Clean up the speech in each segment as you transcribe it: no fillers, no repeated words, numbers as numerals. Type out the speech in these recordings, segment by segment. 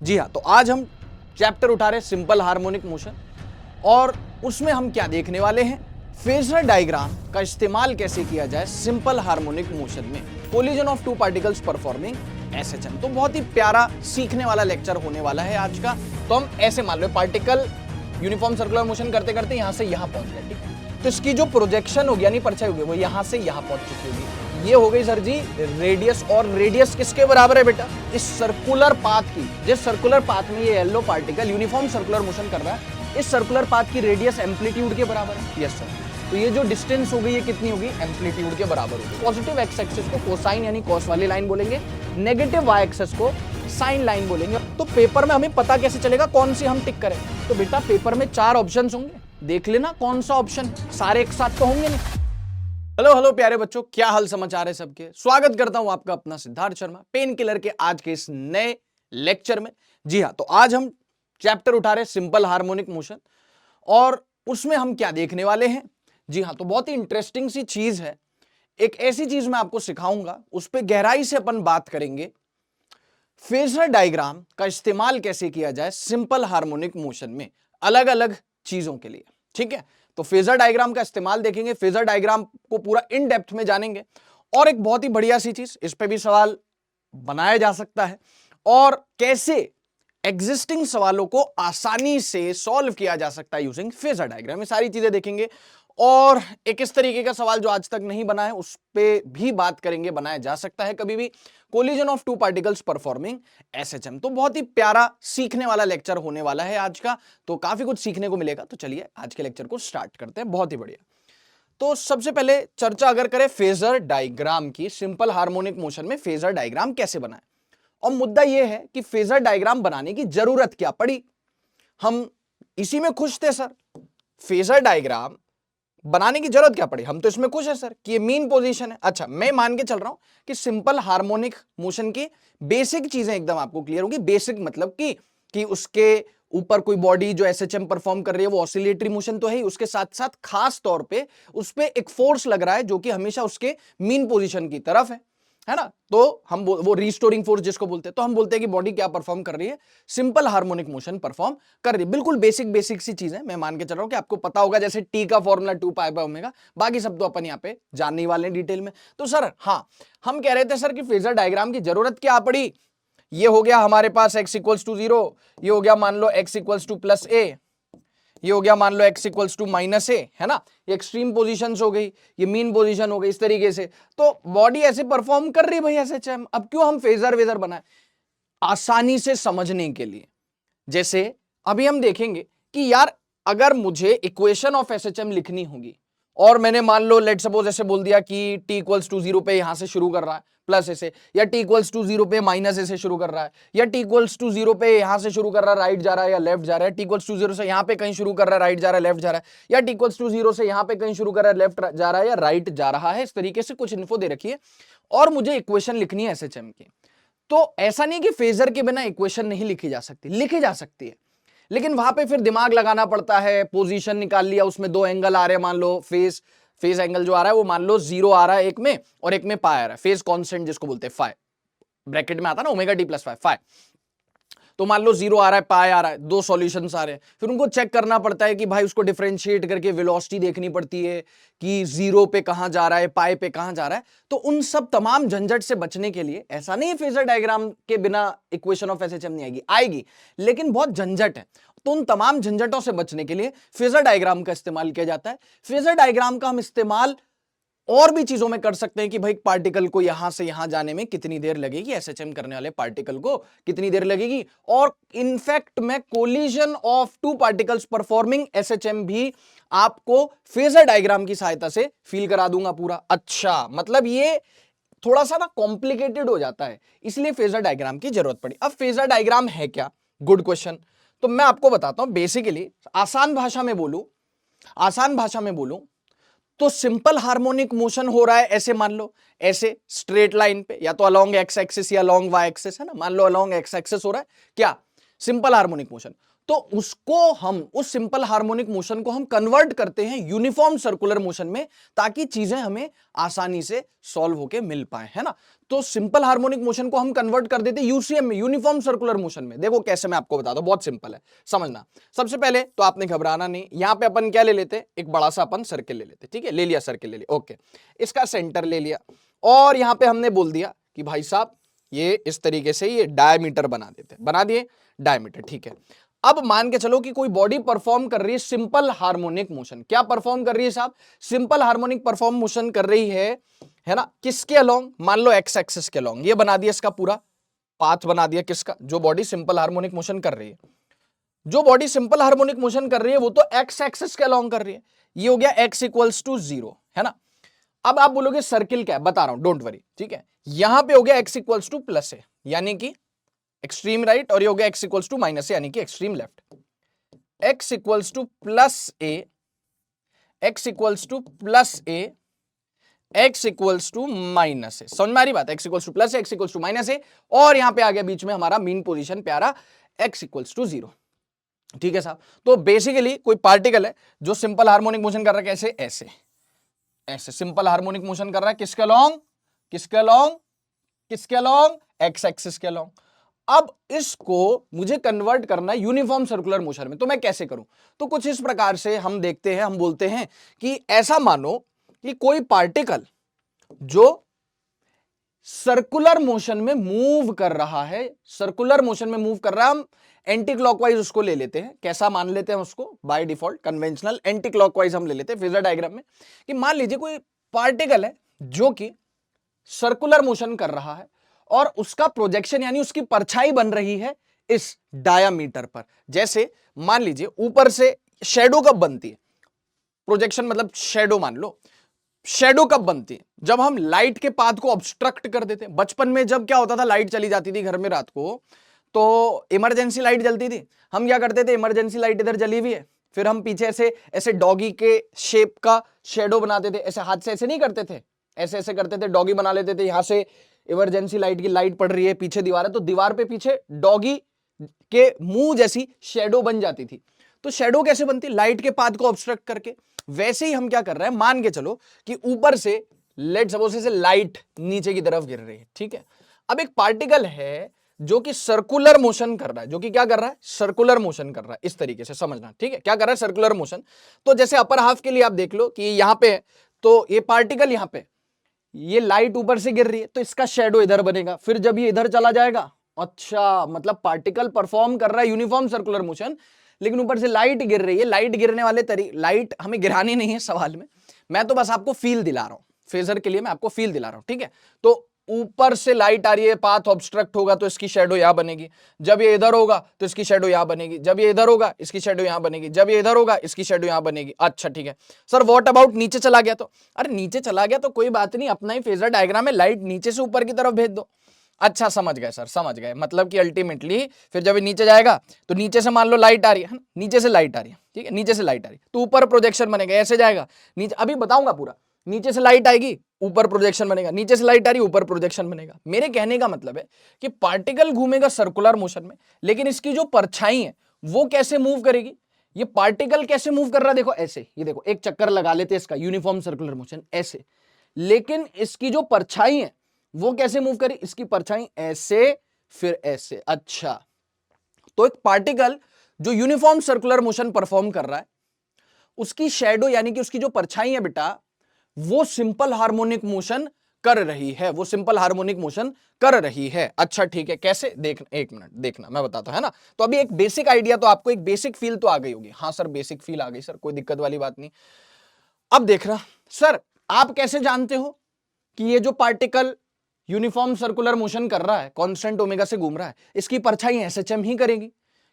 जी हाँ, तो आज हम चैप्टर उठा रहे हैं सिंपल हार्मोनिक मोशन और उसमें हम क्या देखने वाले हैं, फेजर डायग्राम का इस्तेमाल कैसे किया जाए सिंपल हार्मोनिक मोशन में, collision of two particles performing SHM. तो बहुत ही प्यारा सीखने वाला लेक्चर होने वाला है आज का। तो हम ऐसे मान लो पार्टिकल यूनिफॉर्म सर्कुलर मोशन करते करते यहां से यहां पहुंच गए, ठीक है। तो इसकी जो प्रोजेक्शन होगी यानी परछाई होगी वो यहां से यहां पहुंच चुकी होगी। ये हो गई सर जी रेडियस, और रेडियस किसके बराबर है बेटा, इस सर्कुलर पाथ की। जिस सर्कुलर पाथ में ये yellow particle uniform circular motion कर रहा है, इस सर्कुलर पाथ की रेडियस एम्पलीट्यूड के बराबर है। Yes sir. तो ये जो डिस्टेंस हो गई ये कितनी होगी, एम्पलीट्यूड के बराबर होगी। पॉजिटिव एक्स एक्सिस को कोसाइन यानी कॉस वाली लाइन बोलेंगे, नेगेटिव वाई एक्सिस को साइन लाइन बोलेंगे। तो पेपर में हमें पता कैसे चलेगा कौन सी हम टिक करें। तो बेटा पेपर में 4 ऑप्शंस होंगे, देख लेना कौन सा ऑप्शन, सारे एक साथ तो होंगे नहीं। हेलो हेलो प्यारे बच्चों, क्या हाल समाचार है सबके। स्वागत करता हूं आपका अपना सिद्धार्थ शर्मा पेन किलर के आज के इस नए लेक्चर में। जी हां, तो आज हम चैप्टर उठा रहे हैं सिंपल हार्मोनिक मोशन और उसमें हम क्या देखने वाले हैं। जी हां, तो बहुत ही इंटरेस्टिंग सी चीज है, एक ऐसी चीज मैं आपको सिखाऊंगा, उस पर गहराई से अपन बात करेंगे। फेजर डायग्राम का इस्तेमाल कैसे किया जाए सिंपल हार्मोनिक मोशन में अलग अलग चीजों के लिए, ठीक है। तो फेजर डायग्राम का इस्तेमाल देखेंगे, फेजर डायग्राम को पूरा इन डेप्थ में जानेंगे। और एक बहुत ही बढ़िया सी चीज, इस पे भी सवाल बनाया जा सकता है और कैसे एग्जिस्टिंग सवालों को आसानी से सॉल्व किया जा सकता है यूजिंग फेजर डायग्राम, ये सारी चीजें देखेंगे। और एक इस तरीके का सवाल जो आज तक नहीं बना है उस पे भी बात करेंगे, बनाया जा सकता है कभी भी, collision of two particles performing SHM. तो बहुत ही प्यारा सीखने वाला लेक्चर होने वाला है आज का, तो काफी कुछ सीखने को मिलेगा। तो चलिए आज के लेक्चर को स्टार्ट करते हैं। बहुत ही बढ़िया। तो सबसे पहले चर्चा अगर करें फेजर डायग्राम की, सिंपल हार्मोनिक मोशन में फेजर डायग्राम कैसे बनाए, और मुद्दा यह है कि फेजर डायग्राम बनाने की जरूरत क्या पड़ी। हम इसी में खुश थे सर, फेजर डायग्राम बनाने की जरूरत क्या पड़ी, हम तो इसमें खुश है सर कि ये मीन पोजीशन है। अच्छा, मैं मान के चल रहा हूं कि सिंपल हार्मोनिक मोशन की बेसिक चीजें एकदम आपको क्लियर होगी। बेसिक मतलब कि उसके ऊपर कोई बॉडी जो एसएचएम परफॉर्म कर रही है वो ऑसिलेटरी मोशन तो है ही, उसके साथ साथ खास तौर पे उस पे एक फोर्स लग रहा है जो कि हमेशा उसके मीन पोजीशन की तरफ है ना। तो हम वो रिस्टोरिंग फोर्स जिसको बोलते हैं, तो हम बोलते हैं कि बॉडी क्या परफॉर्म कर रही है, सिंपल हार्मोनिक मोशन परफॉर्म कर रही है। बिल्कुल बेसिक सी चीज है, मैं मान के चल रहा हूं कि आपको पता होगा, जैसे टी का फॉर्मूला 2π/ω, बाकी सब तो अपन यहाँ पे जानने वाले हैं डिटेल में। तो सर हाँ, हम कह रहे थे सर कि फेजर डायग्राम की जरूरत क्या पड़ी। ये हो गया हमारे पास x इक्वल्स टू 0, ये हो गया मान लो x इक्वल्स टू +a, ये हो गया मान लो x इक्वल्स टू -a, है ना। ये एक्सट्रीम पोजीशंस हो गई, ये मीन पोजीशन हो गई, इस तरीके से तो बॉडी ऐसे परफॉर्म कर रही है भाई एसएचएम। अब क्यों हम फेजर वेजर बनाए, आसानी से समझने के लिए। जैसे अभी हम देखेंगे कि यार अगर मुझे इक्वेशन ऑफ एसएचएम लिखनी होगी और मैंने मान लो लेट सपोज ऐसे बोल दिया कि t इक्वल्स टू 0 पे यहां से शुरू कर रहा है प्लस ऐसे, या t इक्वल्स टू 0 पे माइनस ऐसे शुरू कर रहा है, या t इक्वल्स टू 0 पे यहां से शुरू कर रहा है राइट जा रहा है या लेफ्ट जा रहा है, t इक्वल्स टू 0 से यहां पे कहीं शुरू कर रहा है राइट जा रहा है लेफ्ट जा रहा है, या t इक्वल्स टू 0 से यहां पे कहीं शुरू कर रहा है लेफ्ट जा रहा है या राइट जा रहा है। इस तरीके से कुछ इन्फो दे रखी है और मुझे इक्वेशन लिखनी है एसएचएम की। तो ऐसा नहीं कि फेजर के बिना इक्वेशन नहीं लिखी जा सकती, लिखी जा सकती है, लेकिन वहां पे फिर दिमाग लगाना पड़ता है। पोजीशन निकाल लिया, उसमें 2 एंगल आ रहे हैं, मान लो फेज एंगल जो आ रहा है वो मान लो 0 आ रहा है एक में और एक में पाई आ रहा है, फेज कांस्टेंट जिसको बोलते हैं फाई, ब्रैकेट में आता ना ω/t+φ फाई। तो मान लो 0 आ रहा है, पाई आ रहा है, 2 सॉल्यूशंस आ रहे हैं, फिर उनको चेक करना पड़ता है कि भाई उसको डिफरेंशिएट करके वेलोसिटी देखनी पड़ती है कि 0 पे कहां जा रहा है, पाई पे कहां जा रहा है। तो उन सब तमाम झंझट से बचने के लिए, ऐसा नहीं है फेजर डायग्राम के बिना इक्वेशन ऑफ एसएचएम नहीं आएगी, लेकिन बहुत झंझट है। तो उन तमाम झंझटों से बचने के लिए फेजर डायग्राम का इस्तेमाल किया जाता है। फेजर डायग्राम का हम इस्तेमाल और भी चीजों में कर सकते हैं कि भाई पार्टिकल को यहां से यहां जाने में कितनी देर लगेगी, एसएचएम करने वाले पार्टिकल को कितनी देर लगेगी। और इनफैक्ट मैं collision of two particles performing SHM भी आपको फेजर डायग्राम की सहायता से फील करा दूंगा पूरा। अच्छा, मतलब ये थोड़ा सा ना कॉम्प्लिकेटेड हो जाता है, इसलिए फेजर डायग्राम की जरूरत पड़ी। अब फेजर डायग्राम है क्या, गुड क्वेश्चन। तो मैं आपको बताता हूं, बेसिकली आसान भाषा में बोलूं तो सिंपल हार्मोनिक मोशन हो रहा है ऐसे, मान लो ऐसे स्ट्रेट लाइन पे, या तो अलोंग एक्स एक्सिस या अलोंग वाई एक्सिस, है ना। मान लो अलोंग एक्स एक्सिस हो रहा है क्या, सिंपल हार्मोनिक मोशन। तो उसको हम उस सिंपल हार्मोनिक मोशन को हम कन्वर्ट करते हैं यूनिफॉर्म सर्कुलर मोशन में, ताकि चीजें हमें आसानी से सॉल्व होके मिल पाए, है ना। तो सिंपल हार्मोनिक मोशन को हम कन्वर्ट कर देते हैं यूसीएम में, यूनिफॉर्म सर्कुलर मोशन में। देखो कैसे, मैं आपको बता दूं, बहुत सिंपल है, समझना। सबसे पहले तो आपने घबराना नहीं, यहां पे अपन क्या ले लेते, एक बड़ा सा अपन सर्किल ले लेते, ठीक है, ले लिया सर्किल, ले लिया, ओके, इसका सेंटर ले लिया, और यहां पे हमने बोल दिया कि भाई साहब ये इस तरीके से ये डायमीटर बना देते, बना दिए डायमीटर, ठीक है। अब मान के चलो कि कोई बॉडी परफॉर्म कर रही है सिंपल हार्मोनिक मोशन। क्या परफॉर्म कर रही है साहब? सिंपल हार्मोनिक परफॉर्म मोशन कर रही है ना, किसके अलोंग? मान लो एक्स एक्सिस के अलोंग। ये बना दिया इसका पूरा पाथ, बना दिया किसका? जो बॉडी सिंपल हार्मोनिक मोशन कर रही है। जो बॉडी सिंपल हार्मोनिक मोशन कर रही है वो तो एक्स एक्सिस के अलोंग कर रही है। ये हो गया एक्स इक्वल्स टू 0, है ना। अब आप बोलोगे सर्किल क्या है, बता रहा हूं, डोंट वरी, ठीक है। यहां पे हो गया x equals to plus a, यानी कि एक्सट्रीम राइट, और ये हो गया x equals to minus a, यानी कि extreme left. X equals to plus a, x equals to plus a, x equals to minus a. समझ में आ रही बात? X equals to plus a, x equals to minus a, और यहां पे आ गया बीच में हमारा मीन पोजीशन प्यारा एक्स इक्वल्स टू 0, ठीक है साहब। तो बेसिकली कोई पार्टिकल है जो सिंपल हार्मोनिक मोशन कर रहा है, कैसे? ऐसे ऐसे सिंपल हार्मोनिक मोशन कर रहा है, किसके अलोंग? किसके अलोंग? किसके अलोंग? एक्स एक्सिस के अलोंग। अब इसको मुझे कन्वर्ट करना है यूनिफॉर्म सर्कुलर मोशन में, तो मैं कैसे करूं? तो कुछ इस प्रकार से हम देखते हैं, हम बोलते हैं कि ऐसा मानो कि कोई पार्टिकल जो सर्कुलर मोशन में मूव कर रहा है, सर्कुलर मोशन में मूव कर रहा है, हम एंटी क्लॉकवाइज उसको ले लेते हैं। कैसा मान लेते हैं उसको? By default conventional anti clockwise हम ले लेते हैं फेजर डायग्राम में, कि मान लीजिए कोई पार्टिकल है जो कि सर्कुलर मोशन कर रहा है, और उसका प्रोजेक्शन यानी उसकी परछाई बन रही है इस डायामीटर पर। जैसे मान लीजिए ऊपर से शेडो कब बनती है? प्रोजेक्शन मतलब शेडो मान लो। शेडो कब बनती है? जब हम लाइट के पाथ को ऑब्स्ट्रक्ट कर देते हैं। बचपन में जब क्या होता था, लाइट चली जाती थी घर में रात को, तो इमरजेंसी लाइट जलती थी, हम क्या करते थे, इमरजेंसी लाइट इधर जली हुई है, फिर हम पीछे ऐसे ऐसे डॉगी के शेप का शेडो बनाते थे, ऐसे हाथ से ऐसे नहीं करते थे, ऐसे ऐसे करते थे, डॉगी बना लेते थे। यहां से इमरजेंसी लाइट की लाइट पड़ रही है, पीछे दीवार है, तो दीवार पे पीछे डॉगी के मुंह जैसी शेडो बन जाती थी। तो शेडो कैसे बनती? लाइट के पाथ को ऑब्स्ट्रक्ट करके। वैसे ही हम क्या कर रहे हैं, मान के चलो कि ऊपर से लेट सपोज से लाइट नीचे की तरफ गिर रही है, ठीक है। अब एक पार्टिकल है जो कि सर्कुलर मोशन कर रहा है, जो कि क्या कर रहा है, सर्कुलर मोशन कर रहा है, इस तरीके से समझना, ठीक है। क्या कर रहा है? Circular motion. तो जैसे अपर हाफ के लिए आप देख लो कि यहां पे है, तो ये पार्टिकल यहां पे, ये लाइट ऊपर से गिर रही है, तो इसका शेडो इधर बनेगा, फिर जब ये इधर चला जाएगा, अच्छा मतलब पार्टिकल परफॉर्म कर रहा है यूनिफॉर्म सर्कुलर मोशन, लेकिन ऊपर से लाइट गिर रही है। लाइट गिरने वाले लाइट हमें गिरानी नहीं है सवाल में, मैं तो बस आपको फील दिला रहा हूं, फेजर के लिए मैं आपको फील दिला रहा हूं, ठीक है। तो ऊपर से लाइट आ रही है, पाथ ऑब्स्ट्रक्ट होगा तो इसकी शेडो यहां बनेगी, जब ये इधर होगा तो इसकी शेडो यहां बनेगी, जब ये इधर होगा इसकी शेडो यहां बनेगी, जब ये इधर होगा इसकी शेडो यहां बनेगी। अच्छा ठीक है सर, व्हाट अबाउट नीचे चला गया तो? अरे नीचे चला गया तो कोई बात नहीं, अपना ही फेजर डायग्राम है, लाइट नीचे से ऊपर की तरफ भेज दो। अच्छा समझ गए सर, समझ गए, मतलब कि अल्टीमेटली फिर जब ये नीचे जाएगा तो नीचे से मान लो लाइट आ रही है ना, नीचे से लाइट आ रही है, ठीक है, नीचे से लाइट आ रही है तो ऊपर प्रोजेक्शन बनेगा, ऐसे जाएगा नीचे, अभी बताऊंगा पूरा। नीचे से लाइट आएगी, ऊपर प्रोजेक्शन बनेगा, नीचे से लाइट आ रही है, ऊपर प्रोजेक्शन बनेगा। मेरे कहने का मतलब है कि पार्टिकल घूमेगा सर्कुलर मोशन में, लेकिन इसकी जो परछाई है वो कैसे मूव करेगी? ये पार्टिकल कैसे मूव कर रहा है? देखो ऐसे, ये देखो एक चक्कर लगा लेते हैं इसका, यूनिफॉर्म सर्कुलर मोशन ऐसे, लेकिन इसकी जो परछाई है वो कैसे मूव करी? इसकी परछाई ऐसे, फिर ऐसे। अच्छा, तो एक पार्टिकल जो यूनिफॉर्म सर्कुलर मोशन परफॉर्म कर रहा है, उसकी शेडो यानी कि उसकी जो परछाई है बेटा, वो सिंपल हार्मोनिक मोशन कर रही है, वो सिंपल हार्मोनिक मोशन कर रही है। अच्छा ठीक है, कैसे? देख, एक मिनट देखना, मैं बताता हूं, है ना। तो अभी एक बेसिक आइडिया तो आपको, एक बेसिक फील तो आ गई होगी। हाँ सर बेसिक फील आ गई सर, कोई दिक्कत वाली बात नहीं। अब देखना सर, आप कैसे जानते हो कि ये जो पार्टिकल यूनिफॉर्म सर्कुलर मोशन कर रहा है, कांस्टेंट ओमेगा से घूम रहा है, इसकी परछाई एसएचएम ही करेगी?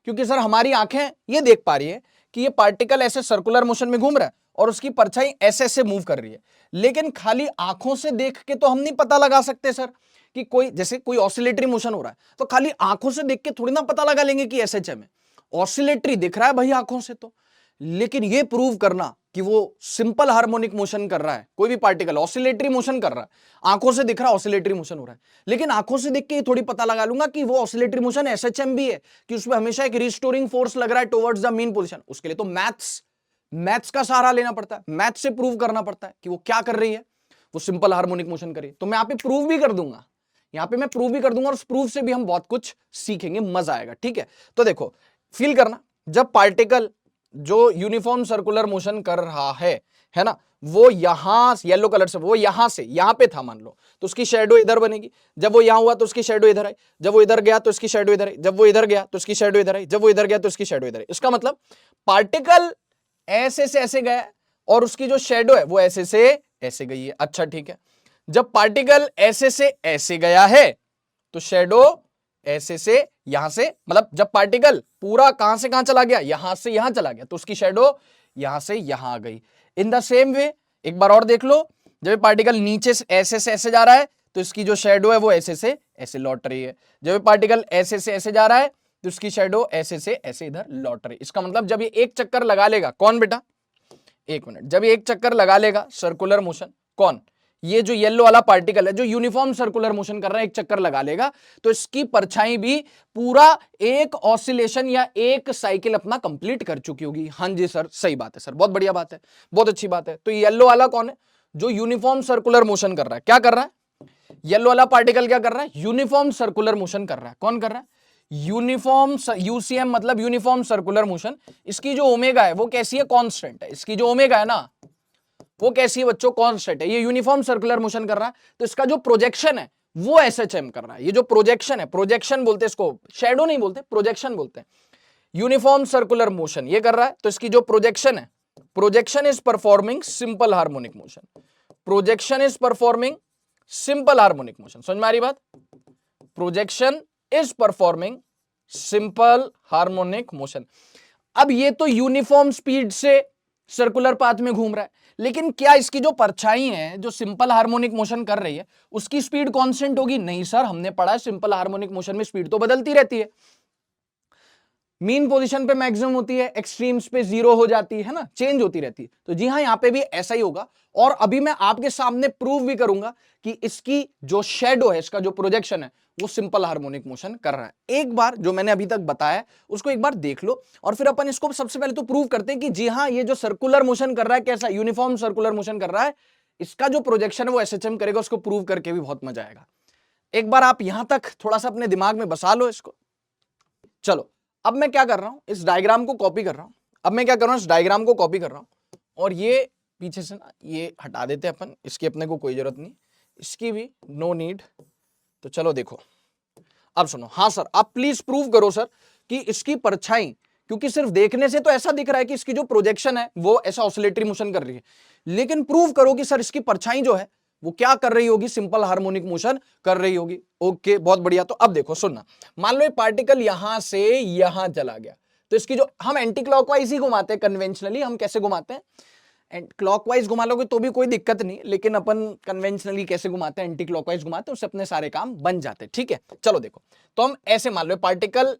क्योंकि सर हमारी आंखें ये देख पा रही है कि ये पार्टिकल ऐसे सर्कुलर मोशन में घूम रहा है और उसकी परछाई ऐसे ऐसे मूव कर रही है, लेकिन खाली आंखों से देख के तो हम नहीं पता लगा सकते सर कि कोई, जैसे कोई ऑसिलेटरी मोशन हो रहा है तो खाली आंखों से देख के थोड़ी ना पता लगा लेंगे कि एसएचएम है। ऑसिलेटरी दिख रहा है भाई आंखों से, तो लेकिन ये प्रूव करना कि वो सिंपल हार्मोनिक मोशन कर रहा है, कोई भी पार्टिकल ऑसिलेटरी मोशन कर रहा है, आंखों से दिख रहा है ऑसिलेटरी मोशन हो रहा है, लेकिन आंखों से देख के ये थोड़ी पता लगा लूंगा कि वो ऑसिलेटरी मोशन एसएचएम भी है, कि उसमें हमेशा एक रिस्टोरिंग फोर्स लग रहा है टुवर्ड्स द मीन पोजीशन। उसके लिए तो मैथ्स का सहारा लेना पड़ता है, मैथ्स से प्रूव करना पड़ता है कि वो क्या कर रही है, वो सिंपल हार्मोनिक मोशन कर रही है। तो मैं यहाँ पे प्रूव भी कर दूंगा, यहाँ पे मैं प्रूव भी कर दूंगा, और उस प्रूफ से भी हम बहुत कुछ सीखेंगे, मजा आएगा। ठीक है, तो देखो फील करना, जब पार्टिकल जो यूनिफॉर्म सर्कुलर मोशन कर रहा है ना, वो यहां येलो कलर से, वो यहां से यहां पे था मान लो, तो उसकी शेडो इधर बनेगी। जब वो यहां हुआ तो उसकी शेडो इधर आई, जब वो इधर गया तो इसकी शेडो इधर आई, जब वो इधर गया तो इसकी शेडो इधर आई, जब वो इधर गया तो इसकी शेडो इधर आई। इसका मतलब पार्टिकल ऐसे से ऐसे गया और उसकी जो शेडो है वो ऐसे से ऐसे गई है। अच्छा ठीक है, जब पार्टिकल ऐसे से ऐसे गया है तो शेडो ऐसे से यहां से, मतलब जब पार्टिकल पूरा कहां से कहां चला गया, यहां से यहां चला गया, तो उसकी शेडो यहां से यहां आ गई। इन द सेम वे एक बार और देख लो, जब पार्टिकल नीचे से ऐसे जा रहा है तो इसकी जो शेडो है वो ऐसे से ऐसे लौट रही है। जब पार्टिकल ऐसे से ऐसे जा रहा है तो उसकी शेडो ऐसे से ऐसे इधर लौट रही है। इसका मतलब जब ये एक चक्कर लगा लेगा, कौन बेटा, एक मिनट, जब ये एक चक्कर लगा लेगा सर्कुलर मोशन, कौन, ये जो येलो वाला पार्टिकल है जो यूनिफॉर्म सर्कुलर मोशन कर रहा है, एक चक्कर लगा लेगा तो इसकी परछाई भी पूरा एक ऑसिलेशन या एक साइकिल अपना कंप्लीट कर चुकी होगी। हाँ जी सर, सही बात है सर, बहुत बढ़िया बात है, बहुत अच्छी बात है। तो येलो वाला कौन है, जो यूनिफॉर्म सर्कुलर मोशन कर रहा है, क्या कर रहा है, येलो वाला पार्टिकल क्या कर रहा है, यूनिफॉर्म सर्कुलर मोशन कर रहा है। कौन कर रहा है, यूनिफॉर्म, यूसीएम मतलब यूनिफॉर्म सर्कुलर मोशन। इसकी जो ओमेगा है वो कैसी है, कांस्टेंट है। इसकी जो ओमेगा है ना वो कैसी है बच्चों, कांस्टेंट है। ये यूनिफॉर्म सर्कुलर मोशन कर रहा है तो इसका जो प्रोजेक्शन है वो एसएचएम कर रहा है। ये जो प्रोजेक्शन है, प्रोजेक्शन बोलते हैं इसको, शैडो नहीं बोलते, प्रोजेक्शन बोलते हैं। यूनिफॉर्म सर्कुलर मोशन ये कर रहा है तो इसकी जो प्रोजेक्शन है, projection is performing simple harmonic motion, projection is performing simple harmonic motion. समझ में आ रही बात, projection is performing simple harmonic motion. अब ये तो यूनिफॉर्म स्पीड से सर्कुलर पाथ में घूम रहा है, लेकिन क्या इसकी जो परछाई है जो सिंपल हार्मोनिक मोशन कर रही है उसकी स्पीड कांस्टेंट होगी? नहीं सर, हमने पढ़ा है सिंपल हार्मोनिक मोशन में स्पीड तो बदलती रहती है। मीन पोजीशन पे मैक्सिमम होती है, एक्सट्रीम्स पे जीरो हो जाती है ना, चेंज होती रहती है। तो जी हाँ, यहां पे भी ऐसा ही होगा। और अभी मैं आपके सामने प्रूव भी करूंगा कि इसकी जो शेडो है, इसका जो प्रोजेक्शन है वो सिंपल हार्मोनिक मोशन कर रहा है। एक बार जो मैंने अभी तक बताया उसको एक बार देख लो और फिर अपन इसको सबसे पहले तो प्रूव करते हैं कि जी हाँ, ये जो सर्कुलर मोशन कर रहा है, कैसा यूनिफॉर्म सर्कुलर मोशन कर रहा है, इसका जो प्रोजेक्शन है वो एसएचएम करेगा। उसको प्रूव करके भी बहुत मजा आएगा। एक बार आप यहां तक थोड़ा सा अपने दिमाग में बसा लो इसको। चलो अब मैं क्या कर रहा हूं, इस डायग्राम को कॉपी कर रहा हूं। अब मैं क्या कर रहा हूं, इस डायग्राम को कॉपी कर रहा हूं और ये पीछे से ना ये हटा देते हैं अपन, इसकी अपने को कोई जरूरत नहीं, इसकी भी नो नीड। तो चलो देखो, अब सुनो। हाँ सर, आप प्लीज प्रूव करो सर कि इसकी परछाई, क्योंकि सिर्फ देखने से तो ऐसा दिख रहा है कि इसकी जो प्रोजेक्शन है वो ऐसा ऑसिलेटरी मोशन कर रही है, लेकिन प्रूव करो कि सर इसकी परछाई जो है वो क्या कर रही होगी, सिंपल हार्मोनिक मोशन कर रही होगी। ओके, बहुत बढ़िया। तो अब देखो, सुनना, मान लो ये पार्टिकल यहां से यहां चला गया तो इसकी जो, हम एंटी क्लॉकवाइज ही घुमाते हैं कन्वेंशनली। हम कैसे घुमाते हैं, एंड क्लॉकवाइज घुमा लोगे तो भी कोई दिक्कत नहीं, लेकिन अपन कन्वेंशनली कैसे घुमाते हैं, एंटी क्लॉकवाइज घुमाते हैं, उससे अपने सारे काम बन जाते हैं। ठीक है, चलो देखो, तो हम ऐसे मान लो पार्टिकल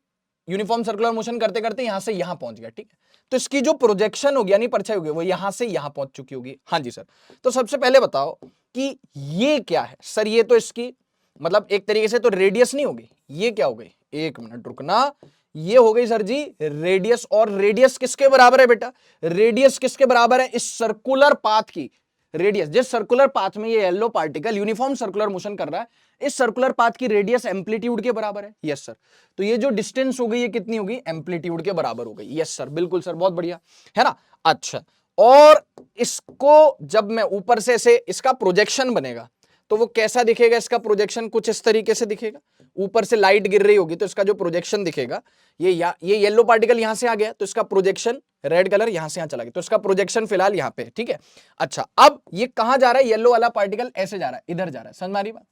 यूनिफॉर्म सर्कुलर मोशन करते करते यहां से यहां पहुंच गया। ठीक है, तो इसकी जो प्रोजेक्शन होगी यानी परछाई होगी वो यहां से यहां पहुंच चुकी होगी। हाँ जी सर। तो सबसे पहले बताओ कि ये क्या है सर, ये तो इसकी मतलब एक तरीके से तो रेडियस नहीं होगी, ये क्या हो गई, एक मिनट रुकना, ये हो गई सर जी रेडियस। और रेडियस किसके बराबर है बेटा, रेडियस किसके बराबर है, इस सर्कुलर पाथ की रेडियस। जिस सर्कुलर पाथ में ये yellow particle uniform circular motion कर रहा है, इस सर्कुलर पाथ की रेडियस एम्पलीट्यूड के बराबर है। Yes sir. तो ये जो डिस्टेंस हो गई ये कितनी होगी, एम्पलीट्यूड के बराबर हो गई। यस सर, बिल्कुल सर, बहुत बढ़िया है ना। अच्छा, और इसको जब मैं ऊपर से ऐसे इसका प्रोजेक्शन बनेगा तो वो कैसा दिखेगा, इसका प्रोजेक्शन कुछ इस तरीके से दिखेगा। ऊपर से लाइट गिर रही होगी तो इसका जो प्रोजेक्शन दिखेगा, ये येलो पार्टिकल यहां से आ गया तो इसका प्रोजेक्शन रेड कलर यहां से यहां चला गया, तो इसका प्रोजेक्शन फिलहाल यहां पे है। ठीक है, अच्छा, अब ये कहां जा रहा है, येलो वाला पार्टिकल ऐसे जा रहा है, इधर जा रहा है। समझ में आ रही बात,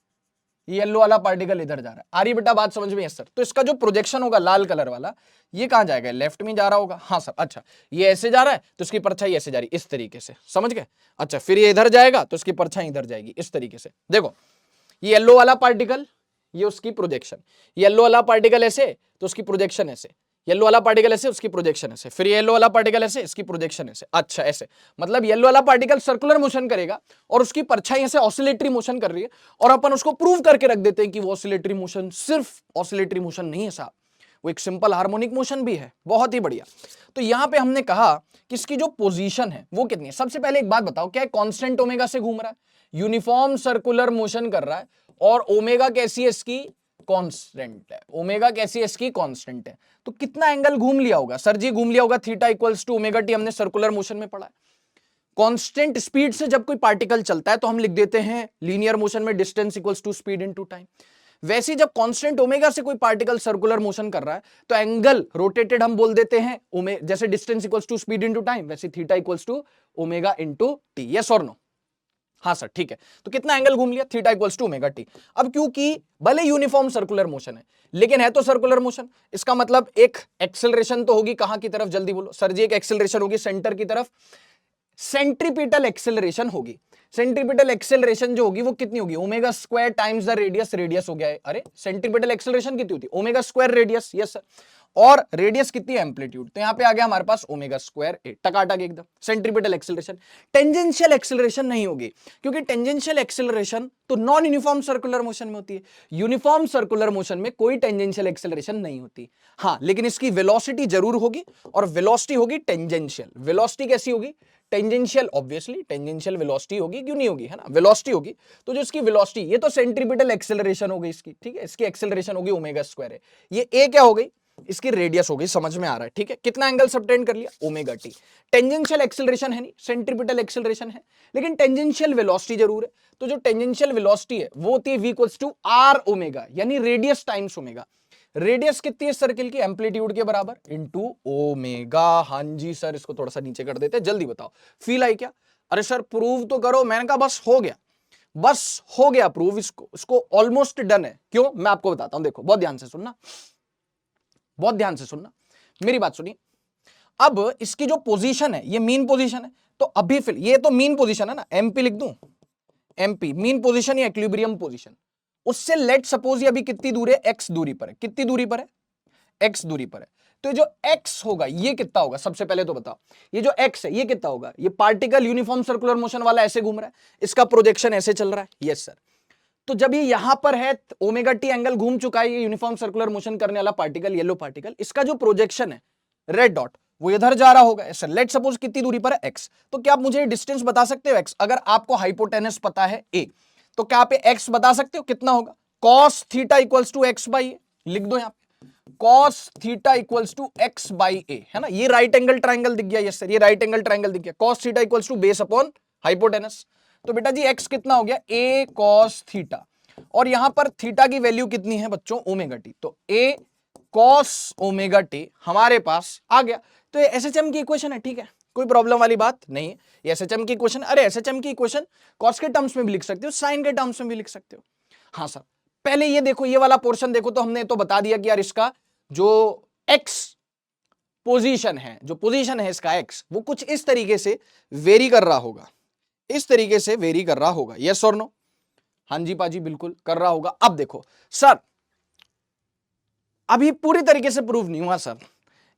येलो वाला पार्टिकल इधर जा रहा है। आ रही बेटा बात समझ में? Yes sir. तो इसका जो प्रोजेक्शन होगा लाल कलर वाला, ये कहां जाएगा, लेफ्ट में जा रहा होगा। हाँ सर। अच्छा, ये ऐसे जा रहा है तो इसकी परछाई ऐसे जा रही है, इस तरीके से, समझ गए। अच्छा, फिर ये इधर जाएगा तो इसकी परछाई इधर जाएगी, इस तरीके से। देखो, ये येलो वाला पार्टिकल, ये उसकी प्रोजेक्शन, येलो वाला पार्टिकल ऐसे तो उसकी प्रोजेक्शन ऐसे, येलो वाला पार्टिकल ऐसे, उसकी प्रोजेक्शन ऐसे, फिर येलो वाला पार्टिकल ऐसे, इसकी प्रोजेक्शन ऐसे। अच्छा ऐसे, मतलब येलो वाला पार्टिकल सर्कुलर मोशन करेगा और उसकी परछाई ऐसे ऑसिलेटरी मोशन कर रही है, और अपन उसको प्रूव करके रख देते हैं कि वो ऑसिलेटरी मोशन सिर्फ ऑसिलेटरी मोशन नहीं है साहब, वो एक सिंपल हार्मोनिक मोशन भी है। बहुत ही बढ़िया। तो यहां पे हमने कहा कि इसकी जो पोजीशन है वो कितनी है। सबसे पहले एक बात बताओ, क्या कांस्टेंट ओमेगा से घूम रहा है, यूनिफॉर्म सर्कुलर मोशन कर रहा है, और ओमेगा कैसी है इसकी, कांस्टेंट है। ओमेगा कैसी है इसकी, कांस्टेंट है। तो कितना एंगल घूम लिया होगा सर जी, घूम लिया होगा theta equals to omega t, हमने सर्कुलर मोशन में पढ़ा है। कांस्टेंट स्पीड से जब कोई पार्टिकल चलता है तो हम लिख देते हैं लीनियर मोशन में distance equals to speed into time. वैसे जब कांस्टेंट ओमेगा से कोई पार्टिकल सर्कुलर मोशन कर रहा है तो एंगल रोटेटेड हम बोल देते हैं जैसे distance equals to speed into time, वैसे theta equals to omega into t. Yes और नो? हाँ सर ठीक है। तो कितना एंगल घूम लिया, theta equals to omega t. अब क्योंकि भले यूनिफॉर्म सर्कुलर मोशन है लेकिन है तो सर्कुलर मोशन, इसका मतलब एक एक्सेलरेशन तो होगी कहां की तरफ, जल्दी बोलो सर जी। एक एक्सेलरेशन होगी सेंटर की तरफ, सेंट्रीपिटल एक्सेलरेशन होगी। सेंट्रीपिटल एक्सेलरेशन जो होगी वो कितनी होगी, omega square times the radius. Radius हो गया है, अरे सेंट्रीपिटल एक्सेलरेशन कितनी होती है, omega square radius. Yes sir. और रेडियस कितनी है, एम्पलीट्यूड। तो यहां पे आ गया हमारे पास ओमेगा स्क्वायर ए, टकाटक एकदम। Centripetal acceleration. टेंजेंशियल एक्सेलरेशन नहीं होगी, क्योंकि टेंजेंशियल एक्सेलरेशन तो नॉन यूनिफॉर्म सर्कुलर मोशन में होती है। यूनिफॉर्म सर्कुलर मोशन में कोई टेंजेंशियल एक्सेलरेशन नहीं होती। हाँ लेकिन इसकी वेलोसिटी जरूर होगी, और वेलोसिटी होगी टेंजेंशियल। वेलोसिटी कैसी होगी, टेंजेंशियल। ऑब्वियसली टेंजेंशियल वेलोसिटी होगी, क्यों नहीं होगी, है ना, वेलोसिटी होगी। तो जो इसकी वेलोसिटी, ये तो सेंट्रीपिटल एक्सेलरेशन हो गई इसकी, ठीक है, इसकी एक्सेलरेशन होगी ओमेगा स्क्वायर है। ये ए क्या हो गई, इसकी रेडियस हो गई, समझ में आ रहा है, ठीक है। कितना एंगल सबटेंड कर लिया, ओमेगा टी। टेंजेंशियल एक्सेलरेशन है नहीं, सेंट्रीपिटल एक्सेलरेशन है, लेकिन टेंजेंशियल वेलोसिटी जरूर है। तो जो टेंजेंशियल वेलोसिटी है वो होती है v equals to r omega, यानी रेडियस टाइम्स ओमेगा। रेडियस कितनी है सर्किल की, एम्पलीट्यूड के बराबर इनटू ओमेगा। हाँ जी सर, इसको थोड़ा सा नीचे कर देते हैं, जल्दी बताओ फील आई क्या। अरे सर प्रूव तो करो। मैंने कहा बस हो गया, बस हो गया प्रूव, इसको ऑलमोस्ट डन है। क्यों, मैं आपको बताता हूं, देखो बहुत ध्यान से सुनना, बहुत ध्यान से सुनना, मेरी बात सुनिए। अब इसकी जो पोजीशन है ये मीन पोजीशन है, तो अभी फिर ये तो मीन पोजीशन है ना, एमपी लिख दूं, एमपी मीन पोजीशन या इक्विलिब्रियम पोजीशन। उससे लेट सपोज ये अभी कितनी दूर है, एक्स दूरी पर है। कितनी दूरी पर है, एक्स दूरी पर है। तो जो एक्स होगा ये कितना होगा, सबसे पहले तो बताओ, ये जो एक्स है ये कितना होगा। ये पार्टिकल यूनिफॉर्म सर्कुलर मोशन वाला ऐसे घूम रहा है, इसका प्रोजेक्शन ऐसे चल रहा है। Yes sir. तो जब ये यहां पर है, ओमेगा टी एंगल घूम चुका है, ये यूनिफॉर्म सर्कुलर मोशन करने वाला पार्टिकल, येलो पार्टिकल, इसका जो प्रोजेक्शन है रेड डॉट, वो इधर जा रहा होगा ऐसे। लेट सपोज कितनी दूरी पर है, एक्स। तो क्या आप मुझे डिस्टेंस बता सकते हो एक्स, अगर आपको हाइपोटेनस पता है ए, तो क्या आप एक्स बता सकते हो कितना होगा। Cos theta equals to x by a, लिख दो यहां पे, cos theta equals to x by a, है ना। ये राइट एंगल ट्राइंगल दिख गया, यस सर, ये राइट एंगल ट्राइंगल दिख गया। Cos theta equals to base upon hypotenuse. तो बेटा जी एक्स कितना हो गया, ए कॉस थीटा, और यहां पर थीटा की वैल्यू कितनी है बच्चों, ओमेगा टी। तो ए कॉस ओमेगा टी हमारे पास आ गया। तो ये एसएचएम की इक्वेशन है, ठीक है, कोई प्रॉब्लम वाली बात नहीं है। ये एसएचएम की इक्वेशन, अरे एसएचएम की इक्वेशन कॉस के टर्म्स में भी लिख सकते हो, साइन के टर्म्स में भी लिख सकते हो। हाँ सर, पहले ये देखो, ये वाला पोर्शन देखो, तो हमने तो बता दिया कि यार इसका जो एक्स पोजीशन है, जो पोजीशन है इसका एक्स, वो कुछ इस तरीके से वेरी कर रहा होगा, इस तरीके से वेरी कर रहा होगा। यस और नो? हाँ जी पाजी बिल्कुल कर रहा होगा। अब देखो सर, अभी पूरी तरीके से प्रूव नहीं हुआ सर,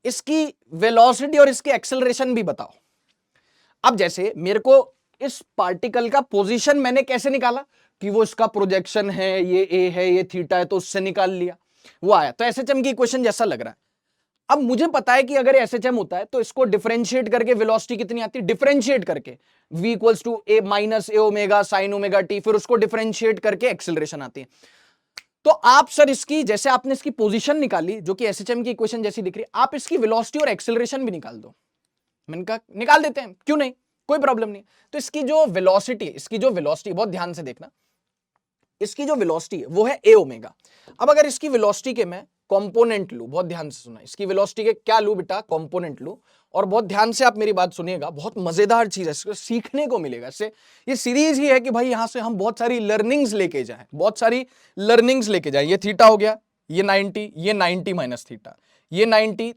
इसकी वेलोसिटी और इसकी एक्सेलरेशन भी बताओ। अब जैसे मेरे को इस पार्टिकल का पोजीशन मैंने कैसे निकाला, कि वो इसका प्रोजेक्शन है, ये ए है, ये थीटा है, तो उससे निकाल लिया, वो आया। तो एसएचएम की इक्वेशन जैसा लग रहा है। अब मुझे पता है कि अगर एसएचएम होता है तो इसको डिफरेंशिएट करके वेलोसिटी कितनी आती है, डिफरेंशिएट करके v equals to A minus A omega sine omega t, फिर उसको डिफरेंशिएट करके एक्सेलरेशन आती है। तो आप सर इसकी, जैसे आपने इसकी पोजीशन निकाली जो कि एसएचएम की इक्वेशन जैसी दिख रही है, आप इसकी वेलोसिटी और एक्सेलरेशन भी निकाल दो। मैंने कहा निकाल देते हैं, क्यों नहीं, कोई प्रॉब्लम नहीं। तो इसकी जो वेलोसिटी, इसकी जो वेलोसिटी, बहुत ध्यान से देखना, इसकी जो वेलोसिटी है वो है ए ओमेगा। अब अगर इसकी वेलोसिटी के मैं कंपोनेंट लूं, बहुत ध्यान से सुना, इसकी वेलोसिटी के क्या लूं बेटा, कंपोनेंट लूं। और बहुत ध्यान से आप मेरी बात सुनिएगा, बहुत मजेदार चीज है, इसको सीखने को मिलेगा इससे। ये सीरीज ही है कि भाई यहां से हम बहुत सारी लर्निंग्स लेके जाएं, बहुत सारी लर्निंग्स लेके जाएं। ये थीटा हो गया, ये 90, ये 90 माइनस थीटा, ये 90,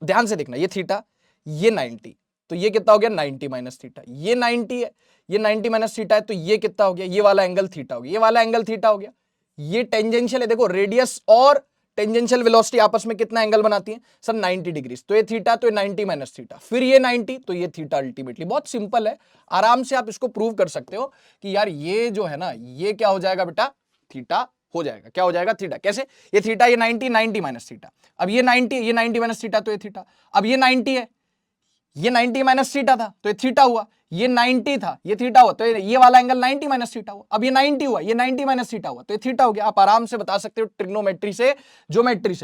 ध्यान से देखना, ये थीटा, ये 90, तो ये कितना हो गया 90 माइनस थीटा, ये 90 है, ये 90 माइनस थीटा है, तो ये कितना हो गया, ये वाला एंगल थीटा हो गया, ये वाला एंगल थीटा हो गया। ये टेंजेंशियल है, देखो रेडियस और टेंजेंशियल वेलोसिटी आपस में कितना एंगल बनाती है सर 90 डिग्री। तो ये थीटा, तो ये 90 माइनस थीटा, फिर ये 90, तो ये थीटा अल्टीमेटली। बहुत सिंपल है, आराम से आप इसको प्रूव कर सकते हो कि यार ये जो है ना ये क्या हो जाएगा बेटा, थीटा हो जाएगा। क्या हो जाएगा, थीटा। कैसे, ये थीटा, ये 90, 90 माइनस थीटा, अब ये 90, ये 90 माइनस थीटा, तो ये थीटा। अब ये 90 है, ये 90 माइनस थीटा था तो ये थीटा हुआ, ये 90 था ये थीटा हुआ, तो ये वाला एंगल 90 माइनस थीटा हुआ। अब ये 90 हुआ, ये 90 माइनस थीटा हुआ, तो ये थीटा हो गया। आप आराम से बता सकते हो ट्रिग्नोमेट्री से, ज्योमेट्री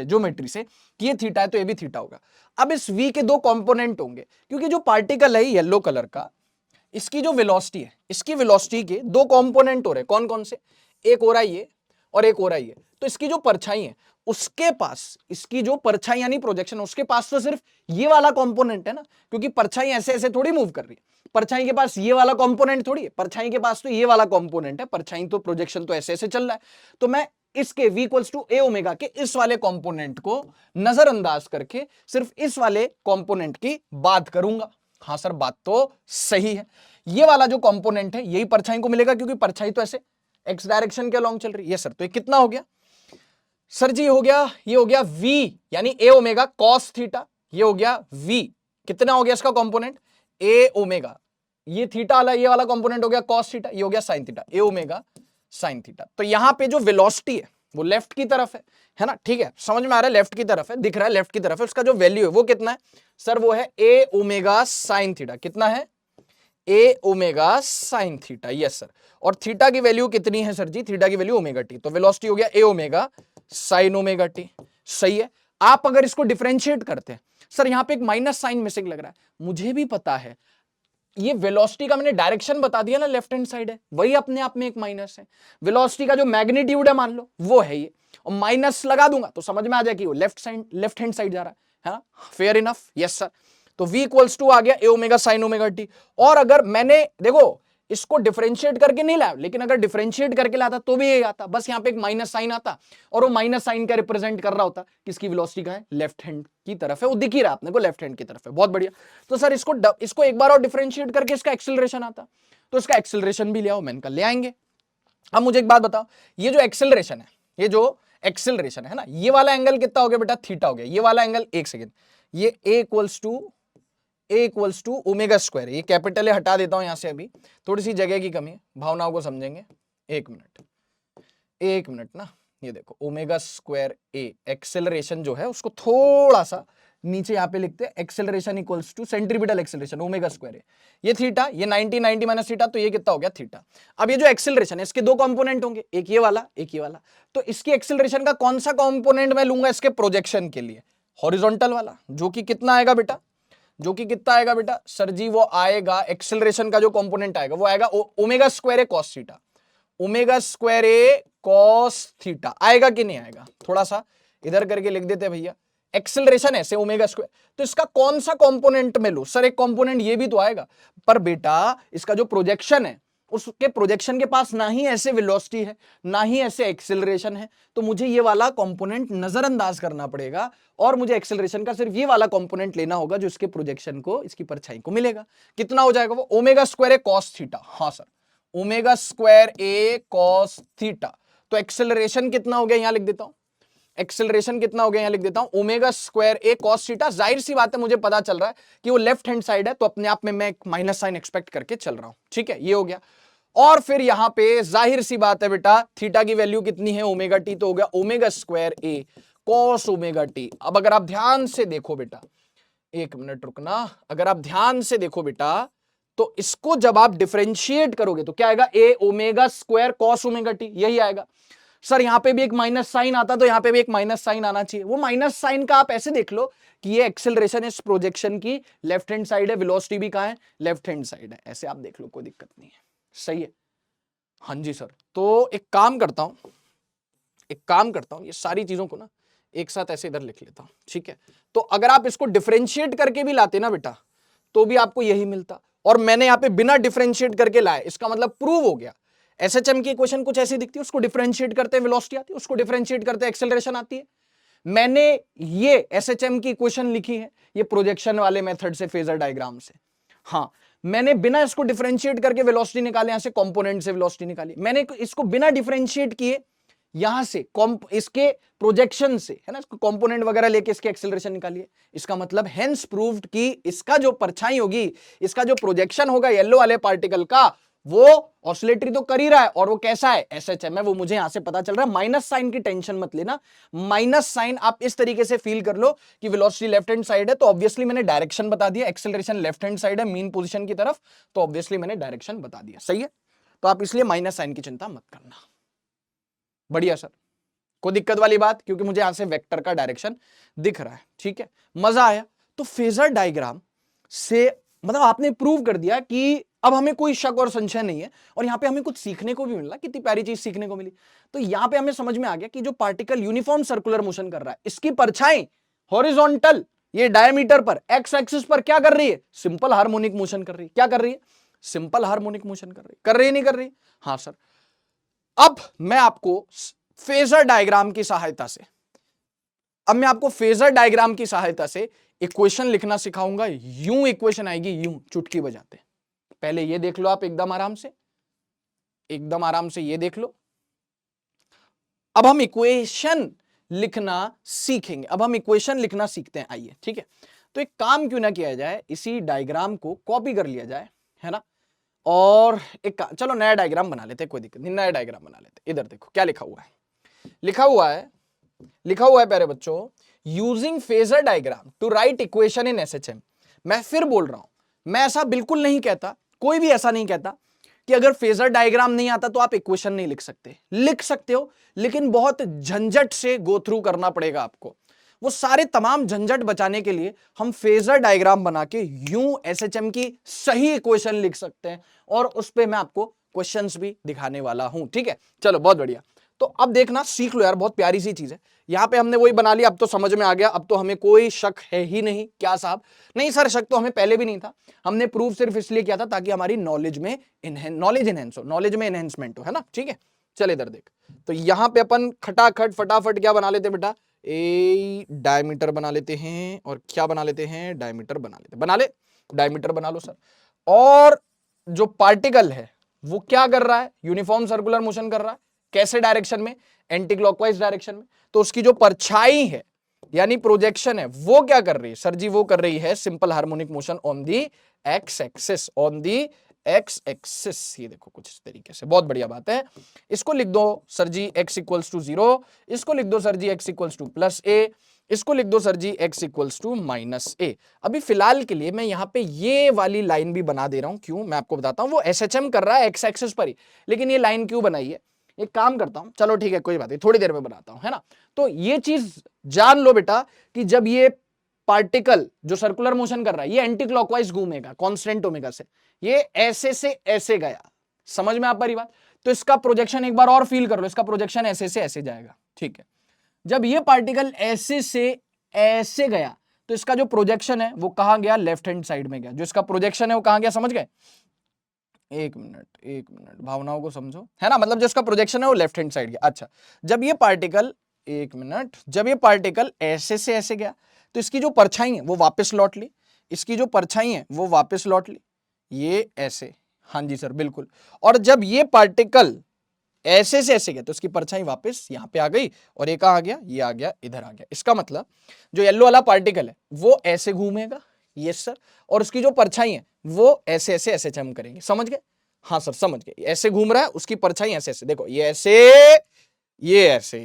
से कि ये थीटा है तो ये भी थीटा होगा। अब इस v के दो कंपोनेंट होंगे, क्योंकि जो पार्टिकल है येलो कलर का, इसकी जो वेलोसिटी है, इसकी वेलोसिटी के दो कंपोनेंट हो रहे हैं। कौन कौन से, एक हो रहा है ये और एक हो रहा है ये। तो इसकी जो परछाई है उसके पास, इसकी जो परछाई यानी प्रोजेक्शन, उसके पास तो सिर्फ ये वाला कंपोनेंट है ना, क्योंकि परछाई ऐसे ऐसे थोड़ी मूव कर रही है, परछाई के पास ये वाला कंपोनेंट थोड़ी है, परछाई के पास तो ये वाला कंपोनेंट है, परछाई तो प्रोजेक्शन तो ऐसे ऐसे चल रहा है। तो मैं इसके v equals to A omega के इस वाले कंपोनेंट को नजरअंदाज करके सिर्फ इस वाले कंपोनेंट की बात करूंगा। हाँ सर, बात तो सही है। ये वाला जो कंपोनेंट है यही परछाई को मिलेगा, क्योंकि परछाई तो ऐसे एक्स डायरेक्शन के अलॉन्ग चल रही है। सर तो ये कितना हो गया सर जी, हो गया, ये हो गया v यानी ए ओमेगा कॉस थीटा, ये हो गया v, कितना हो गया इसका कंपोनेंट ए ओमेगा, ये थीटा वाला, ये वाला कंपोनेंट हो गया कॉस थीटा, ये हो गया साइन थीटा, ए ओमेगा साइन थीटा। तो यहां पे जो वेलोसिटी है वो लेफ्ट की तरफ है ना, ठीक है, समझ में आ रहा है, लेफ्ट की तरफ है, दिख रहा है लेफ्ट की तरफ है। उसका जो वैल्यू है वो कितना है सर, वो है ए ओमेगा साइन थीटा। कितना है, a omega sine theta, yes sir. और थीटा की वैल्यू कितनी है सर जी, थीटा की वैल्यू ओमेगा टी, तो वेलोसिटी हो गया a omega sine omega t. सही है। आप अगर इसको डिफरेंशिएट करते हैं, सर यहां पे एक माइनस साइन मिसिंग लग रहा है, मुझे भी पता है, ये वेलोसिटी का मैंने डायरेक्शन बता दिया ना, लेफ्ट हैंड साइड है, वही अपने आप में एक माइनस है। वेलोसिटी का जो मैग्नीट्यूड है मान लो वो है ये, और माइनस लगा दूंगा तो समझ में आ जाए कि वो लेफ्ट हैंड साइड जा रहा है ना, फेयर इनफ, यस सर। तो v इक्वल्स टू आ गया a omega sine omega T. और अगर मैंने देखो इसको डिफरेंशिएट करके नहीं लाया, लेकिन अगर डिफरेंशिएट करके लाता तो भी ये आता, बस यहाँ पे एक माइनस साइन आता, और वो माइनस साइन का रिप्रेजेंट कर रहा होता किसकी वेलोसिटी का है, लेफ्ट हैंड की तरफ है, वो दिख ही रहा आपने को लेफ्ट हैंड की तरफ है। बहुत बढ़िया। तो सर इसको एक बार और डिफरेंशिएट करके इसका एक्सेलरेशन आता, तो इसका एक्सेलरेशन भी ले आओ, मैंने कहा ले आएंगे। अब मुझे एक बात बताओ, ये जो एक्सेलरेशन है, ये जो एक्सेलरेशन है ना, ये वाला एंगल कितना हो गया बेटा, थीटा हो गया। ये वाला एंगल, एक सेकेंड, ये ए इक्वल्स टू ओमेगा स्क्वायर, ये कैपिटल है हटा देता हूं यहां से, अभी थोड़ी सी जगह की कमी है, भावनाओं को समझेंगे। एक मिनट ना, ये देखो ओमेगा स्क्वायर ए, एक्सेलरेशन जो है उसको थोड़ा सा नीचे यहां पे लिखते हैं, acceleration equals to centripetal acceleration omega square a, ये थीटा, ये 90 माइनस थीटा, तो ये कितना हो गया थीटा। अब ये जो एक्सेलरेशन है इसके दो कंपोनेंट होंगे, एक ये वाला एक ये वाला, तो इसकी एक्सेलरेशन का कौन सा कंपोनेंट मैं लूंगा इसके प्रोजेक्शन के लिए, हॉरिजॉन्टल वाला, जो कि कितना आएगा बेटा, सर जी वो आएगा, एक्सेलरेशन का जो कंपोनेंट आएगा वो आएगा ओमेगा स्क्वायर ए कॉस थीटा, ओमेगा स्क्वायर ए कॉस थीटा आएगा कि नहीं आएगा, थोड़ा सा इधर करके लिख देते भैया, एक्सेलरेशन ऐसे ओमेगा स्क्वायर, तो इसका कौन सा कंपोनेंट में लूं सर, एक कंपोनेंट ये भी तो आएगा, पर बेटा इसका जो प्रोजेक्शन है उसके प्रोजेक्शन के पास ना ही ऐसे वेलोसिटी है ना ही ऐसे एक्सेलरेशन है, तो मुझे ये वाला कंपोनेंट नजरअंदाज करना पड़ेगा, और मुझे एक्सेलरेशन का सिर्फ ये वाला कंपोनेंट लेना होगा जो इसके प्रोजेक्शन को, इसकी परछाई को मिलेगा। कितना हो जाएगा वो, ओमेगा स्क्वायर ए कॉस थीटा, हाँ सर ओमेगा स्क्वायर ए कॉस थीटा। तो एक्सेलरेशन कितना हो गया, यहां लिख देता हूं, एक्सेलरेशन कितना हो गया, यहां लिख देता हूं, ओमेगा स्क्वायर ए कॉस थीटा। जाहिर सी बात है मुझे पता चल रहा है कि वो लेफ्ट हैंड साइड है, तो अपने आप में मैं एक माइनस साइन एक्सपेक्ट करके चल रहा हूं, ठीक है, ये हो गया। और फिर यहां पे जाहिर सी बात है बेटा, थीटा की वैल्यू कितनी है, ओमेगा टी, तो हो गया ओमेगा स्क्वायर ए कॉस ओमेगा टी। अब अगर आप ध्यान से देखो बेटा, एक मिनट रुकना, अगर आप ध्यान से देखो बेटा, तो इसको जब आप डिफरेंशिएट करोगे तो क्या आएगा, a omega square cos omega t, यही आएगा। सर यहां पे भी एक माइनस साइन आता, तो यहां पे भी एक माइनस साइन आना चाहिए, वो माइनस साइन का आप ऐसे देख लो कि ये एक्सेलरेशन इस प्रोजेक्शन की लेफ्ट हैंड साइड है, वेलोसिटी भी कहां है, लेफ्ट हैंड साइड है, ऐसे आप देख लो, कोई दिक्कत नहीं है, सही है। हाँ जी सर, तो एक काम करता हूं, ये सारी चीजों को ना एक साथ ऐसे इधर लिख लेता हूं, ठीक है। तो अगर आप इसको डिफरेंशिएट करके भी लाते ना बेटा, तो भी आपको यही मिलता, और मैंने यहां पे बिना डिफरेंशिएट करके लाया, इसका मतलब प्रूव हो गया। एसएचएम की इक्वेशन कुछ ऐसी दिखती है, उसको डिफरेंशिएट करते हैं वेलोसिटी आती है, उसको डिफरेंशिएट करते हैं एक्सेलरेशन आती है। मैंने ये एसएचएम की इक्वेशन लिखी है ये प्रोजेक्शन वाले मेथड से, फेजर डायग्राम से, हाँ मैंने बिना इसको डिफरेंशिएट करके वेलोसिटी निकाले, यहां से कंपोनेंट से वेलोसिटी निकाली, मैंने इसको बिना डिफरेंशिएट किए यहां से इसके प्रोजेक्शन से, है ना, इसको कंपोनेंट वगैरह लेके इसके एक्सेलरेशन निकालिए। इसका मतलब हेंस प्रूव्ड कि इसका जो परछाई होगी, इसका जो प्रोजेक्शन होगा येलो वाले पार्टिकल का, वो ऑसिलेटरी तो कर ही रहा है, और वो कैसा है, एसएचएम है। वो मुझे यहां से पता चल रहा है। माइनस साइन की टेंशन मत लेना। माइनस साइन आप इस तरीके से फील कर लो कि वेलोसिटी लेफ्ट हैंड साइड है, तो ऑब्वियसली मैंने डायरेक्शन बता दिया। एक्सेलरेशन लेफ्ट हैंड साइड है मीन पोजीशन की तरफ, तो ऑब्वियसली मैंने डायरेक्शन बता दिया। सही है, तो आप इसलिए माइनस साइन की चिंता मत करना। बढ़िया सर, कोई दिक्कत वाली बात, क्योंकि मुझे यहां से वेक्टर का डायरेक्शन दिख रहा है। ठीक है, मजा आया। तो फेजर डायग्राम से मतलब आपने प्रूव कर दिया कि अब हमें कोई शक और संशय नहीं है, और यहां पे हमें कुछ सीखने को भी मिला। कितनी प्यारी चीज सीखने को मिली। तो यहां पे हमें समझ में आ गया कि जो पार्टिकल यूनिफॉर्म सर्कुलर मोशन कर रहा है, इसकी परछाई हॉरिजॉन्टल, ये डायमीटर पर, एक्स एक्सिस पर क्या कर रही है, सिंपल हार्मोनिक मोशन कर रही है। क्या कर रही है, सिंपल हार्मोनिक मोशन कर रही है। कर रही है नहीं कर रही? हाँ सर। अब मैं आपको फेजर डायग्राम की सहायता से इक्वेशन लिखना सिखाऊंगा। यूं इक्वेशन आएगी, यूं चुटकी बजाते। पहले ये देख लो आप, एकदम आराम से ये देख लो। अब हम इक्वेशन लिखना सीखेंगे। अब हम इक्वेशन लिखना सीखते हैं। आइए, ठीक है। तो एक काम क्यों ना किया जाए, इसी डायग्राम को कॉपी कर लिया जाए, है ना, और एक चलो नया डायग्राम बना लेते हैं, कोई दिक्कत नहीं, नया डायग्राम बना लेते हैं। इधर देखो क्या लिखा हुआ है, लिखा हुआ है प्यारे बच्चों, using phasor diagram to write equation in SHM. मैं फिर बोल रहा हूं, मैं ऐसा बिल्कुल नहीं कहता, कोई भी ऐसा नहीं कहता कि अगर फेजर डायग्राम नहीं आता तो आप इक्वेशन नहीं लिख सकते। लिख सकते हो, लेकिन बहुत झंझट से गो थ्रू करना पड़ेगा आपको। वो सारे तमाम झंझट बचाने के लिए हम फेजर डायग्राम बना के यूं एसएचएम की सही इक्वेशन लिख सकते हैं, और उस पे मैं आपको क्वेश्चंस भी दिखाने वाला हूं। ठीक है, चलो बहुत बढ़िया। तो अब देखना, सीख लो यार, बहुत प्यारी सी चीज है। यहां पे हमने वही बना लिया, अब तो समझ में आ गया, अब तो हमें कोई शक है ही नहीं। क्या साहब? नहीं सर, शक तो हमें पहले भी नहीं था। हमने प्रूव सिर्फ इसलिए किया था ताकि हमारी नॉलेज में एनहेंसमेंट हो, है ना। ठीक है, चल इधर देख। तो यहां पे अपन खटाखट फटाफट क्या बना लेते बेटा, ए डायमीटर बना लेते हैं, और क्या बना लेते हैं, डायमीटर बना ले, डायमीटर बना लो सर। और जो पार्टिकल है वो क्या कर रहा है, यूनिफॉर्म सर्कुलर मोशन कर रहा है। कैसे डायरेक्शन में, एंटी क्लॉकवाइज डायरेक्शन में। तो उसकी जो परछाई है यानी प्रोजेक्शन है, वो क्या कर रही है सर जी, वो कर रही है simple harmonic motion on the x axis, ये देखो कुछ इस तरीके से। बहुत बढ़िया बात है। इसको लिख दो sir ji x equals to 0, इसको लिख दो sir ji x equals to plus a, इसको लिख दो sir ji x equals to minus a। अभी फिलहाल के लिए मैं यहां पे ये वाली लाइन भी बना दे रहा हूं। क्यों, मैं आपको बताता हूं। वो SHM कर रहा है एक्स एक्सिस पर ही, लेकिन ये लाइन क्यों बनाई है, एक काम करता हूं, चलो ठीक है कोई बात नहीं, थोड़ी देर में बनाता हूं, है ना। तो ये चीज जान लो बेटा कि जब ये पार्टिकल जो सर्कुलर मोशन कर रहा है, ये एंटी क्लॉकवाइज घूमेगा कांस्टेंट ओमेगा से, ये ऐसे से ऐसे गया। समझ में आ पा रही बात? तो इसका प्रोजेक्शन एक बार और फील कर लो, इसका प्रोजेक्शन ऐसे से ऐसे जाएगा। ठीक है, जब ये पार्टिकल ऐसे से ऐसे गया, तो इसका जो प्रोजेक्शन है वो कहां गया, लेफ्ट हैंड साइड में गया। जो इसका प्रोजेक्शन है वो कहां गया, समझ गए? एक मिनट, भावनाओं को समझो, है ना। मतलब जो इसका प्रोजेक्शन है वो लेफ्ट हैंड साइड गया। अच्छा, जब ये पार्टिकल, जब ये पार्टिकल ऐसे से ऐसे गया, तो इसकी जो परछाई है वो वापस लौट ली, इसकी जो परछाई है वो वापस लौट ली, ये ऐसे। हाँ जी सर, बिल्कुल। और जब ये पार्टिकल ऐसे से ऐसे गया, तो इसकी परछाई वापस यहां पे आ गई, और ये कहां आ गया, ये आ गया, इधर आ गया। इसका मतलब जो येलो वाला पार्टिकल है वो ऐसे घूमेगा, यस सर, और उसकी जो परछाई है वो ऐसे ऐसे ऐसे हम करेंगे। समझ गए? हाँ सर समझ गए। ऐसे घूम रहा है, उसकी परछाई ऐसे ऐसे, देखो ये ऐसे, ये ऐसे,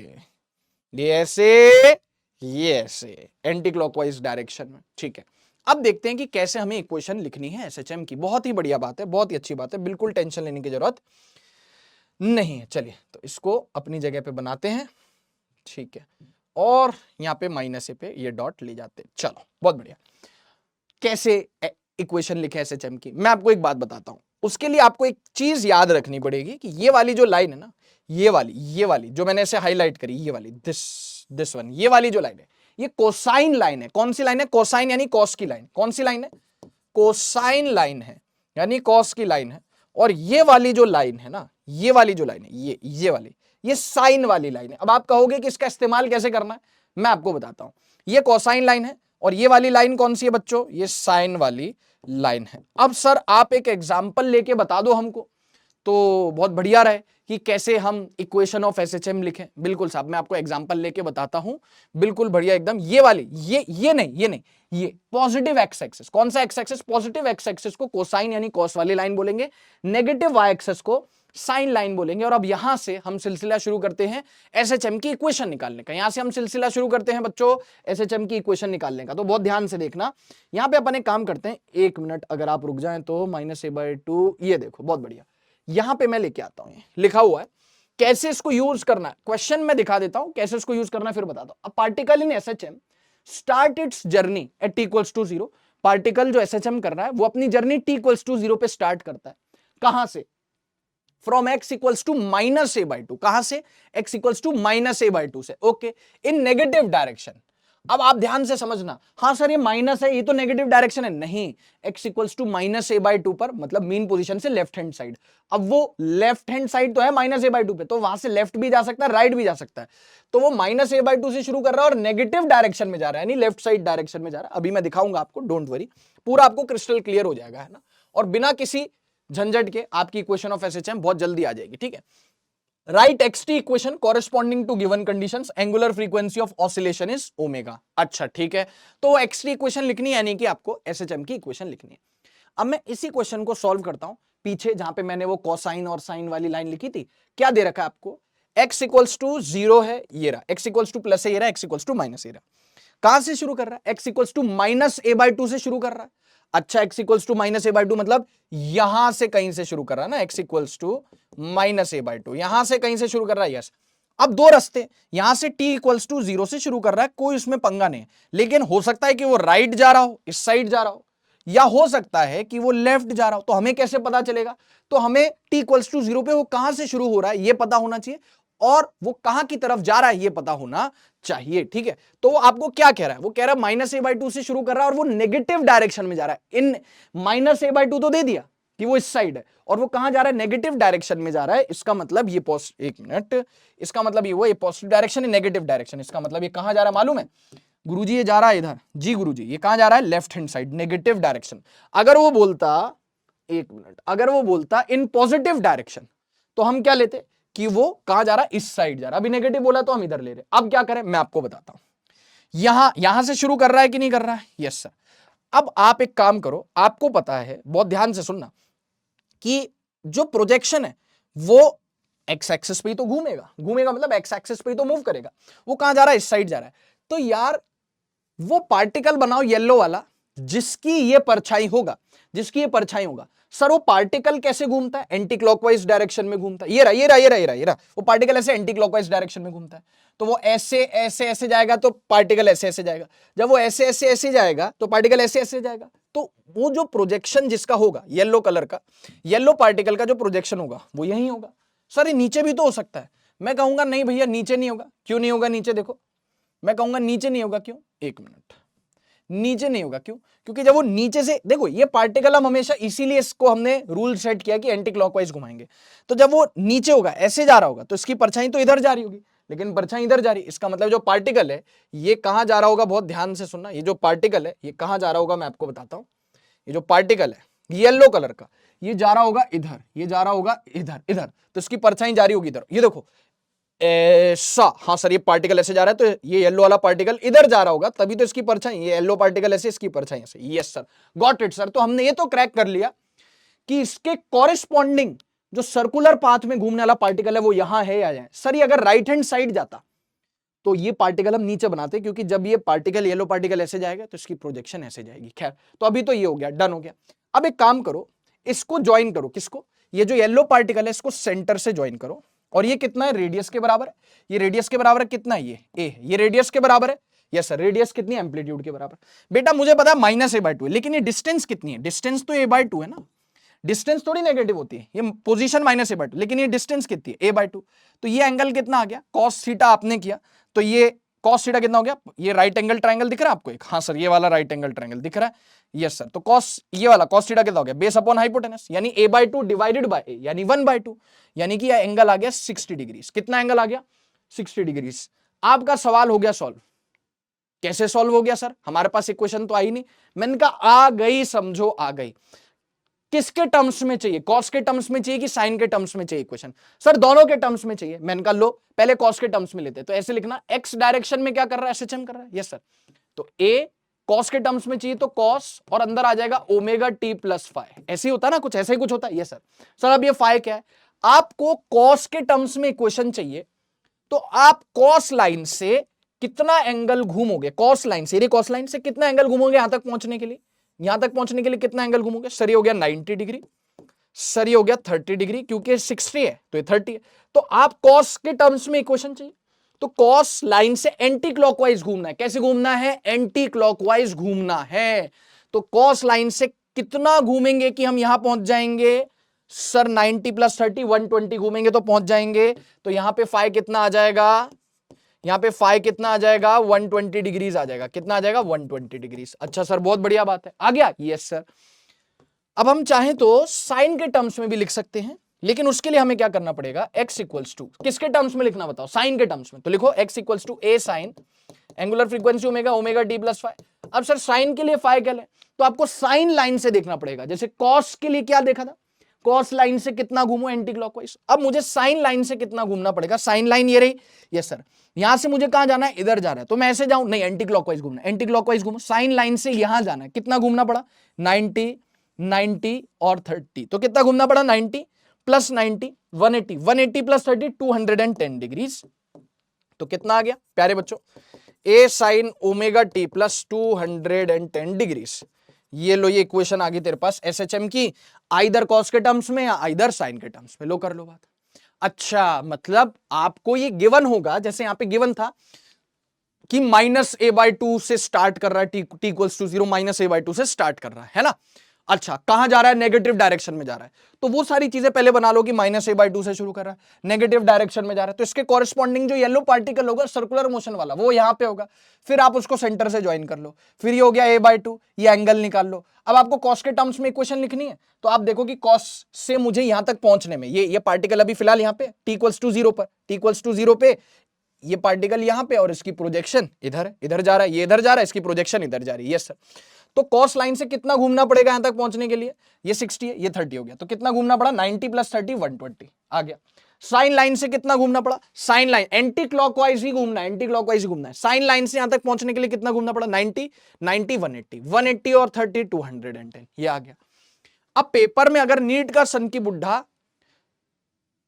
ये ऐसे, ये ऐसे, एंटी क्लॉकवाइज डायरेक्शन में। ठीक है, अब देखते हैं कि कैसे हमें इक्वेशन लिखनी है एसएचएम की। बहुत ही बढ़िया बात है, बहुत ही अच्छी बात है, बिल्कुल टेंशन लेने की जरूरत नहीं है। चलिए, तो इसको अपनी जगह पे बनाते हैं। ठीक है, और यहां पे माइनस पे ये डॉट ले जाते हैं। चलो बहुत बढ़िया। कैसे इक्वेशन लिखे एसएचएम की, मैं आपको एक बात बताता हूं। उसके लिए आपको एक चीज याद रखनी पड़ेगी कि ये वाली जो लाइन है ना, ये वाली जो मैंने ऐसे हाईलाइट करी, ये वाली, दिस वन, ये वाली जो लाइन है, ये कोसाइन लाइन है। कौन सी लाइन है? कोसाइन यानी कॉस की लाइन। कौन सी लाइन है? कोसाइन लाइन है, यानी कॉस की लाइन है। और ये वाली जो लाइन है ना, ये वाली जो लाइन है, ये वाली, ये साइन वाली लाइन है। अब आप कहोगे कि इसका इस्तेमाल कैसे करना है, मैं आपको बताता हूं। ये कोसाइन लाइन है, और ये वाली लाइन कौन सी है बच्चों? ये साइन वाली लाइन है। अब सर आप एक एग्जांपल लेके बता दो हमको, तो बहुत बढ़िया रहे कि कैसे हम इक्वेशन ऑफ एसएचएम लिखें। बिल्कुल साहब, मैं आपको एग्जांपल लेके बताता हूं, बिल्कुल बढ़िया एकदम। ये वाली, ये नहीं, ये पॉजिटिव एक्स एक्सिस। कौन सा x axis? Positive x axis को कोसाइन यानी कॉस वाली लाइन बोलेंगे, नेगेटिव वाई एक्सिस को साइन लाइन बोलेंगे। और अब यहां से हम सिलसिला शुरू करते हैं एसएचएम की इक्वेशन निकालने का। यहां से हम सिलसिला शुरू करते हैं बच्चों एसएचएम की इक्वेशन निकालने का। तो बहुत ध्यान से देखना, यहां पे अपन एक काम करते हैं, 1 मिनट अगर आप रुक जाएं तो -a/2, ये देखो बहुत बढ़िया, यहां पे मैं लेके आता हूं, लिखा हुआ है कैसे इसको यूज करना है। क्वेश्चन में दिखा देता हूं कैसे इसको यूज करना है, फिर बताता हूं। A particle in SHM start it's journey at t=0। Particle जो एसएचएम कर रहा है वो अपनी जर्नी t=0 पे स्टार्ट करता है। कहां से? From x equals to -a/2। कहां से? x इक्वल्स टू -a/2 से। Okay, in negative direction. अब आप ध्यान से समझना, हां सर ये माइनस है, ये तो नेगेटिव डायरेक्शन है। नहीं, x इक्वल्स टू -a/2 पर, मतलब मीन पोजीशन से लेफ्ट हैंड साइड। अब वो लेफ्ट हैंड साइड तो है -a/2 पे, तो वहां से लेफ्ट भी जा सकता है, राइट भी जा सकता है। तो वो -a/2 से शुरू कर रहा है और नेगेटिव डायरेक्शन में जा रहा है, यानी लेफ्ट साइड डायरेक्शन में जा रहा है। अभी मैं दिखाऊंगा आपको, डोंट वरी, पूरा आपको क्रिस्टल क्लियर हो जाएगा, है ना। और बिना किसी झंझट के आपकी इक्वेशन ऑफ एसएचएम बहुत जल्दी आ जाएगी, ठीक है। Write x t equation corresponding to given conditions, angular frequency of oscillation is omega. अच्छा ठीक है, तो एक्सटी इक्वेशन लिखनी है, यानी कि आपको एसएचएम की इक्वेशन लिखनी है। अब मैं इसी क्वेश्चन को सॉल्व करता हूं। पीछे जहां पे मैंने वो कोसाइन और साइन वाली लाइन लिखी थी, क्या दे रखा है आपको? x इक्वल्स टू 0 है, ये रहा, x इक्वल्स टू प्लस है, ये रहा, x इक्वल्स टू माइनस, ये रहा। कहां से शुरू कर रहा है? x इक्वल्स टू -a/2 से शुरू कर रहा है। अच्छा, x इक्वल्स टू -a/2 मतलब यहां से कहीं से शुरू कर रहा है ना, x इक्वल्स टू -a/2, यहां से कहीं से शुरू कर रहा है, यस। अब दो रास्ते, यहां से t इक्वल्स टू 0 से शुरू कर रहा है, कोई उसमें पंगा नहीं है। लेकिन हो सकता है कि वो राइट जा रहा हो, इस साइड जा रहा हो, या हो सकता है कि वो लेफ्ट जा रहा हो। तो हमें कैसे पता चलेगा? तो हमें t इक्वल्स टू 0 पे वो कहां से शुरू हो रहा है ये पता होना चाहिए, और वो कहां की तरफ जा रहा है ये पता होना चाहिए, ठीक है। तो वो आपको क्या कह रहा है? वो कह रहा है -a/2 से शुरू कर रहा है और वो नेगेटिव डायरेक्शन में जा रहा है। इन -a/2 तो दे दिया कि वो इस साइड है, और वो कहां जा रहा है? नेगेटिव डायरेक्शन में जा रहा है। इसका मतलब ये एक मिनट, इसका मतलब ये वो पॉजिटिव डायरेक्शन है, नेगेटिव डायरेक्शन। इसका मतलब ये कहां जा रहा है मालूम है? गुरुजी ये जा रहा है इधर। जी गुरुजी, ये कहां जा रहा है? Left hand side, negative direction. अगर वो बोलता, एक मिनट, अगर वो बोलता इन पॉजिटिव डायरेक्शन, तो हम क्या लेते कि वो कहां जा रहा है? इस साइड जा रहा है। अभी नेगेटिव बोला तो हम इधर ले रहे। अब क्या करें मैं आपको बताता हूं। यहां से शुरू कर रहा है कि नहीं कर रहा है? Yes sir. अब आप एक काम करो, आपको पता है, बहुत ध्यान से सुनना, कि जो प्रोजेक्शन है वो एक्स एक्सिस पे ही तो घूमेगा। घूमेगा मतलब एक्स एक्सिस पे ही तो मूव करेगा। वो कहां जा रहा है? इस साइड जा रहा है। तो यार वो पार्टिकल बनाओ येलो वाला, जिसकी ये परछाई होगा, जिसकी ये परछाई होगा। सर वो पार्टिकल कैसे घूमता है? एंटी क्लॉकवाइज डायरेक्शन में घूमता है। ये रहा, ये रहा, ये रहा, ये रहा, ये रहा। वो पार्टिकल ऐसे एंटी क्लॉकवाइज डायरेक्शन में घूमता है। तो वो ऐसे ऐसे ऐसे जाएगा तो पार्टिकल ऐसे ऐसे जाएगा। जब वो ऐसे ऐसे ऐसे जाएगा तो पार्टिकल ऐसे ऐसे जाएगा। तो वो जो प्रोजेक्शन जिसका होगा येलो कलर का, येलो पार्टिकल का जो प्रोजेक्शन होगा वो यही होगा। सर ये नीचे भी तो हो सकता है। मैं कहूंगा नहीं भैया नीचे नहीं होगा। क्यों नहीं होगा नीचे? देखो मैं कहूंगा नीचे नहीं होगा, क्यों? एक मिनट, नीचे नहीं होगा क्यों? क्योंकि जब वो नीचे से, देखो ये पार्टिकल हम हमेशा, इसीलिए इसको हमने रूल सेट किया कि एंटी क्लॉकवाइज घुमाएंगे। तो जब वो नीचे होगा, ऐसे जा रहा होगा, तो इसकी परछाई तो इधर जा रही होगी, लेकिन परछाई इधर जा रही। इसका मतलब जो पार्टिकल है ये कहां जा रहा होगा? बहुत ध्यान से सुनना, ये जो पार्टिकल है ये कहां जा रहा होगा मैं आपको बताता हूं। ये जो पार्टिकल है येलो कलर का, ये जा रहा होगा इधर, ये जा रहा होगा इधर, इधर। तो इसकी परछाई जा रही होगी इधर। ये देखो ऐसा, हाँ सर ये पार्टिकल ऐसे जा रहा है, तो ये येलो वाला पार्टिकल इधर जा रहा होगा, तभी तो इसकी परछाई, ये येलो पार्टिकल ऐसे, इसकी परछाई ऐसे। Yes sir, got it sir. तो हमने ये तो क्रैक कर लिया कि इसके कॉरेस्पॉन्डिंग जो सर्कुलर पाथ में घूमने वाला पार्टिकल है वो यहां है या है। सर ये अगर राइट हैंड साइड जाता तो ये पार्टिकल हम नीचे बनाते, क्योंकि जब ये पार्टिकल, येलो पार्टिकल ऐसे जाएगा तो इसकी प्रोजेक्शन ऐसे जाएगी। खैर, तो अभी तो ये हो गया, डन हो गया। अब एक काम करो, इसको ज्वाइन करो। किसको? ये जो येलो पार्टिकल है इसको सेंटर से ज्वाइन करो। और ये कितना है? रेडियस के बराबर है। ये रेडियस के बराबर है कितना है? ये ए, ये रेडियस के बराबर है। यस सर, रेडियस कितनी है? एम्पलीट्यूड के बराबर। बेटा मुझे पता है -a/2 है, लेकिन ये डिस्टेंस कितनी है? डिस्टेंस तो a/2 है ना, डिस्टेंस थोड़ी नेगेटिव होती है। ये पोजीशन -a/2, लेकिन ये डिस्टेंस कितनी है? a/2। तो ये एंगल कितना आ गया? cos थीटा आपने किया, तो ये cos थीटा कितना हो गया? ये राइट एंगल ट्रायंगल दिख रहा है आपको एक? हाँ सर, ये वाला राइट एंगल ट्रायंगल दिख रहा है। यस सर, तो cos, ये वाला cos थीटा कितना हो गया? बेस अपॉन हाइपोटेनस, यानी a/2 डिवाइडेड बाय a, यानी 1/2, यानी कि यह एंगल आ गया 60 डिग्री। कितना एंगल आ गया? 60 डिग्री। आपका सवाल हो गया सॉल्व। कैसे सॉल्व हो गया सर? हमारे पास इक्वेशन तो आई नहीं। मैंने कहा आ गई, समझो आ गई। किसके टर्म्स में चाहिए, कॉस के टर्म्स में चाहिए कि साइन के टर्म्स में चाहिए इक्वेशन? सर दोनों के टर्म्स में चाहिए। मैंने कहा लो पहले कॉस के टर्म्स में लेते हैं, तो ऐसे लिखना एक्स डायरेक्शन में क्या कर रहा है, एसएचएम कर रहा है, यस सर। तो ए कॉस के टर्म्स में चाहिए तो कॉस, और अंदर आ जाएगा ओमेगा टी प्लस फाइ, ऐसे ही होता है ना, कुछ ऐसे ही कुछ होता है, यस सर। सर अब ये फाइ क्या है, आपको कॉस के टर्म्स में इक्वेशन चाहिए, तो आप कॉस लाइन से कितना एंगल घूमोगे, कॉस लाइन से, कॉस लाइन से कितना एंगल घूमोगे यहां तक पहुंचने के लिए, यहां तक पहुंचने के लिए कितना एंगल घूमोगे? सर ये हो गया 90 डिग्री, सर ये हो गया 30 डिग्री, क्योंकि 60 है तो ये 30 है। तो आप कॉस के टर्म्स में इक्वेशन चाहिए, तो कॉस लाइन से एंटी क्लॉकवाइज घूमना है। कैसे घूमना है? एंटी क्लॉकवाइज घूमना है। तो कॉस लाइन से कितना घूमेंगे कि हम यहां पहुंच जाएंगे? सर 90 प्लस 30 120 घूमेंगे तो पहुंच जाएंगे। तो यहां पे फाइ कितना आ जाएगा? यहां पे फाइ कितना आ जाएगा? 120 डिग्रीज आ जाएगा। कितना आ जाएगा? 120 डिग्रीज। अच्छा सर बहुत बढ़िया बात है, आ गया? Yes sir. अब हम चाहें तो साइन के टर्म्स में भी लिख सकते हैं, लेकिन उसके लिए हमें क्या करना पड़ेगा? x इक्वल्स टू, किसके टर्म्स में लिखना बताओ? साइन के टर्म्स में। तो लिखो x equals to a sine angular frequency omega omega t plus phi. अब सर साइन के लिए फाइ क्या लें? तो आपको साइन लाइन से देखना पड़ेगा। जैसे कॉस के लिए क्या देखा था? कॉस लाइन से कितना घूमो एंटी क्लॉकवाइज। अब मुझे साइन लाइन से कितना घूमना पड़ेगा? साइन लाइन ये रही, यस सर। यहां से मुझे कहां जाना है? इधर जा रहा है, तो मैं ऐसे जाऊं? नहीं, एंटी क्लॉकवाइज घूमना। एंटी क्लॉकवाइज घूमो, साइन लाइन से यहां जाना है, कितना घूमना पड़ा? 90 90 और 30, तो कितना घूमना पड़ा? 90 प्लस 90 180, 180 प्लस 30 210 डिग्रीज। तो कितना आ गया प्यारे बच्चों? A sine omega t plus 210 degrees. ये लो, ये इक्वेशन आ गई तेरे पास एसएचएम की, आइदर कॉस के टर्म्स में या आइदर साइन के टर्म्स में। लो कर लो बात। अच्छा मतलब आपको ये गिवन होगा, जैसे यहां पे गिवन था कि -a/2 से स्टार्ट कर रहा है, t इक्वल्स टू 0, -a/2 से स्टार्ट कर रहा है ना। अच्छा कहां जा रहा है? नेगेटिव डायरेक्शन में जा रहा है। तो वो सारी चीजें पहले बना लो कि -a/2 से शुरू कर रहा है, नेगेटिव डायरेक्शन में जा रहा है, तो इसके कॉरेस्पॉन्डिंग जो येलो पार्टिकल होगा सर्कुलर मोशन वाला, वो यहां पे होगा। फिर आप उसको सेंटर से ज्वाइन कर लो, फिर ये हो गया a/2, ये एंगल निकाल लो। अब आपको कॉस के टर्म्स में इक्वेशन लिखनी है, तो आप देखो कि कॉस से मुझे यहां तक पहुंचने में, ये पार्टिकल अभी फिलहाल यहां पे t इक्वल्स टू 0 पर, t इक्वल्स टू 0 पे ये पार्टिकल यहां पे, और इसकी प्रोजेक्शन इधर है, इधर जा रहा है, ये इधर जा रहा है, इसकी प्रोजेक्शन इधर जा रही है, यस सर। तो कॉस लाइन से कितना घूमना पड़ेगा यहां तक पहुंचने के लिए? ये 60 है, ये 30 हो गया, तो कितना घूमना पड़ा? 90 प्लस 30 120 आ गया। साइन लाइन से कितना घूमना पड़ा? साइन लाइन एंटी क्लॉकवाइज ही घूमना है, एंटी क्लॉकवाइज ही घूमना है। साइन लाइन से यहां तक पहुंचने के लिए कितना घूमना पड़ा? 90 90 180, 180 और 30 210, ये आ गया। अब पेपर में अगर नीट का सन की बुढ़ा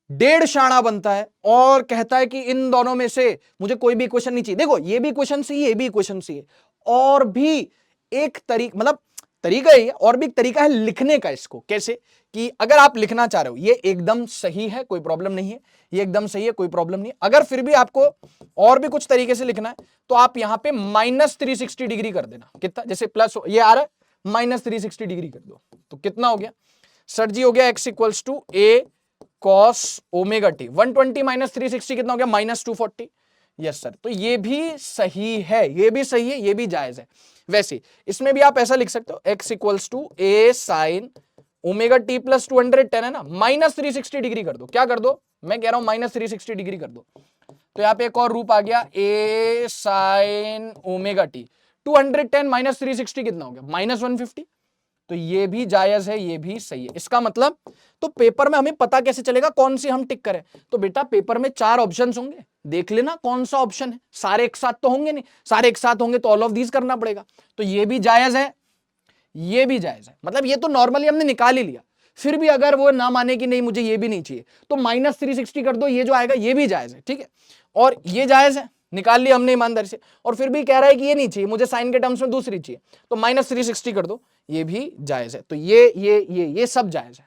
1.5 शाणा बनता है और कहता है कि इन दोनों में से मुझे कोई भी इक्वेशन नहीं चाहिए, देखो ये भी इक्वेशन सही है, ये भी इक्वेशन सही है, और भी एक तरीका, मतलब तरीका ही है, और भी एक तरीका है लिखने का इसको। कैसे? कि अगर आप लिखना चाह रहे हो ये एकदम सही है, कोई प्रॉब्लम नहीं है, ये एकदम सही है, कोई प्रॉब्लम नहीं है, अगर फिर भी आपको और भी कुछ तरीके से लिखना है तो आप यहां पे -360 डिग्री कर देना। कितना? जैसे प्लस ये आ रहा है, -360 डिग्री कर दो, तो कितना हो गया? सर जी हो गया x equals to a cos omega t. 120 minus 360 कितना हो गया? -240। यस सर, तो ये भी सही है, ये भी सही है, ये भी जायज है। वैसे इसमें भी आप ऐसा लिख सकते हो, x equals to a sine omega t plus 210 है ना, -360 डिग्री कर दो। क्या कर दो? मैं कह रहा हूं -360 डिग्री कर दो। तो यहां पे एक और रूप आ गया, a sine omega T 210 minus 360 कितना हो गया? -150। तो ये भी जायज है, ये भी सही है। इसका मतलब तो पेपर में हमें पता कैसे चलेगा कौन सी हम टिक करें? तो बेटा पेपर में 4 ऑप्शंस होंगे, देख लेना कौन सा ऑप्शन है। सारे एक साथ तो होंगे नहीं, सारे एक साथ होंगे तो ऑल ऑफ दीज करना पड़ेगा। तो ये भी जायज है, ये भी जायज है। मतलब ये तो नॉर्मली हमने निकाल ही लिया, फिर भी अगर वो ना माने कि नहीं मुझे ये भी नहीं चाहिए, तो -360 कर दो, ये जो आएगा ये भी जायज है, ठीक है। और ये जायज है, निकाल लिया हमने ईमानदारी से, और फिर भी कह रहा है कि ये नहीं चाहिए मुझे, साइन के टर्म्स में दूसरी चाहिए, तो -360 कर दो, ये भी जायज है। तो ये सब जायज है।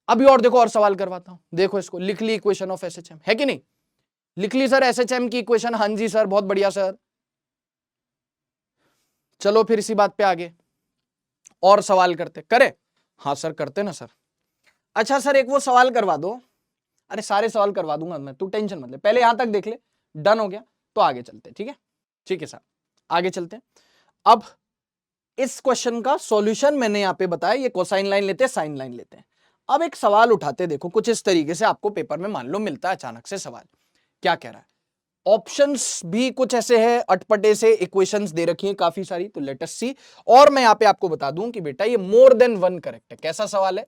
अभी और देखो, और सवाल करवाता हूं, देखो इसको, लिख ली इक्वेशन ऑफ एसएचएम, है कि नहीं? लिख ली सर एसएचएम की इक्वेशन? हाँ जी सर, बहुत बढ़िया सर। चलो फिर इसी बात पे आगे और सवाल करते, करे? हाँ सर करते ना सर। अच्छा सर एक वो सवाल करवा दो। अरे सारे सवाल करवा दूंगा मैं, तू टेंशन मत ले, पहले यहां तक देख ले, डन हो गया तो आगे चलते, ठीक है? ठीक है सर, आगे चलते हैं। अब इस क्वेश्चन का सॉल्यूशन मैंने यहां पे बताया, ये कोसाइन लाइन लेते हैं, साइन लाइन लेते हैं। अब एक सवाल उठाते, देखो कुछ इस तरीके से आपको पेपर में मान लो मिलता है अचानक से सवाल। क्या कह रहा है? ऑप्शंस भी कुछ ऐसे हैं, अटपटे से इक्वेशंस दे रखी हैं काफी सारी, तो लेट अस सी। और मैं यहां पे आपको बता दूं कि बेटा ये मोर देन वन करेक्ट है। कैसा सवाल है?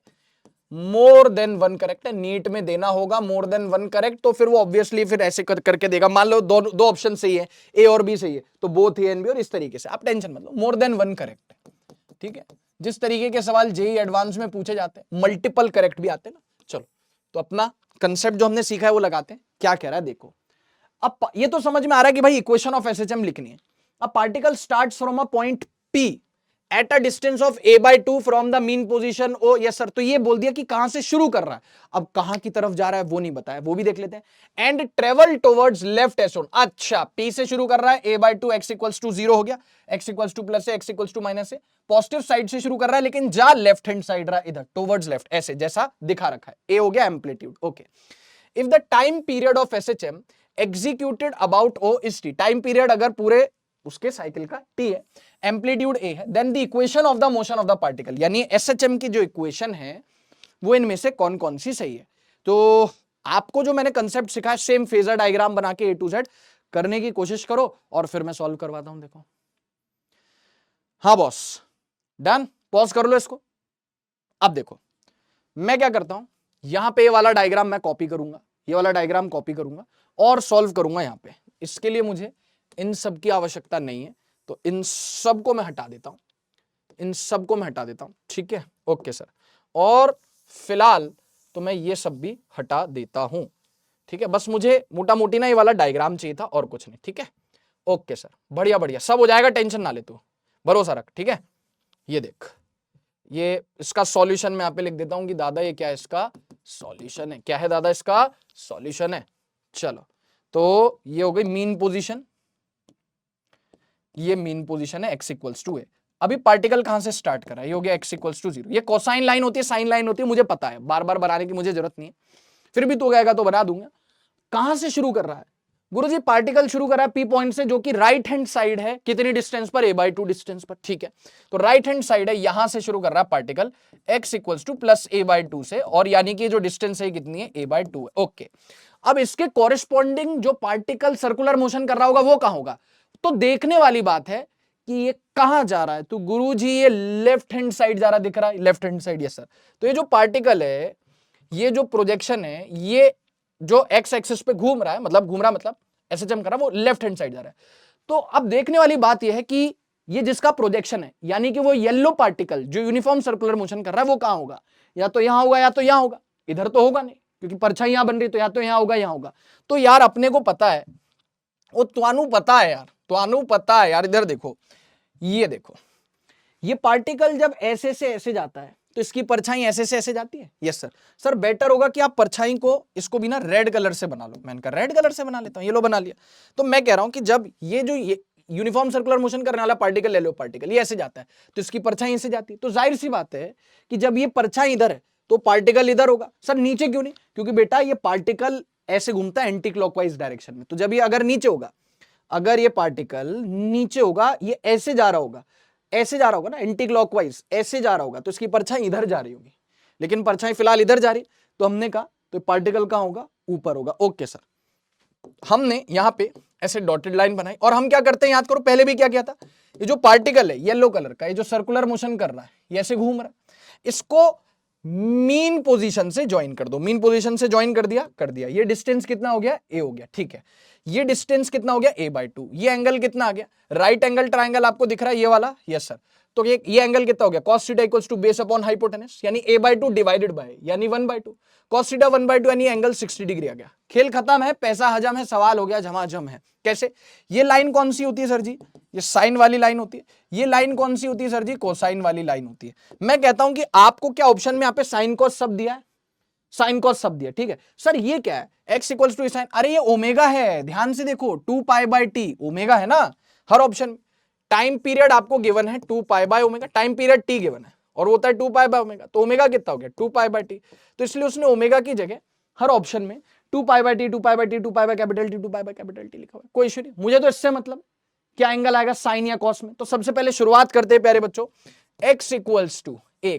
मोर देन वन करेक्ट है। नीट में देना होगा मोर देन वन करेक्ट, तो फिर वो ऑब्वियसली फिर ऐसे करके देगा। मान लो दो ऑप्शन सही है, ए और बी सही है, तो बोथ ए एंड बी, और इस तरीके से। आप टेंशन मत लो, मोर देन वन करेक्ट है, ठीक है। जिस तरीके के सवाल जेई एडवांस में पूछे जाते हैं, मल्टीपल करेक्ट भी आते हैं ना। चलो, तो अपना कंसेप्ट जो हमने सीखा है वो लगाते हैं। क्या कह रहा है देखो, अब ये तो समझ में आ रहा है कि भाई इक्वेशन ऑफ एसएचएम लिखनी है। A particle starts from a point P at a distance of a/2 from the mean position O. Yes sir, तो ये बोल दिया कि कहां से शुरू कर रहा है, अब कहां की तरफ जा रहा है वो नहीं बताया, वो भी देख लेते हैं। And travel towards left S. अच्छा, p से शुरू कर रहा है, a/2 x इक्वल्स टू 0 हो गया, x इक्वल्स टू प्लस है, x इक्वल्स टू माइनस है। पॉजिटिव साइड से शुरू कर रहा है, लेकिन जा लेफ्ट हैंड साइड रहा, इधर टुवर्ड्स लेफ्ट, ऐसे जैसा दिखा रखा है। a हो गया amplitude, okay. If the time period of SHM executed about O is t, time period अगर पूरे उसके साइकिल का t है, एम्पलीट्यूड a है, then the equation of the motion of the particle, यानी एसएचएम की जो इक्वेशन है वो इनमें से कौन कौन सी सही है। तो आपको जो मैंने कंसेप्ट सिखाया, सेम फेजर डायग्राम बना के A to Z करने की कोशिश करो, और फिर मैं सॉल्व करवाता हूं। देखो, हाँ बॉस, डन। पॉज कर लो इसको। अब देखो मैं क्या करता हूं, यहां पे ये वाला डायग्राम मैं कॉपी करूंगा, ये वाला डायग्राम कॉपी करूंगा और सॉल्व करूंगा यहां पे। इसके लिए मुझे इन सब की आवश्यकता नहीं है, तो इन सब को मैं हटा देता हूं, इन सब को मैं हटा देता हूं, ठीक है, ओके सर। और फिलहाल तो मैं ये सब भी हटा देता हूं, ठीक है। बस मुझे मोटा मोटी ना ये वाला डायग्राम चाहिए था, और कुछ नहीं, ठीक है, ओके सर। बढ़िया बढ़िया, सब हो जाएगा, टेंशन ना ले तू, भरोसा रख, ठीक है। ये देख, ये इसका सॉल्यूशन मैं यहाँ पे लिख देता हूं कि दादा ये क्या है, इसका सॉल्यूशन है। क्या है दादा, इसका सॉल्यूशन है। चलो, तो ये हो गई मीन पोजीशन, ये मीन पोजीशन है x इक्वल्स टू ए। अभी पार्टिकल कहां से स्टार्ट कर रहा है, ये हो गया x इक्वल्स टू 0। ये कोसाइन लाइन होती है, साइन लाइन होती है, मुझे पता है, बार बार बनाने की मुझे जरूरत नहीं है, फिर भी तो गएगा तो बना दूंगा। कहां से शुरू कर रहा है गुरुजी? पार्टिकल शुरू कर रहा है P पॉइंट से, जो कि राइट हैंड साइड है, कितनी डिस्टेंस पर, a/2 डिस्टेंस पर, ठीक है। तो राइट हैंड साइड है, यहां से शुरू कर रहा है particle x equals to plus a/2 से, और यानी कि जो डिस्टेंस है कितनी है, a/2 है, ओके। अब इसके कॉरेस्पॉन्डिंग जो पार्टिकल सर्कुलर मोशन कर रहा होगा वो कहां होगा? तो देखने वाली बात है कि ये कहां जा रहा है। तो गुरुजी ये लेफ्ट हैंड साइड जा रहा दिख रहा है, left hand side, yes sir. तो ये जो पार्टिकल है, ये जो प्रोजेक्शन है, ये जो एक्स एक्सिस पे घूम रहा है, मतलब घूम रहा मतलब एसएचएम कर रहा है, वो लेफ्ट हैंड साइड जा रहा है। तो अब देखने वाली बात यह है कि ये जिसका प्रोजेक्शन है, यानी कि वो येलो पार्टिकल जो यूनिफॉर्म सर्कुलर मोशन कर रहा है, वो कहां होगा? या तो यहां होगा या तो यहां होगा, इधर तो होगा नहीं क्योंकि परछाई यहां बन रही, तो या तो यहां होगा यहां होगा। तो यार अपने को पता है, वो त्वानु पता है यार, त्वानु पता है यार। इधर देखो, ये देखो, ये पार्टिकल जब ऐसे से ऐसे जाता है तो इसकी परछाई ऐसे से ऐसे जाती है। Yes sir. सर बेटर होगा कि आप परछाई को, इसको भी ना रेड कलर से बना लो। मैंने कहा रेड कलर से बना लेता हूं, ये लो बना लिया। तो मैं कह रहा हूं कि जब ये जो ये यूनिफॉर्म सर्कुलर मोशन करने वाला पार्टिकल, ले लो पार्टिकल, ये ऐसे जाता है तो इसकी परछाई ऐसे जाती है, तो जाहिर सी बात है कि जब ये परछाई इधर है तो पार्टिकल इधर होगा। सर नीचे क्यों नहीं? क्योंकि बेटा ये पार्टिकल ऐसे घूमता है एंटी क्लॉकवाइज डायरेक्शन में, तो जब ये अगर नीचे होगा, अगर ये पार्टिकल नीचे होगा, ये ऐसे जा रहा होगा, ऐसे जा रहा होगा ना, एंटी क्लॉकवाइज ऐसे जा रहा होगा, तो इसकी परछाई इधर जा रही होगी, लेकिन परछाई फिलहाल इधर जा रही, तो हमने कहा तो पार्टिकल कहां होगा? ऊपर होगा। ओके सर, हमने यहां पे ऐसे डॉटेड लाइन बनाई, और हम क्या करते हैं, याद करो पहले भी क्या किया था, ये जो पार्टिकल है येलो कलर का, ये जो सर्कुलर मोशन कर रहा है, ये ऐसे घूम रहा है, इसको मीन पोजीशन से ज्वाइन कर दो। मीन पोजीशन से ज्वाइन कर दिया, कर दिया। ये डिस्टेंस कितना हो गया? ए हो गया, ठीक है। ये डिस्टेंस कितना हो गया? a/2। ये एंगल कितना आ गया? राइट एंगल ट्राइंगल आपको दिख रहा है ये वाला, यस सर। तो ये एंगल कितना हो गया? cos theta equals to base upon hypotenuse, यानी a/2 डिवाइडेड बाय यानी 1/2, cos थीटा 1/2 यानी एंगल 60 डिग्री आ गया। खेल खत्म है, पैसा हजम है, सवाल हो गया झमाझम है। कैसे? ये लाइन कौन सी होती है सर जी? ये साइन वाली लाइन होती है। ये लाइन कौन सी होती है सर जी? कोसाइन वाली लाइन होती है। मैं कहता हूं कि आपको क्या ऑप्शन में यहाँ पे साइन कॉस सब दिया है, साइन कॉस सब दिया, ठीक है सर। ये क्या है? x इक्वल्स टू साइन, अरे ये ओमेगा है, ध्यान से देखो, 2π/t ओमेगा है ना हर ऑप्शन में। टाइम पीरियड आपको गिवन है 2π/ओमेगा, टाइम पीरियड t गिवन है और वो होता है 2π/ओमेगा, तो ओमेगा कितना हो गया? 2π/t। तो इसलिए उसने ओमेगा की जगह हर ऑप्शन में 2π/t 2π/t 2π/T 2π/T लिखा हुआ है। कोई इश्यू नहीं, मुझे तो इससे मतलब क्या एंगल आएगा, साइन या कॉस में। तो सबसे पहले शुरुआत करते हैं प्यारे बच्चों, x equals to a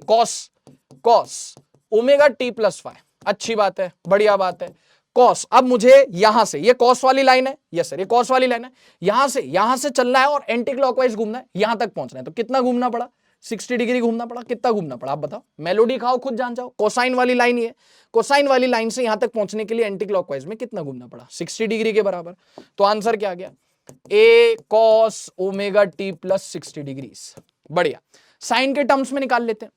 cos omega t plus five, अच्छी बात है, बढ़िया बात है। कॉस, अब मुझे यहां से, ये कॉस वाली लाइन है, यस सर ये कॉस वाली लाइन है, यहां से चलना है और एंटी क्लॉकवाइज घूमना है, यहां तक पहुंचना है, तो कितना घूमना पड़ा, 60 डिग्री घूमना पड़ा, कितना घूमना पड़ा आप बताओ, मेलोडी खाओ खुद जान जाओ, कोसाइन वाली लाइन ये, कोसाइन वाली लाइन से यहां तक पहुंचने के लिए एंटी क्लॉकवाइज में कितना घूमना पड़ा, 60 डिग्री के बराबर। तो आंसर क्या आ गया, a cos omega t plus 60 degree. बढ़िया, साइन के टर्म्स में निकाल लेते हैं,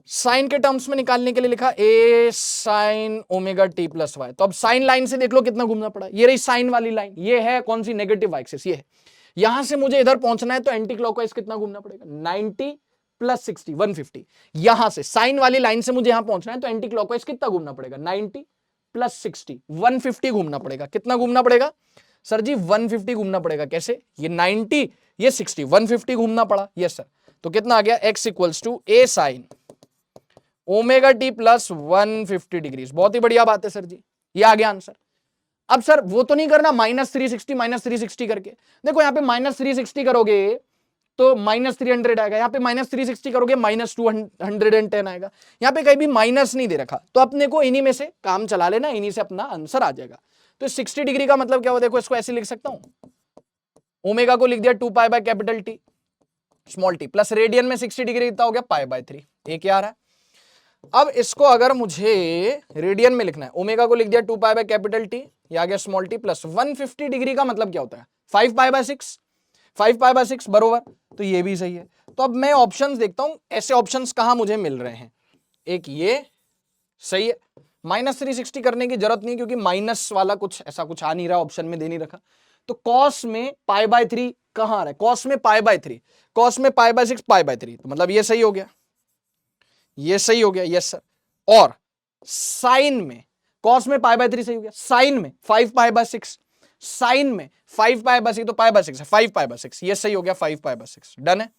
साइन के टर्म्स में निकालने के लिए लिखा a sine omega t plus y. तो अब साइन लाइन से देख लो कितना घूमना पड़ा, ये रही साइन वाली लाइन, ये है कौन सी, नेगेटिव एक्सिस, ये है, यहां से मुझे इधर पहुंचना है तो एंटी क्लॉकवाइज कितना घूमना पड़ेगा, 90 प्लस 60 150। यहां से साइन वाली लाइन से मुझे यहां पहुंचना है तो एंटी क्लॉकवाइज कितना घूमना पड़ेगा, 90 प्लस 60 150 घूमना पड़ेगा। कितना घूमना पड़ेगा सर जी, 150 घूमना पड़ेगा। कैसे, ये 90 ये 60 150 घूमना पड़ा, यस सर। तो कितना आ गया, x equals to A sine omega t plus 150 degree. बहुत ही बढ़िया बात है सर जी, ये आ गया आंसर। अब सर वो तो नहीं करना -360 करके, देखो यहाँ पे -360 करोगे तो -300 आएगा, यहाँ पे -360 करोगे -210 आएगा, यहाँ पे कहीं भी माइनस नहीं दे रखा, तो अपने को इन्हीं में से काम चला लेना, इन्हीं से अपना आंसर आ जाएगा। तो 60 डिग्री का मतलब क्या हो, देखो इसको ऐसे लिख सकता हूं, ओमेगा को लिख दिया 2 pi by capital T small T plus radian में 60 डिग्री कितना हो गया, π/3, एक क्या आ रहा है। अब इसको अगर मुझे रेडियन में लिखना है, ओमेगा को लिख दिया 2 पाई बाय कैपिटल टी, ये आ गया स्मॉल टी प्लस 150 डिग्री का मतलब क्या होता है, 5 पाई/6, 5 पाई/6 बरोबर, तो ये भी सही है। तो अब मैं ऑप्शंस देखता हूं, ऐसे ऑप्शंस कहां मुझे मिल रहे हैं, एक ये सही है, -360 करने की जरूरत नहीं क्योंकि माइनस वाला कुछ ऐसा कुछ आ नहीं रहा, ऑप्शन में दे नहीं रखा। तो कॉस में π/3 कहां आ रहा है, कॉस में π/3, कॉस में π/6 π/3, तो मतलब ये सही हो गया, ये सही हो गया, यस सर। और साइन में कॉस में π/3 सही हो गया, साइन में 5 π/6, साइन में 5 π/6, तो π/6 है 5 π/6, ये सही हो गया 5 π/6। डन है,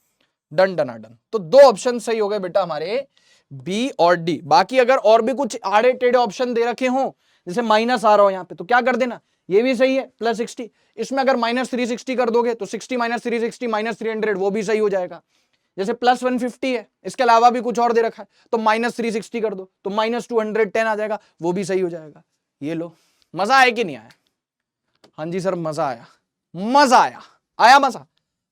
डन डन डन। तो दो ऑप्शन सही हो गए बेटा हमारे, बी और डी। बाकी अगर और भी कुछ आड़े टेढ़े ऑप्शन दे रखे हो, जैसे माइनस आ रहा हो यहाँ पे, तो क्या कर देना, ये भी सही है +60, इसमें अगर -360 कर दोगे तो 60 -360 -300 वो भी सही हो जाएगा। जैसे +150 है, इसके अलावा भी कुछ और दे रखा है तो -360 कर दो तो -210 आ जाएगा, वो भी सही हो जाएगा। ये लो, मजा आया कि नहीं आया, हाँ जी सर मजा आया, मजा आया, आया मजा,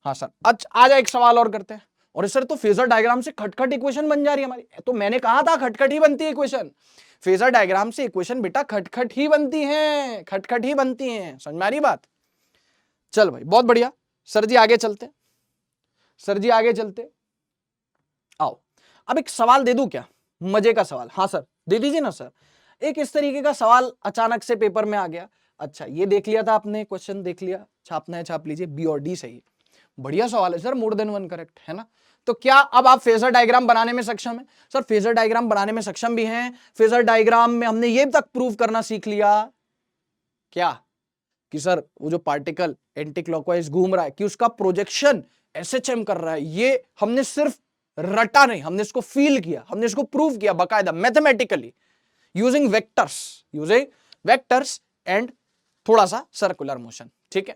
हाँ सर। अच्छा आ जाए, एक सवाल और करते हैं। और सर तो फेजर डायग्राम से खटखट इक्वेशन बन जा रही है हमारी, तो मैंने कहा था खटखट ही बनती है इक्वेशन, फेजर डायग्राम से इक्वेशन बेटा खटखट ही बनती है, खटखट ही बनती है, समझ में आ रही बात। चल भाई बहुत बढ़िया, सर जी आगे चलते, सर जी आगे चलते, आओ अब एक सवाल दे दूं क्या, मजे का सवाल, हाँ सर दे दीजिए ना सर। एक इस तरीके का सवाल अचानक से पेपर में आ गया, अच्छा ये देख लिया था आपने, क्वेश्चन देख लिया, छापना है छाप लीजिए, बी और डी सही, बढ़िया सवाल है सर, मोर देन 1 करेक्ट है ना। तो क्या अब आप फेजर डायग्राम बनाने में सक्षम है, सर फेजर डायग्राम बनाने में सक्षम भी हैं। फेजर डायग्राम में हमने ये तक प्रूव करना सीख लिया क्या, कि सर वो जो पार्टिकल एंटी क्लॉकवाइज घूम रहा है कि उसका प्रोजेक्शन एसएचएम कर रहा है, ये हमने सिर्फ रटा नहीं, हमने इसको फील किया, हमने इसको प्रूव किया बाकायदा मैथमेटिकली यूजिंग वेक्टर्स एंड थोड़ा सा सर्कुलर मोशन, ठीक है।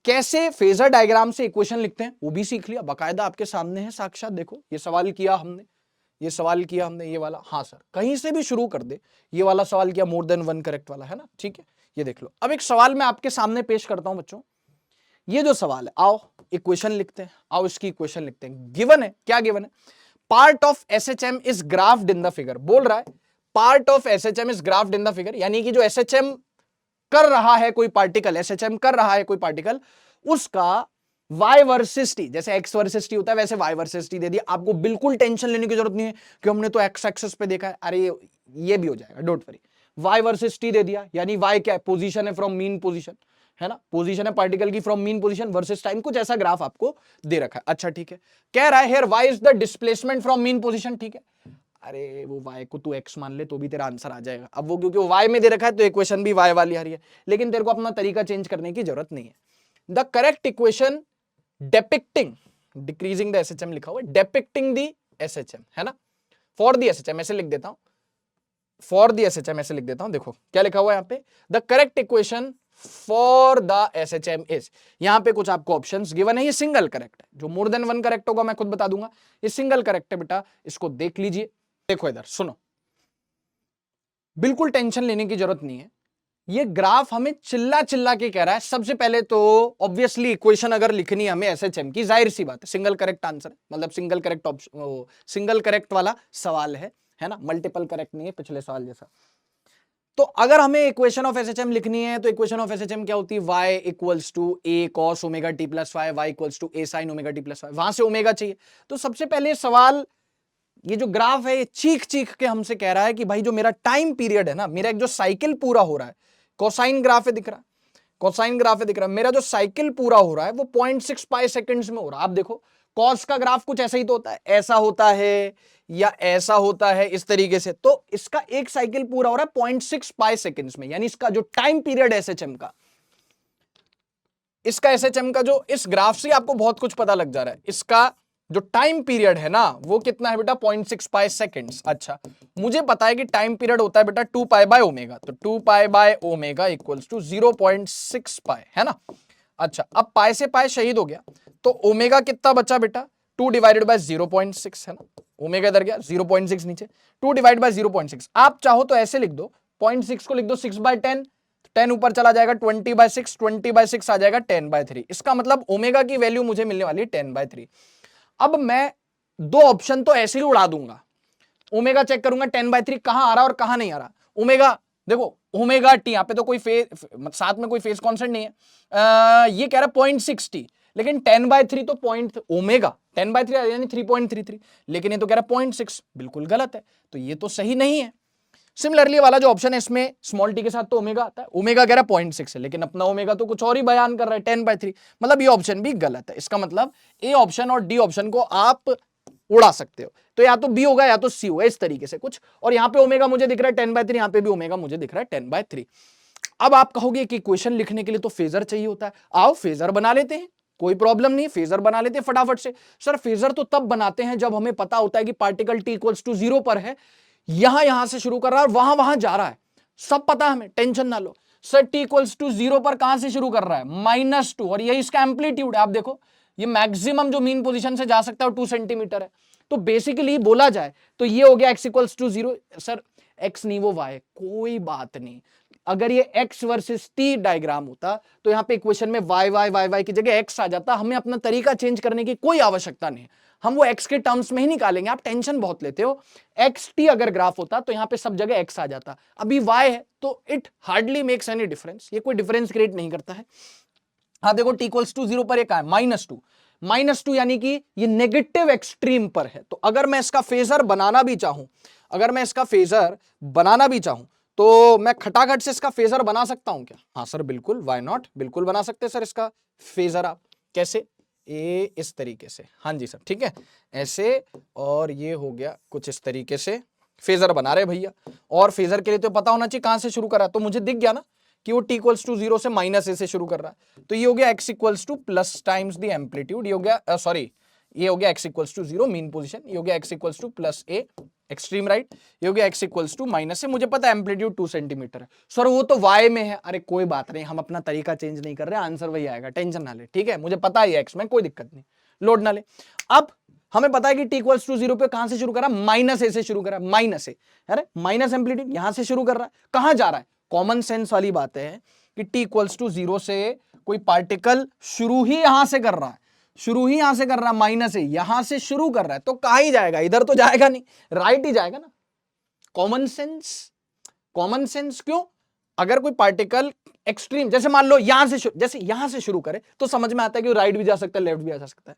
कैसे फेजर डायग्राम से इक्वेशन लिखते हैं वो भी सीख लिया, बाकायदा आपके सामने है साक्षात, देखो ये सवाल किया हमने, ये सवाल किया हमने, ये वाला, हाँ सर कहीं से भी शुरू कर दे, ये वाला सवाल किया मोर देन 1 करेक्ट वाला है ना, ठीक है। ये देख लो, अब एक सवाल मैं आपके सामने पेश करता हूं बच्चों, ये जो सवाल है, आओ इक्वेशन लिखते हैं, आओ इसकी इक्वेशन लिखते हैं। गिवन है, क्या गिवन है, part of SHM is graphed in the figure, बोल रहा है part of SHM is graphed in the figure, यानी कि जो एसएचएम कर रहा है कोई पार्टिकल, एसएचएम कर रहा है कोई पार्टिकल, उसका y वर्सेस t, जैसे x वर्सेस t होता है वैसे y वर्सेस t दे दिया। आपको बिल्कुल टेंशन लेने की जरूरत नहीं है कि हमने तो x एक्सिस पे देखा है, अरे ये भी हो जाएगा, don't worry. y versus t दे दिया, यानी y क्या है, पोजीशन है फ्रॉम मीन पोजीशन, है ना, पोजीशन है पार्टिकल की from mean position versus time, कुछ ऐसा ग्राफ आपको दे रखा है। अच्छा ठीक है, कह रहा है here y is the displacement from mean position, ठीक है। अरे वो y को तू x मान ले तो भी तेरा आंसर आ जाएगा। अब वो क्योंकि y में दे रखा है तो इक्वेशन भी y वाली आ रही है, लेकिन तेरे को अपना तरीका चेंज करने की जरूरत नहीं है। The correct equation depicting decreasing the SHM लिखा हुआ है, डिपिक्टिंग द एसएचएम है ना, फॉर द एसएचएम ऐसे लिख देता हूं, फॉर द एसएचएम ऐसे लिख देता हूं, देखो क्या लिखा हुआ है यहाँ पे, the correct equation for the SHM is, यहां पे कुछ आपको ऑप्शंस गिवन है, ये सिंगल करेक्ट है, जो मोर देन 1 करेक्ट होगा मैं खुद बता दूंगा, ये सिंगल करेक्ट है बेटा, इसको देख लीजिए। देखो इधर सुनो, बिल्कुल टेंशन लेने की जरूरत नहीं है, ये ग्राफ हमें चिल्ला चिल्ला के कह रहा है, सबसे पहले तो ऑब्वियसली इक्वेशन अगर लिखनी है हमें एसएचएम की, जाहिर सी बात है, सिंगल करेक्ट आंसर है, मतलब single correct option, single correct वाला सवाल है ना, मल्टीपल करेक्ट नहीं है पिछले सवाल जैसा। तो अगर हमें इक्वेशन ऑफ एसएचएम लिखनी है तो इक्वेशन ऑफ एसएचएम क्या होती है, y equals to A cos omega t plus y, y equals to A sine omega t plus y, वहां से ओमेगा चाहिए। तो सबसे पहले सवाल, ये जो ग्राफ है ये चीख चीख के हमसे कह रहा है कि भाई जो मेरा टाइम पीरियड है ना, मेरा एक जो साइकिल पूरा हो रहा है, कोसाइन ग्राफ है दिख रहा है, कोसाइन ग्राफ है दिख रहा है, मेरा जो साइकिल पूरा हो रहा है वो 0.6 पाई सेकंड्स में हो रहा है। आप देखो कॉस का ग्राफ कुछ ऐसा ही तो होता है, ऐसा होता है या ऐसा होता है, इस तरीके से। तो इसका एक साइकिल पूरा हो रहा है 0.6 पाई सेकंड्स में, यानी इसका जो टाइम पीरियड है एसएचएम का, इसका एसएचएम का जो इस ग्राफ से आपको बहुत कुछ पता लग जा रहा है, इसका जो टाइम पीरियड है ना वो कितना है बेटा, 0.6 पाई सेकंड्स। अच्छा, मुझे पता है कि टाइम पीरियड होता है बेटा 2 पाई बाय ओमेगा, तो 2 pi by omega equals to 0.6 pi, है ना। अच्छा, अब पाई से पाई शहीद हो गया, तो ओमेगा कितना बचा बेटा, 2 डिवाइडेड बाय 0.6, है ना, ओमेगा इधर गया 0.6 नीचे, 2 डिवाइड बाय 0.6। आप चाहो तो ऐसे लिख दो, 0.6 को लिख दो 6/10, 10 ऊपर चला जाएगा 20/6, 20/6 आ जाएगा 10/3। इसका मतलब ओमेगा की वैल्यू मुझे मिलने वाली है 10/3। अब मैं दो ऑप्शन तो ऐसे ही उड़ा दूंगा, ओमेगा चेक करूंगा 10/3 कहां आ रहा और कहां नहीं आ रहा। ओमेगा देखो, ओमेगा टी, यहां पे तो कोई साथ में कोई फेज कांस्टेंट नहीं है, ये कह रहा है 0.6t, लेकिन 10/3 तो पॉइंट ओमेगा 10/3 यानी 3.33, लेकिन ये तो कह रहा है 0.6, बिल्कुल गलत है, तो ये तो सही नहीं है। सिमिलरली वाला जो ऑप्शन है इसमें स्मॉल टी के साथ तो ओमेगा आता है, ओमेगा कह रहा है 0.6 है, लेकिन अपना ओमेगा तो कुछ और ही बयान कर रहा है 10/3, मतलब ये ऑप्शन भी गलत है। इसका मतलब ए ऑप्शन और डी ऑप्शन को आप उड़ा सकते हो, तो या तो बी होगा या तो सी होगा, इस तरीके से कुछ। और यहां पे ओमेगा मुझे दिख रहा है 10/3, यहां पे भी ओमेगा मुझे दिख रहा है 10/3। अब आप कहोगे कि इक्वेशन लिखने के लिए तो फेजर चाहिए होता है, आओ फेजर बना लेते हैं, कोई प्रॉब्लम नहीं, फेजर बना लेते हैं फटाफट से। सर फेजर तो तब बनाते हैं जब हमें पता होता है कि पार्टिकल टी इक्वल्स टू 0 पर है, यहां से शुरू कर रहा है और वहां जा रहा है, सब पता है हमें, टेंशन ना लो। सर टी इक्वल्स टू 0 पर कहां से शुरू कर रहा है, -2, और यही इसका एम्पलीट्यूड है। आप देखो ये मैक्सिमम जो मीन पोजीशन से जा सकता है 2 सेंटीमीटर है। तो बेसिकली बोला जाए तो ये हो गया x equals to 0। Sir x नहीं वो y, कोई बात नहीं, अगर ये x वर्सेस t डायग्राम होता तो यहां पे इक्वेशन में y की जगह x आ जाता, हमें अपना तरीका चेंज करने की कोई आवश्यकता नहीं, हम वो x के टर्म्स में ही निकालेंगे। आप टेंशन बहुत लेते हो, xt अगर ग्राफ होता तो यहां पे सब जगह x आ जाता, अभी y है तो it hardly makes any difference, ये कोई डिफरेंस क्रिएट नहीं करता है। हाँ देखो t इक्वल्स टू 0 पर ये क्या है, -2 यानी कि ये नेगेटिव एक्सट्रीम पर है। तो अगर मैं इसका फेजर बनाना भी चाहूं, तो मैं खटाखट से इसका फेजर बना सकता हूं क्या? हाँ सर बिल्कुल, व्हाई नॉट, बिल्कुल बना सकते हैं सर इसका फेजर। आप कैसे? इस तरीके से, हाँ जी सर ठीक है, ऐसे, और ये हो गया कुछ इस तरीके से फेजर बना रहे भैया। और फेजर के लिए तो पता होना चाहिए कहां से शुरू करा, तो मुझे दिख गया ना कि वो t इक्वल्स टू 0 से -a से शुरू कर रहा है, तो ये हो गया x equals to plus times the amplitude, ये हो गया सॉरी ये हो गया x equals to 0 mean position, ये हो गया x equals to plus a extreme right, ये हो गया x इक्वल्स टू -a, मुझे पता है एम्पलीट्यूड 2 सेंटीमीटर है। सर वो तो y में है, अरे कोई बात नहीं, हम अपना तरीका चेंज नहीं कर रहे, आंसर वही आएगा, टेंशन ना ले, ठीक है, मुझे पता है x में, कोई दिक्कत नहीं, लोड ना ले। अब हमें पता है कि t इक्वल्स टू 0 पे कहां से शुरू करा, -a से शुरू करा, -a, अरे माइनस एम्पलीट्यूड यहां से शुरू कर रहा है, कहां जा रहा है, कॉमन सेंस वाली बात है कि t इक्वल्स टू 0 से कोई पार्टिकल शुरू ही यहां से कर रहा है, -a यहां से शुरू कर रहा है, तो कहां ही जाएगा, इधर तो जाएगा नहीं, राइट ही जाएगा ना। कॉमन सेंस क्यों, अगर कोई पार्टिकल एक्सट्रीम, जैसे मान लो यहां से शुरू करे तो समझ में आता है कि राइट भी जा सकता है, लेफ्ट भी जा सकता है।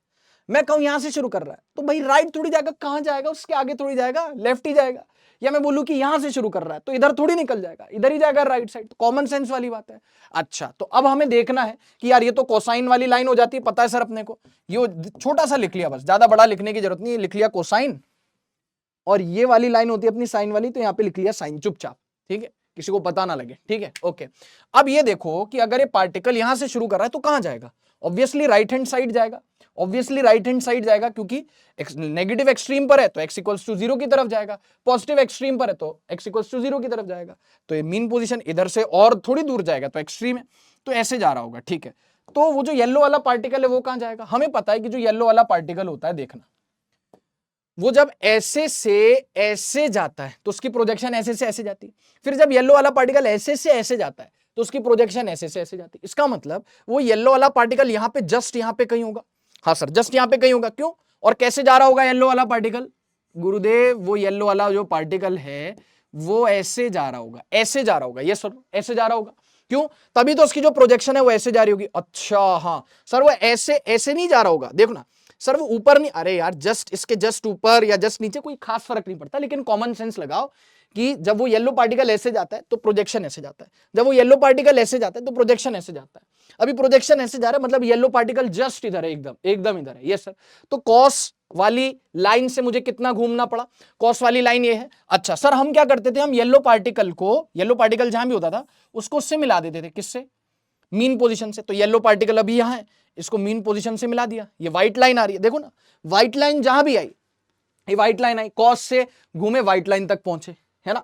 मैं कहूं यहां से शुरू कर रहा है तो भाई राइट थोड़ी जाएगा, कहां जाएगा, उसके आगे थोड़ी जाएगा, लेफ्ट ही जाएगा। या मैं बोलूं कि यहां से शुरू कर रहा है तो इधर थोड़ी निकल जाएगा, इधर ही जाएगा राइट साइड, तो कॉमन सेंस वाली बात है। अच्छा, तो अब हमें देखना है कि यार ये तो कोसाइन वाली लाइन हो जाती है, पता है सर अपने को, ये छोटा सा लिख लिया, बस ज्यादा बड़ा लिखने की जरूरत नहीं, लिख लिया कोसाइन, और ये वाली लाइन होती है अपनी साइन वाली, तो यहां पे लिख लिया साइन चुपचाप, ठीक है, किसी को पता ना लगे, ठीक है ओके। अब ये देखो कि अगर ये पार्टिकल यहां से शुरू कर रहा है तो कहां जाएगा, ऑब्वियसली राइट हैंड साइड जाएगा, क्योंकि नेगेटिव एक्सट्रीम पर है तो x इक्वल्स टू 0 की तरफ जाएगा, पॉजिटिव एक्सट्रीम पर है तो x इक्वल्स टू 0 की तरफ जाएगा, तो ये मीन पोजीशन इधर से और थोड़ी दूर जाएगा तो एक्सट्रीम है, तो ऐसे जा रहा होगा, ठीक है। तो वो जो येलो वाला पार्टिकल है वो कहां जाएगा, हमें पता है कि जो येलो वाला पार्टिकल होता है, देखना वो जब ऐसे से ऐसे जाता है तो उसकी प्रोजेक्शन ऐसे से ऐसे जाती है, फिर जब येलो वाला पार्टिकल ऐसे से ऐसे जाता है तो उसकी प्रोजेक्शन ऐसे से ऐसे जाती है। इसका मतलब वो येलो वाला पार्टिकल यहाँ पे जस्ट यहाँ पे कहीं होगा। हाँ सर, जस्ट यहाँ पे कहीं होगा। क्यों और कैसे जा रहा होगा येलो वाला पार्टिकल? गुरुदेव, वो येलो वाला जो पार्टिकल है वो ऐसे जा रहा होगा, ऐसे जा रहा होगा। ये सर ऐसे जा रहा होगा। क्यों? तभी तो उसकी जो प्रोजेक्शन है वो ऐसे जा रही होगी। अच्छा हाँ सर, वो ऐसे ऐसे नहीं जा रहा होगा। देखो ना सर, वो ऊपर नहीं, अरे यार जस्ट इसके जस्ट ऊपर या जस्ट नीचे कोई खास फर्क नहीं पड़ता, लेकिन कॉमन सेंस लगाओ कि जब वो येलो पार्टिकल ऐसे जाता है तो प्रोजेक्शन ऐसे जाता है, जब वो येलो पार्टिकल ऐसे जाता है तो प्रोजेक्शन ऐसे जाता है। अभी प्रोजेक्शन ऐसे जा रहा है मतलब येलो पार्टिकल जस्ट इधर है, एकदम एकदम इधर है। यस सर, तो कॉस वाली लाइन से मुझे कितना घूमना पड़ा? कॉस वाली लाइन ये है। अच्छा सर, हम क्या करते थे, हम येलो पार्टिकल जहां भी होता था उसको उससे मिला देते थे। किससे? मीन पोजीशन से। तो येलो पार्टिकल अभी यहां है, इसको मीन पोजीशन से मिला दिया। ये व्हाइट लाइन आ रही है, देखो ना, व्हाइट लाइन जहां भी आई, ये व्हाइट लाइन आई, कॉस से घूमे व्हाइट लाइन तक पहुंचे, है ना।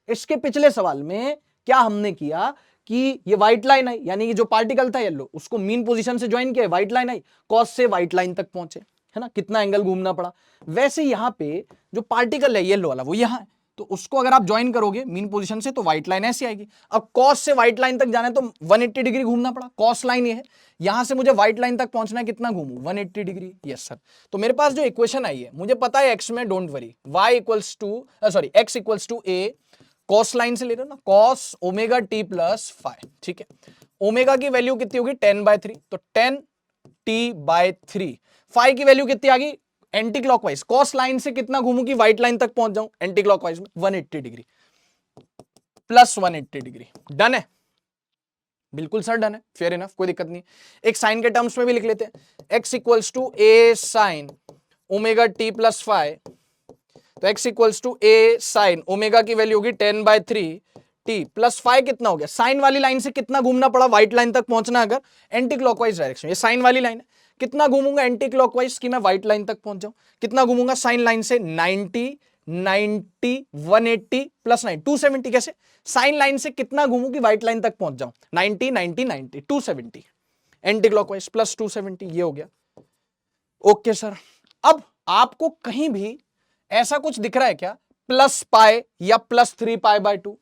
इसके पिछले सवाल में क्या हमने किया कि ये व्हाइट लाइन आई, यानी कि जो पार्टिकल था येलो उसको मीन पोजीशन से ज्वाइन किया, व्हाइट लाइन आई, कॉस से व्हाइट लाइन तक पहुंचे, है ना। कितना एंगल घूमना पड़ा। वैसे यहां पे जो पार्टिकल है येलो वाला वो यहां है, तो उसको अगर आप ज्वाइन करोगे मीन पोजीशन से तो व्हाइट लाइन ऐसी आएगी। अब कॉस से व्हाइट लाइन तक जाना है तो 180 डिग्री घूमना पड़ा। कॉस लाइन ये है, यहां से मुझे व्हाइट लाइन तक पहुंचना है, कितना घूमू? 180 डिग्री। यस सर, तो मेरे पास जो इक्वेशन आई है, मुझे पता है एक्स में, don't worry, x equals to A, cos line से ले रहे हो ना, cos omega t plus five, ठीक है। ओमेगा की वैल्यू कितनी होगी? 10/3, तो 10t/3। फाइव की वैल्यू कितनी आ गई? एंटी क्लॉकवाइज, कॉस लाइन से कितना घूमू कि व्हाइट लाइन तक पहुंच जाऊं? एंटी क्लॉकवाइज में 180 डिग्री प्लस 180 डिग्री। डन है? बिल्कुल सर डन है, फेयर इनफ, कोई दिक्कत नहीं। एक साइन के टर्म्स में भी लिख लेते हैं, x equals to A sine omega t plus five, तो x equals to A sine omega की वैल्यू होगी 10/3 t प्लस फाइव, कितना हो गया? साइन वाली लाइन से कितना घूमना पड़ा व्हाइट लाइन तक पहुंचना अगर एंटी क्लॉकवाइज डायरेक्शन, ये साइन वाली लाइन है, कितना घूमूंगा एंटी क्लॉकवाइज कि मैं व्हाइट लाइन तक पहुंच जाऊं? कितना घूमूंगा साइन लाइन से? 90 90 180 प्लस 9 270। कैसे? साइन लाइन से कितना घूमू कि व्हाइट लाइन तक पहुंच जाऊं? 90 90 90 270, एंटी क्लॉकवाइज प्लस 270, ये हो गया। ओके सर, अब आपको कहीं भी ऐसा कुछ दिख रहा है क्या, प्लस पाई या प्लस 3π/2?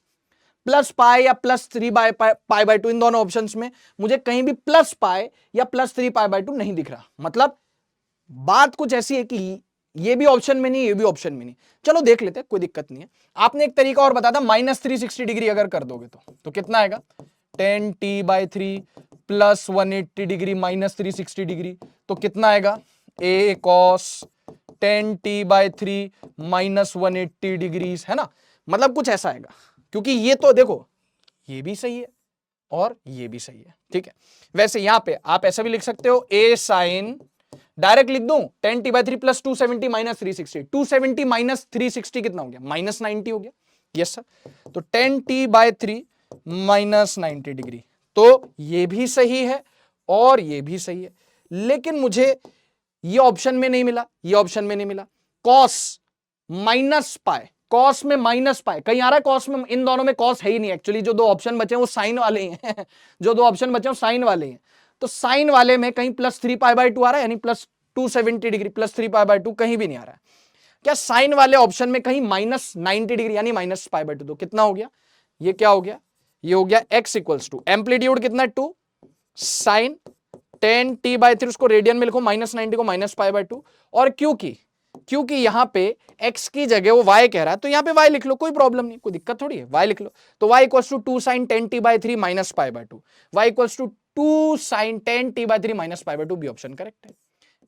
प्लस पाई या प्लस 3π/2, इन दोनों ऑप्शंस में मुझे कहीं भी प्लस पाई या प्लस 3π/2 नहीं दिख रहा। मतलब बात कुछ ऐसी है कि ये भी ऑप्शन में नहीं, ये भी ऑप्शन में नहीं। चलो देख लेते हैं, कोई दिक्कत नहीं है। आपने एक तरीका और बताया था, -360 डिग्री अगर कर दोगे तो कितना आएगा? 10t/3 plus 180 degree minus 360 degree, तो कितना आएगा? a cos 10t/3 minus 180 degree, है ना। मतलब कुछ ऐसा आएगा, क्योंकि ये तो देखो ये भी सही है और ये भी सही है, ठीक है। वैसे यहां पे आप ऐसा भी लिख सकते हो, a साइन, डायरेक्ट लिख दूं 10t/3 प्लस 270 माइनस 360, 270 माइनस 360 कितना हो गया? -90 हो गया। यस सर, तो 10t/3 माइनस 90 डिग्री, तो ये भी सही है और ये भी सही है, लेकिन मुझे ये ऑप्शन में नहीं मिला, ये ऑप्शन में नहीं मिला। कॉस माइनस पाई, कॉस में माइनस पाई कहीं आ रहा है? कॉस में, इन दोनों में कॉस है ही नहीं एक्चुअली। जो दो ऑप्शन बचे हैं वो साइन वाले ही हैं जो दो ऑप्शन बचे हैं वो साइन वाले हैं। तो साइन वाले में कहीं प्लस 3π/2 आ रहा है, यानी प्लस 270 डिग्री प्लस 3π/2 कहीं भी नहीं आ रहा है। क्या साइन वाले ऑप्शन में कहीं माइनस 90 डिग्री यानी माइनस π/2? तो कितना हो गया? ये क्या हो गया? ये हो गया x इक्वल्स टू एम्पलीट्यूड कितना है? 2 साइन 10t/3, उसको रेडियन में लिखो, -90 को माइनस π/2, और क्योंकि यहां पे x की जगह वो y कह रहा है तो यहां पे y लिख लो, कोई प्रॉब्लम नहीं, कोई दिक्कत थोड़ी है, y लिख लो। तो y equals to 2 sine 10t/3 minus π/2, y equals to 2 sine 10t/3 minus π/2 भी ऑप्शन करेक्ट है।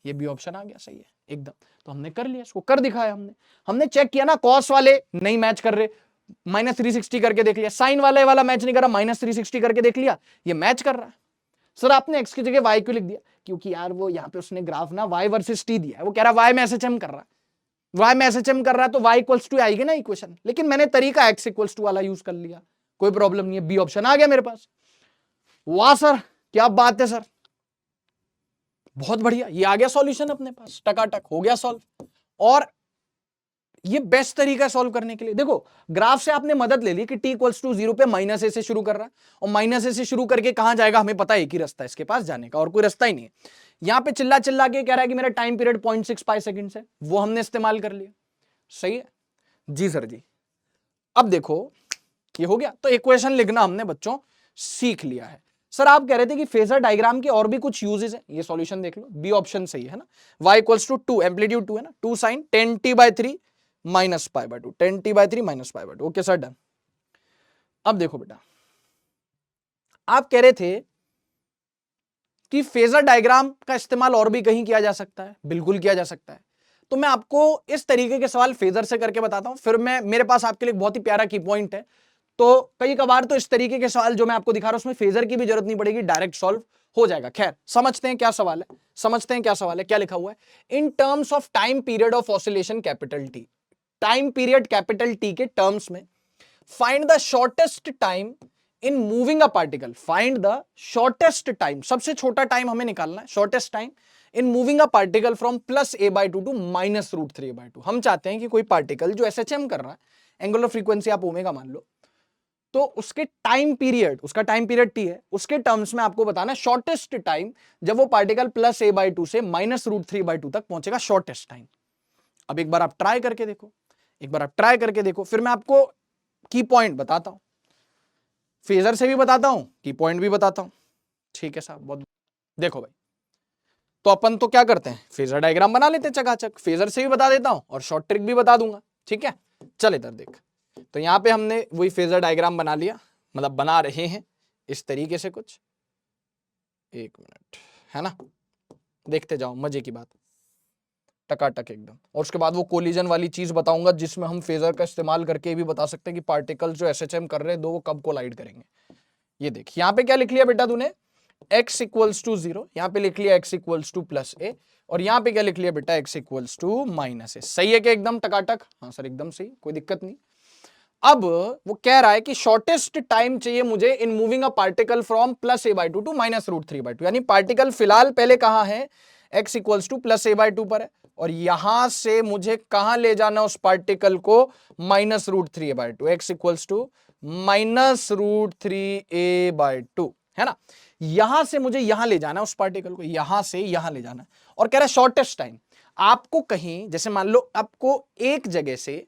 ये भी ऑप्शन आ गया, सही है एकदम। तो हमने कर लिया, इसको कर दिखाया हमने चेक किया ना, cos वाले नहीं मैच कर रहे, -360 करके देख लिया, साइन वाला मैच नहीं कर रहा, -360 करके देख लिया, ये मैच कर रहा है। सर आपने x की जगह y क्यों लिख दिया? क्योंकि यार वो यहाँ पे उसने ग्राफ ना y वर्सेस t दिया है, वो कह रहा है y में SHM कर रहा है, y में SHM कर रहा है तो y इक्वल्स टू आएगी ना इक्वेशन, लेकिन मैंने तरीका x इक्वल्स टू वाला यूज कर लिया, कोई प्रॉब्लम नहीं है, बी ऑप्शन आ गया मेरे पास। वाह सर, क्या बात है सर, बहुत बढ़िया, ये आ गया सॉल्यूशन अपने पास, टकाटक हो गया सॉल्व। और ये बेस्ट तरीका है सॉल्व करने के लिए। देखो ग्राफ से आपने मदद ले ली कि t इक्वल्स टू 0 पे -a से शुरू कर रहा है, और -a से शुरू करके कहां जाएगा हमें पता है, एक ही रास्ता है इसके पास जाने का, और कोई रास्ता ही नहीं है। यहां पे चिल्ला के कह रहा है कि मेरा टाइम पीरियड 0.6 पाई सेकंड है, वो हमने इस्तेमाल कर लिया, सही है जी सर जी। अब देखो ये हो गया, तो इक्वेशन लिखना हमने बच्चों सीख लिया है। सर आप कह रहे थे कि फेजर डायग्राम के और भी कुछ यूजेस है, ये सॉल्यूशन देख लो, बी ऑप्शन सही है ना। y इक्वल्स टू 2, एम्पलीट्यूड 2 है ना, 2 sine 10t/3 minus π/2, 10t/3 minus π/2। Okay sir done. अब देखो बेटा, आप कह रहे थे कि फेजर डायग्राम का इस्तेमाल और भी कहीं किया जा सकता है, बिल्कुल किया जा सकता है। तो मैं आपको इस तरीके के सवाल फेजर से करके बताता हूं, फिर मेरे पास आपके लिए बहुत ही प्यारा की पॉइंट है। तो कई कबार तो इस तरीके के सवाल जो मैं आपको दिखा रहा हूं उसमें फेजर की भी जरूरत नहीं पड़ेगी, डायरेक्ट सॉल्व हो जाएगा। खैर समझते हैं क्या सवाल है, समझते हैं क्या सवाल है, क्या लिखा हुआ है। In terms of time period of oscillation capital T, time period capital T के टर्म्स में find the shortest time in moving a particle, find the shortest time, सबसे छोटा टाइम हमें निकालना है, shortest time in moving a particle from +a/2 to -√3/2। हम चाहते हैं कि कोई पार्टिकल जो SHM कर रहा है, एंगुलर फ्रीक्वेंसी आप ओमेगा मान लो, तो उसके टाइम पीरियड, उसका टाइम पीरियड t है, उसके टर्म्स में आपको बताना है शॉर्टेस्ट टाइम जब वो पार्टिकल +a/2 से -√3/2 तक पहुंचेगा, शॉर्टेस्ट टाइम। अब एक बार आप ट्राई करके देखो, एक बार आप ट्राई करके देखो, फिर मैं आपको की पॉइंट बताता हूं, फेजर से भी बताता हूं, की पॉइंट भी बताता हूं। ठीक है साहब, बहुत देखो भाई, तो अपन तो क्या करते हैं, फेजर डायग्राम बना लेते हैं चकाचक, फेजर से भी बता देता हूं और शॉर्ट ट्रिक भी बता दूंगा। ठीक है, चल इधर देख, तो यहां पे हमने वही फेजर डायग्राम बना लिया, मतलब बना रहे हैं इस तरीके से कुछ, एक मिनट, है ना, देखते जाओ, मजे की बात, टकाटक एकदम। और उसके बाद वो कोलिजन वाली चीज बताऊंगा जिसमें हम फेजर का इस्तेमाल करके भी बता सकते हैं कि पार्टिकल्स जो SHM कर रहे हैं दो, वो कब कोलाइड करेंगे। ये देख, यहां पे क्या लिख लिया बेटा तूने, x इक्वल्स टू 0, यहां पे लिख लिया x इक्वल्स टू +a, और यहां पे क्या लिख लिया बेटा, x इक्वल्स टू -a। सही है क्या एकदम टकाटक? हाँ सर एकदम सही, कोई दिक्कत नहीं। अब वो कह रहा है कि शॉर्टेस्ट टाइम चाहिए मुझे in moving a particle from +a/2 to -√3/2, यानी पार्टिकल फिलहाल पहले कहां है, x इक्वल्स टू +a/2 पर है, और यहां से मुझे कहां ले जाना उस पार्टिकल को, -√3/2, x इक्वल्स टू -√3a/2, है ना। यहां से मुझे यहां ले जाना है उस पार्टिकल को, यहां से यहां ले जाना है, और कह रहा है शॉर्टेस्ट टाइम। आपको कहीं, जैसे मान लो आपको एक जगह से,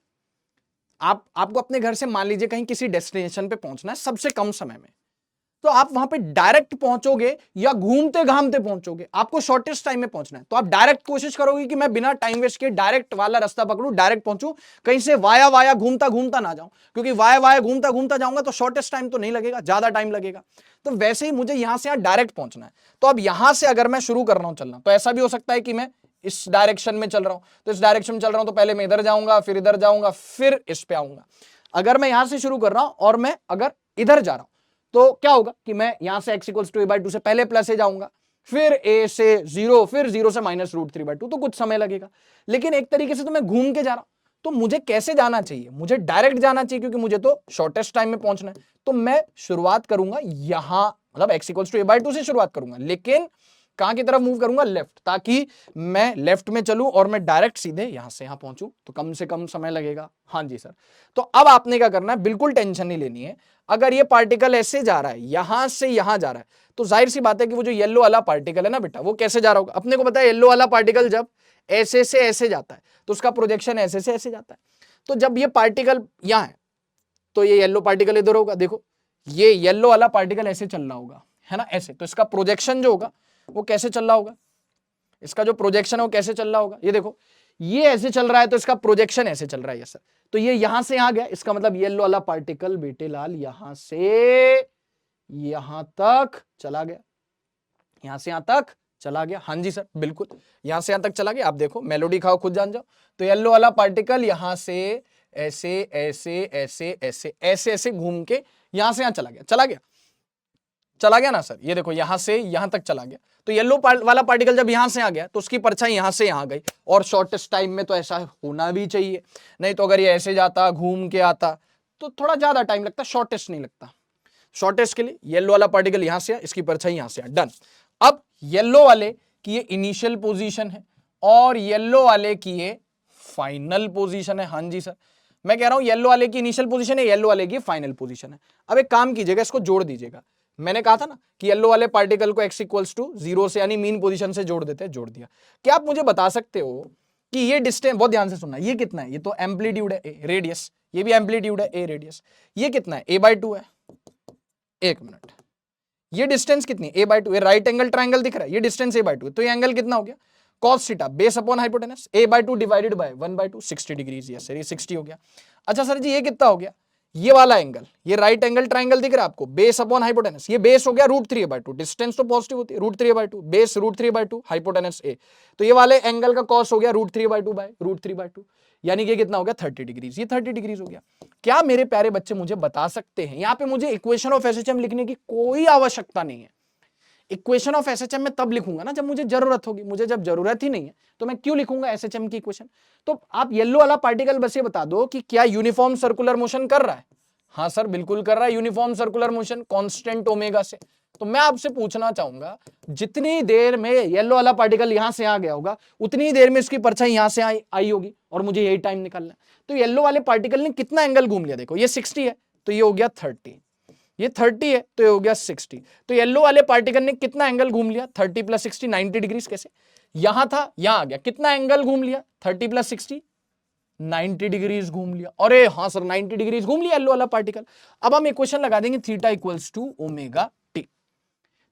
आपको अपने घर से मान लीजिए कहीं किसी डेस्टिनेशन पे पहुंचना है सबसे कम समय में, तो आप वहां पे डायरेक्ट पहुंचोगे या घूमते घामते पहुंचोगे, आपको शॉर्टेस्ट टाइम में पहुंचना है, तो आप डायरेक्ट कोशिश करोगे कि मैं बिना टाइम वेस्ट किए डायरेक्ट वाला रास्ता पकड़ूं, डायरेक्ट पहुंचूं, कहीं से वाया वाया घूमता घूमता ना जाऊं, क्योंकि वाया वाया घूमता घूमता जाऊंगा तो शॉर्टेस्ट टाइम तो नहीं लगेगा, ज्यादा टाइम लगेगा। तो वैसे ही मुझे यहां से यहां डायरेक्ट पहुंचना है, तो अब यहां से अगर मैं शुरू कर रहा हूं चलना, तो ऐसा भी हो सकता है कि मैं इस डायरेक्शन में चल रहा हूं, तो इस डायरेक्शन में चल रहा हूं तो पहले मैं इधर जाऊंगा, फिर इधर जाऊंगा, फिर इस पे आऊंगा। अगर मैं यहां से शुरू कर रहा हूं और मैं अगर इधर जा रहा हूं, तो क्या होगा कि मैं यहां से x इक्वल्स टू a/2 से पहले +a जाऊंगा, फिर a से 0, फिर 0 से -√3/2, तो कुछ समय लगेगा। लेकिन एक तरीके से तो मैं घूम के जा रहा हूं, तो मुझे कैसे जाना चाहिए, मुझे डायरेक्ट जाना चाहिए, क्योंकि मुझे तो शॉर्टेस्ट टाइम में पहुंचना है। तो मैं शुरुआत करूंगा यहां, मतलब x इक्वल्स टू a/2 से शुरुआत करूंगा, लेकिन कहां की तरफ मूव करूंगा, लेफ्ट, ताकि मैं लेफ्ट में चलूं और मैं डायरेक्ट सीधे यहां से यहां पहुंचूं, तो कम से कम समय लगेगा। हाँ जी सर। तो अब आपने क्या करना है, बिल्कुल टेंशन नहीं लेनी है। अगर ये पार्टिकल ऐसे जा रहा है, यहां से यहां जा रहा है, तो जाहिर सी बात है कि वो जो येलो वाला पार्टिकल है ना बेटा, वो कैसे जा रहा होगा, अपने को पता है येलो वाला पार्टिकल जब ऐसे से ऐसे जाता है तो उसका प्रोजेक्शन ऐसे से ऐसे जाता है। तो जब ये पार्टिकल यहां है तो ये येलो पार्टिकल इधर होगा, देखो ये येलो वाला पार्टिकल ऐसे चल रहा होगा, है ना, ऐसे, तो इसका प्रोजेक्शन जो होगा वो कैसे चल रहा होगा, इसका जो प्रोजेक्शन है वो कैसे चल रहा होगा, ये देखो ये ऐसे चल रहा है तो इसका प्रोजेक्शन ऐसे चल रहा है, यस सर। तो ये यहां से यहां गया, इसका मतलब येलो वाला पार्टिकल बेटे लाल यहां से यहां तक चला गया, यहां से यहां तक चला गया। हाँ जी सर बिल्कुल, यहां से यहां तक चला गया। आप देखो, मेलोडी खाओ खुद जान जाओ। तो येलो वाला पार्टिकल यहां से ऐसे ऐसे ऐसे ऐसे ऐसे ऐसे घूम के यहां से यहां चला गया, चला गया, चला गया ना सर। ये देखो यहां से यहां तक चला गया। तो येलो वाला पार्टिकल जब यहां से आ गया तो उसकी परछाई यहां से यहां गई, और शॉर्टेस्ट टाइम में तो ऐसा होना भी चाहिए, नहीं तो अगर ये ऐसे जाता घूम के आता तो थोड़ा ज्यादा टाइम लगता, शॉर्टेस्ट नहीं लगता। शॉर्टेस्ट के लिए येलो वाला पार्टिकल यहां से, इसकी परछाई यहां से, डन। अब येलो वाले की ये इनिशियल पोजीशन है और येलो वाले की ये फाइनल पोजीशन है। हाँ जी सर, मैं कह रहा हूं येलो वाले की इनिशियल पोजीशन है, येलो वाले की फाइनल पोजीशन है। अब एक काम कीजिएगा, इसको जोड़ दीजिएगा। मैंने कहा था ना कि येलो वाले पार्टिकल को x इक्वल्स टू 0 से यानी मीन पोजीशन से जोड़ देते हैं, जोड़ दिया। क्या आप मुझे बता सकते हो कि ये डिस्टेंस, बहुत ध्यान से सुनना, ये कितना है, ये तो एम्पलीट्यूड है a, रेडियस, ये भी एम्पलीट्यूड है a रेडियस, ये कितना है a/2 है, एक मिनट, ये डिस्टेंस कितनी है a/2, ये राइट एंगल ट्राइंगल दिख रहा है, ये डिस्टेंस a/2, तो ये एंगल कितना हो गया cos theta base upon hypotenuse a/2 divided by 1/2 60 degrees, yes sir ये 60 हो गया। अच्छा सर जी ये कितना हो गया, ये वाला एंगल, ये राइट एंगल ट्राइंगल दिख रहा है आपको, बेस अपॉन हाइपोटेनस, ये बेस हो गया √3/2, डिस्टेंस तो पॉजिटिव होती है √3/2, बेस √3/2 हाइपोटेनस a, तो ये वाले एंगल का कॉस हो गया √3/2 बाय √3/2, यानी कि कितना हो गया 30 डिग्रीज, ये 30 डिग्रीज हो गया। क्या मेरे प्यारे बच्चे मुझे बता सकते हैं, यहां पे मुझे इक्वेशन ऑफ एसएचएम लिखने की कोई आवश्यकता नहीं है। इक्वेशन ऑफ एसएचएम में तब लिखूंगा ना जब मुझे जरूरत होगी, मुझे जब जरूरत ही नहीं है तो मैं क्यों लिखूंगा एसएचएम की इक्वेशन। तो आप येलो वाला पार्टिकल बस ये बता दो कि क्या यूनिफॉर्म सर्कुलर मोशन कर रहा है, हाँ सर बिल्कुल कर रहा है uniform circular motion constant omega से। तो मैं आपसे पूछना चाहूंगा जितनी देर में येलो वाला पार्टिकल यहां से आ गया होगा उतनी देर में इसकी परछाई यहां से आई होगी और मुझे यही टाइम निकालना है। तो येलो वाले पार्टिकल ने कितना एंगल घूम लिया, देखो ये 60 है तो ये हो गया 30, ये 30 है तो ये हो गया 60, तो येलो वाले पार्टिकल ने कितना एंगल घूम लिया 30 + 60 90 डिग्रीज। कैसे, यहां था यहां आ गया, कितना एंगल घूम लिया 30 + 60 90 डिग्रीज घूम लिया। अरे हाँ सर 90 डिग्रीज घूम लिया येलो वाला पार्टिकल। अब हम इक्वेशन लगा देंगे theta equals to omega t.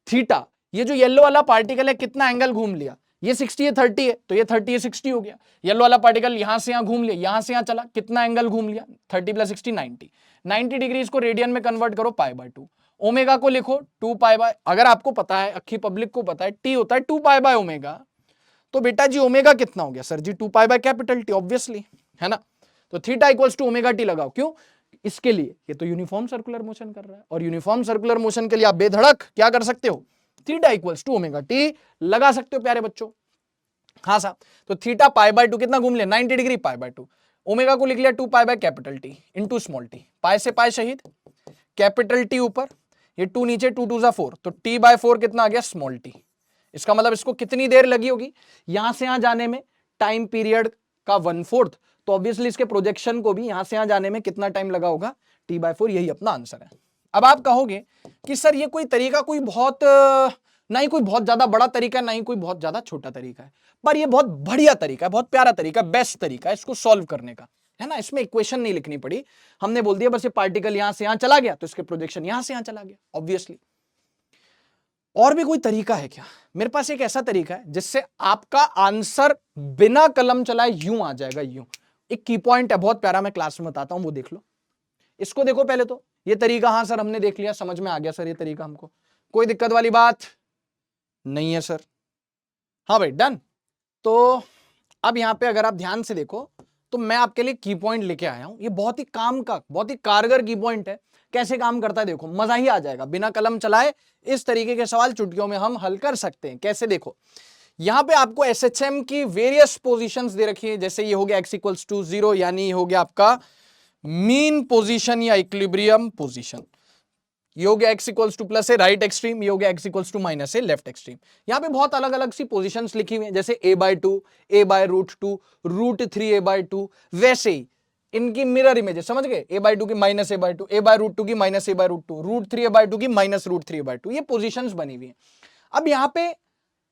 Theta, ये जो येलो वाला पार्टिकल है कितना एंगल घूम लिया, ये 60 है 30 है तो ये 30 है 60 हो गया। येलो वाला पार्टिकल यहां से यहां घूम लिया, यहां से यहां चला, कितना एंगल घूम लिया 30 + 60 90, 90 डिग्रीज को रेडियन में कन्वर्ट करो π/2, ओमेगा को लिखो 2π/, अगर आपको पता है अक्खी पब्लिक को पता है टी होता है 2π/ओमेगा, तो बेटा जी ओमेगा कितना हो गया सर जी 2π/T ऑब्वियसली, है ना। तो theta equals to omega t लगाओ, क्यों, इसके लिए ये तो यूनिफॉर्म सर्कुलर मोशन कर रहा है और यूनिफॉर्म सर्कुलर मोशन के लिए आप बेधड़क क्या कर सकते हो, theta equals to omega t लगा सकते हो प्यारे बच्चों। हाँ साहब, तो थीटा π/2 कितना घूम लिया 90 डिग्री π/2, ओमेगा को लिख लिया 2π/T इंटू स्मॉल टी, पाई से पाई शहीद, कैपिटल टी ऊपर, ये 2 नीचे, 2 2 जा 4, तो t/4 कितना आ गया स्मॉल टी। इसका मतलब इसको कितनी देर लगी होगी यहां से यहां जाने में, टाइम पीरियड का 1/4, तो ऑब्वियसली इसके प्रोजेक्शन को भी यहां से यहां जाने में कितना टाइम लगा होगा t/4, यही अपना आंसर है। अब आप कहोगे कि सर ये कोई तरीका कोई बहुत ना ही कोई बहुत ज्यादा बड़ा तरीका है ना ही कोई बहुत ज्यादा छोटा तरीका है, पर ये बहुत बढ़िया तरीका है, बहुत प्यारा तरीका, बेस्ट तरीका है इसको सॉल्व करने का, है ना। इसमें इक्वेशन नहीं लिखनी पड़ी, हमने बोल दिया बस ये पार्टिकल यहां से यहां चला गया तो इसके प्रोजेक्शन यहां से यहां चला गया ऑब्वियसली। और भी कोई तरीका है क्या, मेरे पास एक ऐसा तरीका है जिससे आपका आंसर बिना कलम चलाए यूं आ जाएगा, यूं। एक की पॉइंट है बहुत प्यारा, मैं क्लास में बताता हूं, वो देख लो, इसको देखो पहले तो, ये तरीका, हाँ सर हमने देख लिया, समझ में आ गया सर ये तरीका हमको, कोई दिक्कत वाली बात नहीं है सर, हाँ भाई डन। तो अब यहां पे अगर आप ध्यान से देखो तो मैं आपके लिए की पॉइंट लेके आया हूं, ये बहुत ही काम का बहुत ही कारगर की पॉइंट है। कैसे काम करता है देखो, मजा ही आ जाएगा, बिना कलम चलाए इस तरीके के सवाल चुटकियों में हम हल कर सकते हैं। कैसे देखो, यहां पे आपको एसएचएम की वेरियस पोजीशंस दे रखी है, जैसे ये हो गया x इक्वल्स टू 0, यानी ये हो गया आपका मीन पोजीशन या इक्विलिब्रियम पोजीशन, ये हो गया x equals to plus a right extreme, ये हो गया x equals to minus a left extreme. यहां पे बहुत अलग अलग सी पोजीशंस लिखी हुई हैं, जैसे a/2, a/√2, √3a/2, वैसे ही इनकी मिरर इमेजेस, समझ गए, a/2 की माइनस a/2, a/√2 की माइनस a/√2, √3a/2 की माइनस √3a/2, ये पोजीशंस बनी हुई हैं। अब यहां पे